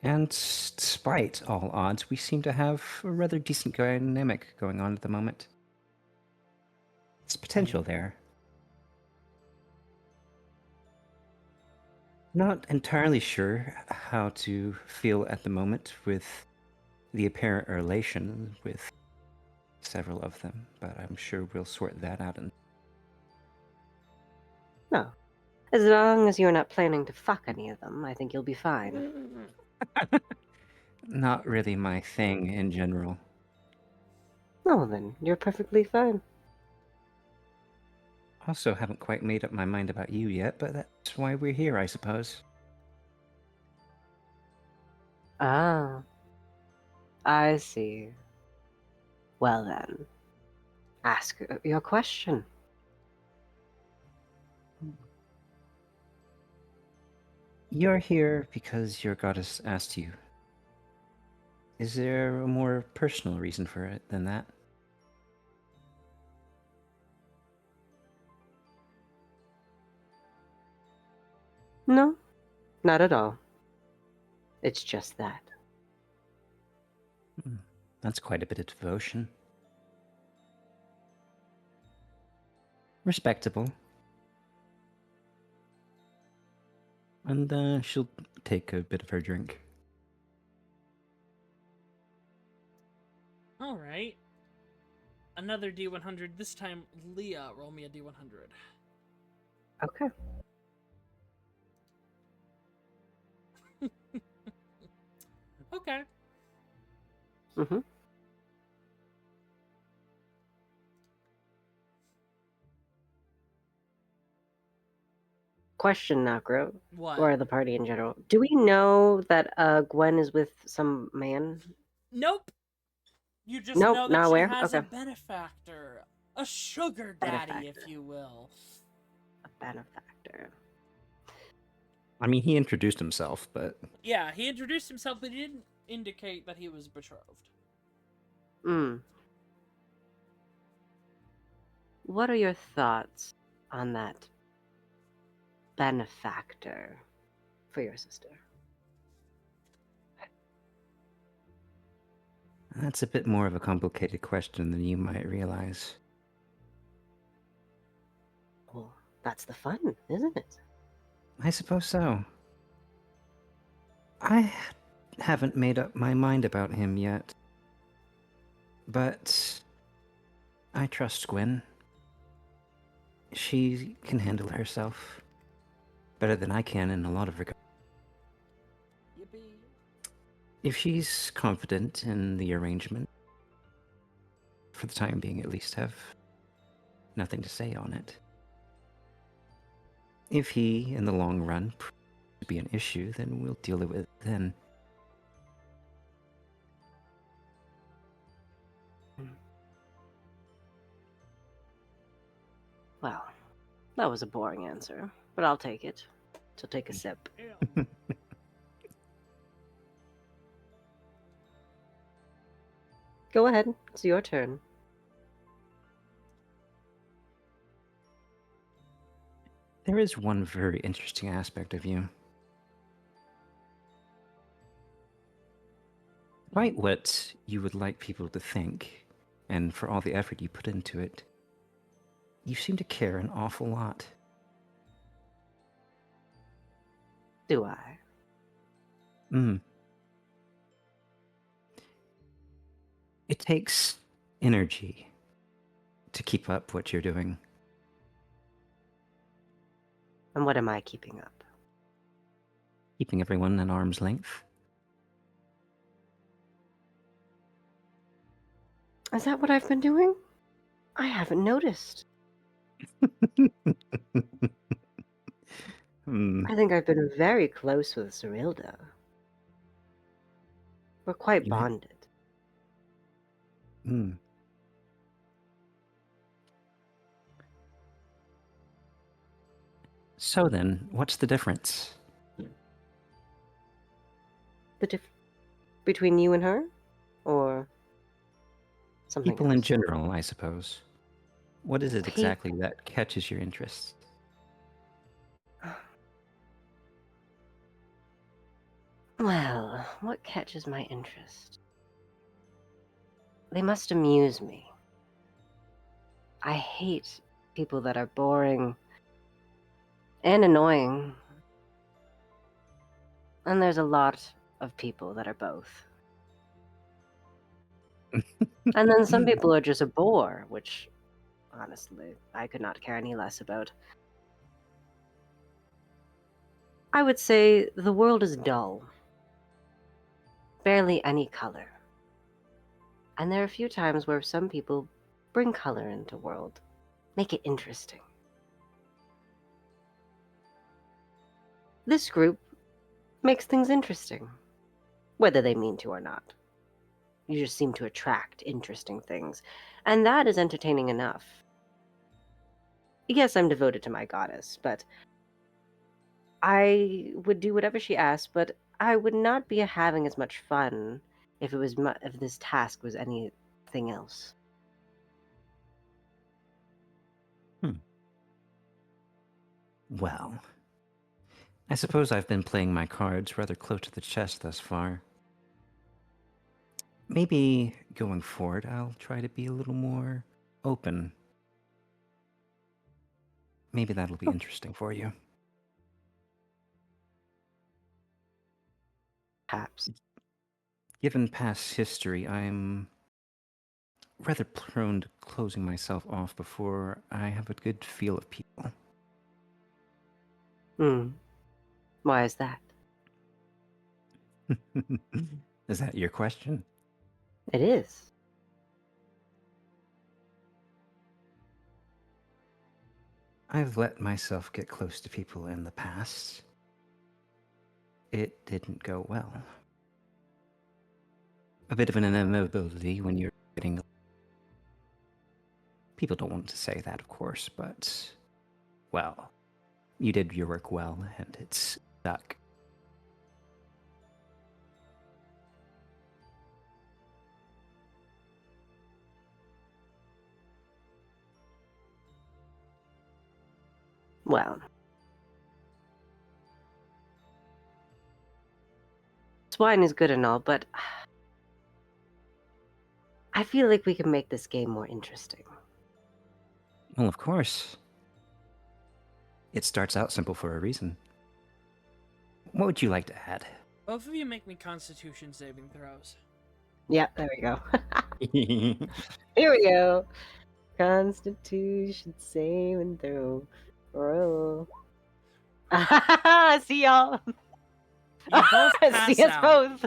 And despite all odds, we seem to have a rather decent dynamic going on at the moment. There's potential there. Not entirely sure how to feel at the moment with the apparent relation with several of them, but I'm sure we'll sort that out. No. As long as you're not planning to fuck any of them, I think you'll be fine. Not really my thing in general. No, then, you're perfectly fine. Also, haven't quite made up my mind about you yet, but that's why we're here, I suppose. Ah, I see. Well then, ask your question. You're here because your goddess asked you. Is there a more personal reason for it than that? No, not at all. It's just that. That's quite a bit of devotion. Respectable. And she'll take a bit of her drink. All right. Another D100. This time, Leah, roll me a D100. Okay. Okay. Mm-hmm. Question, Nakro, What? or the party in general. Do we know that Gwen is with some man? Nope. You just Nope, know that not she aware. has a Okay. benefactor, a sugar daddy, if Benefactor. you will. A benefactor. I mean, he introduced himself, but Yeah, he introduced himself, but he didn't indicate that he was betrothed. Hmm. What are your thoughts on that benefactor for your sister? that's a bit more of a complicated question than you might realize. Well, that's the fun, isn't it? I suppose so. I haven't made up my mind about him yet. But I trust Gwen. She can handle herself better than I can in a lot of regards. Yippee. If she's confident in the arrangement, for the time being at least, have nothing to say on it. If he, in the long run, proves to be an issue, then we'll deal with it then. Well, that was a boring answer, but I'll take it. So take a sip. Go ahead. It's your turn. There is one very interesting aspect of you. Despite what you would like people to think, and for all the effort you put into it, you seem to care an awful lot. Do I? It takes energy to keep up what you're doing. And what am I keeping up? Keeping everyone at arm's length. Is that what I've been doing? I haven't noticed. I think I've been very close with Cyrilda. We're quite You ha- bonded. So then, what's the difference? Between you and her? Or something People in else? general, I suppose. What is it People. exactly that catches your interest? Well, what catches my interest? They must amuse me. I hate people that are boring and annoying. And there's a lot of people that are both. And then some people are just a bore, which, honestly, I could not care any less about. I would say the world is dull. Barely any color. And there are a few times where some people bring color into the world. Make it interesting. This group makes things interesting. whether they mean to or not. You just seem to attract interesting things, and that is entertaining enough. Yes, I'm devoted to my goddess, but I would do whatever she asked, but I would not be having as much fun if if this task was anything else. Well, I suppose I've been playing my cards rather close to the chest thus far. Maybe going forward, I'll try to be a little more open. Maybe that'll be interesting for you. Perhaps. Given past history, I'm rather prone to closing myself off before I have a good feel of people. Why is that? Is that your question? It is. I've let myself get close to people in the past. It didn't go well. A bit of an inevitability when you're getting... People don't want to say that, of course, but... Well, you did your work well, and it's stuck. Well, swine is good and all, but I feel like we can make this game more interesting. Well, of course. It starts out simple for a reason. What would you like to add? Both of you make me Constitution saving throws. Yeah, there we go. Here we go. Constitution saving throw. Roll. See y'all. You both pass See us out. both.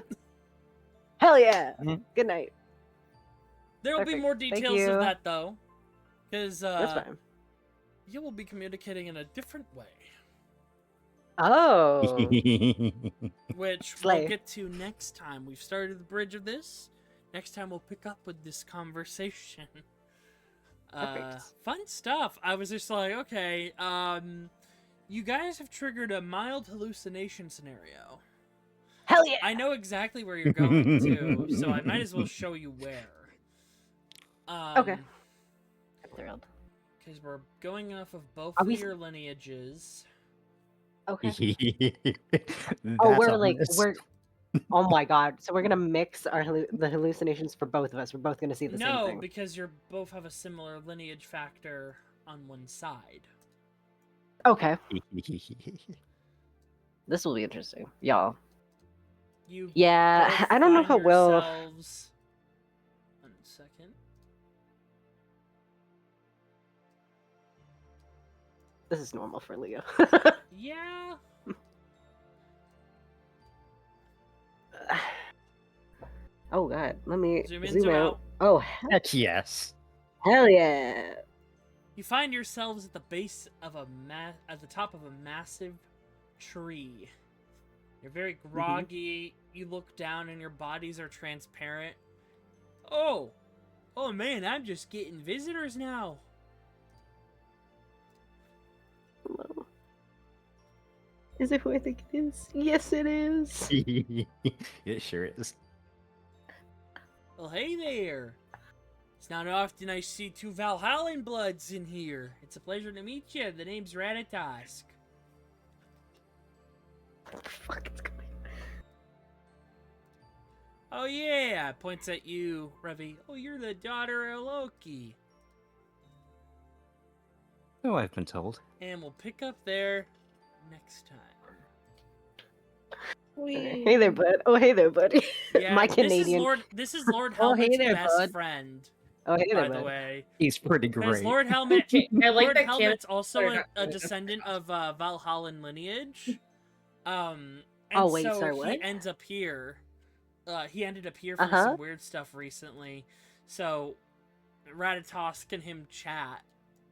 Hell yeah. Mhm. Good night. There will be Perfect. more Thank details you. of that, though. Because That's fine. you will be communicating in a different way. Oh. Which Slay. we'll get to next time. We've started the bridge of this. Next time we'll pick up with this conversation. Perfect. Fun stuff. I was just like, okay, you guys have triggered a mild hallucination scenario. Hell yeah. I know exactly where you're going to, so I might as well show you where. Okay. I'm thrilled. Because we're going off of both Are of we- your lineages. Okay. Oh, we're oh my god. So we're gonna mix the hallucinations for both of us. We're both gonna see the same No, thing. because you both have a similar lineage factor on one side. Okay. This will be interesting. Y'all. You Yeah, both I don't know find how well. yourselves- 1 second. This is normal for Leo. Yeah. Oh god, let me Zoom in, zoom zoom out. out. Oh Heck yes. hell yeah! You find yourselves at the base of at the top of a massive tree. You're very groggy. You look down and your bodies are transparent. Oh man, I'm just getting visitors now. Hello. Is it who I think it is? Yes, it is. It sure is. Well, hey there. It's not often I see two Valhallan bloods in here. It's a pleasure to meet you. The name's Ratatosk. Fuck, it's coming. Oh yeah, points at you, Revi. Oh, you're the daughter of Loki. So I've been told. And we'll pick up there next time. Hey there, bud. Oh, hey there, buddy. Yeah, My Canadian. This is Lord Oh, hey Helmet's there, best bud. friend, Oh, hey by there, the bud. way. He's pretty Because great. Lord Helmet, I like Lord that Helmet's Canada- also Sorry, a not Canada, descendant of Valhallan lineage. And Oh, wait, so sorry, he what? ends up here. He ended up here for Uh-huh. some weird stuff recently. So Ratatosk and him chat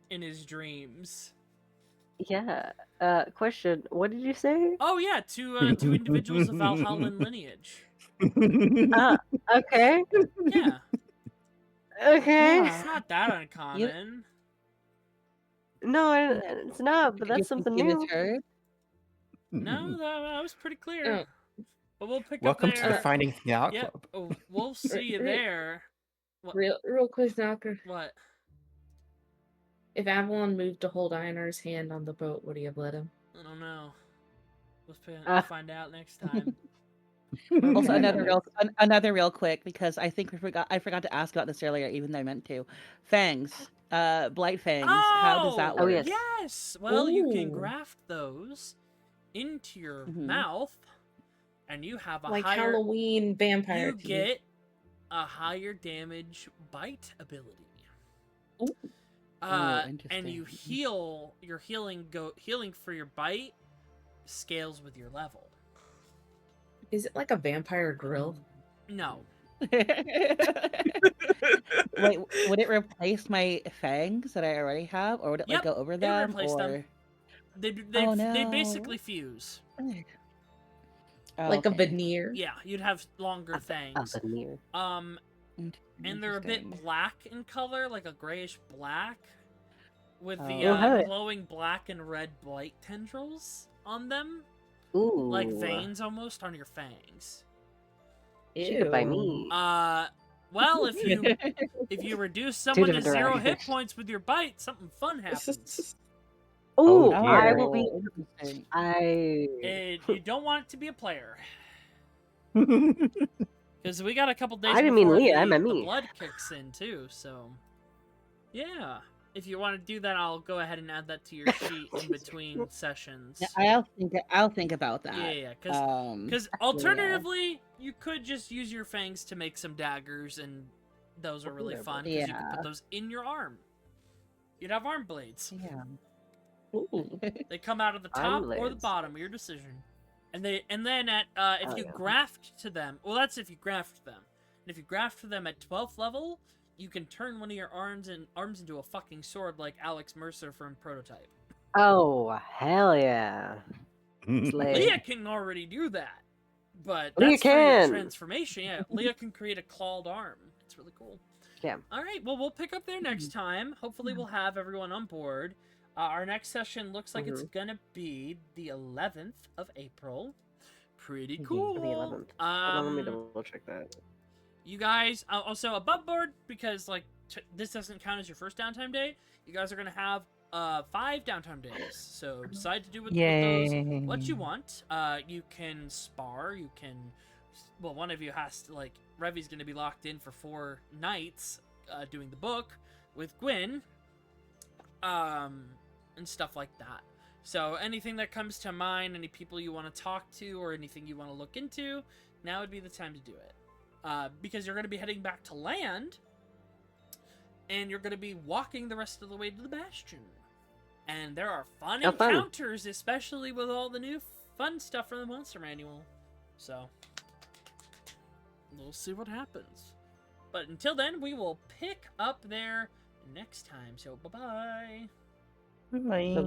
in his dreams. Yeah. Question. What did you say? Oh yeah, two individuals of Valhallan lineage. Okay. Yeah, Okay. it's not that uncommon. No, it's not, but You that's think something he new. misheard? No, that was pretty clear. Oh. But we'll pick Welcome up to there. the Finding Thea Yep. Club. Oh, we'll see you there. What? Real quick, Knocker. What? If Avalon moved to hold Einar's hand on the boat, would he have let him? I don't know. We'll Uh. find out next time. Also, Okay. another real quick, because I think I forgot to ask about this earlier, even though I meant to. Fangs, blight fangs. How does that Oh, work? yes. Well, you can Ooh. graft those into your Mhm. mouth, and you have a Like higher. Halloween vampire You teeth. get a higher damage bite ability. Ooh. And you Interesting. heal. Your healing for your bite scales with your level. Is it like a vampire grill? No. Wait, would it replace my fangs that I already have, or would it Yep, like go over it would them? replace them. Or They no. basically fuse. Oh, Like a okay. veneer? Yeah, you'd have longer A fangs. veneer. And they're a bit Interesting. black in color, like a grayish black, with Oh. the Oh, hey. glowing black and red blight tendrils on them, Ooh. like veins almost on your fangs. She could buy Ew. me. Well, if you reduce someone to different 0 hit directions. points with your bite, something fun happens. Ooh, Oh, I dear. will be. Interesting. You don't want it to be a player. Because we got a couple days I didn't mean before Leah, I the meant me. blood kicks in too, so yeah. If you want to do that, I'll go ahead and add that to your sheet in between sessions. Yeah, I'll think about that. Yeah, Um, because alternatively, you could just use your fangs to make some daggers, and those are really fun because you can Yeah. put those in your arm. You'd have arm blades. yeah. Ooh. They come out of the Arm top or the blades. bottom, your decision. And then at if Oh, you yeah. graft to them, well, that's if you graft them. And if you graft to them at 12th level, you can turn one of your arms into a fucking sword like Alex Mercer from Prototype. Oh, hell yeah. Slay. Leah can already do that, but Leah that's for your can. transformation. Yeah, Leah can create a clawed arm. It's really cool. Yeah. All right, well, we'll pick up there next time. Hopefully, we'll have everyone on board. Our next session looks like it's gonna be the 11th of April. Pretty cool. For the 11th. Hold on, let me double check that. You guys also above board, because like this doesn't count as your first downtime day. You guys are gonna have 5 downtime days, so decide to do with those what you want. You can spar. You can. Well, one of you has to, like, Revi's gonna be locked in for 4 nights doing the book with Gwyn, and stuff like that. So anything that comes to mind, any people you want to talk to, or anything you want to look into, now would be the time to do it. Because you're going to be heading back to land, and you're going to be walking the rest of the way to the Bastion. And there are fun encounters, especially with all the new fun stuff from the Monster Manual. So, we'll see what happens. But until then, we will pick up there next time. So, bye-bye. Bye. Bye-bye.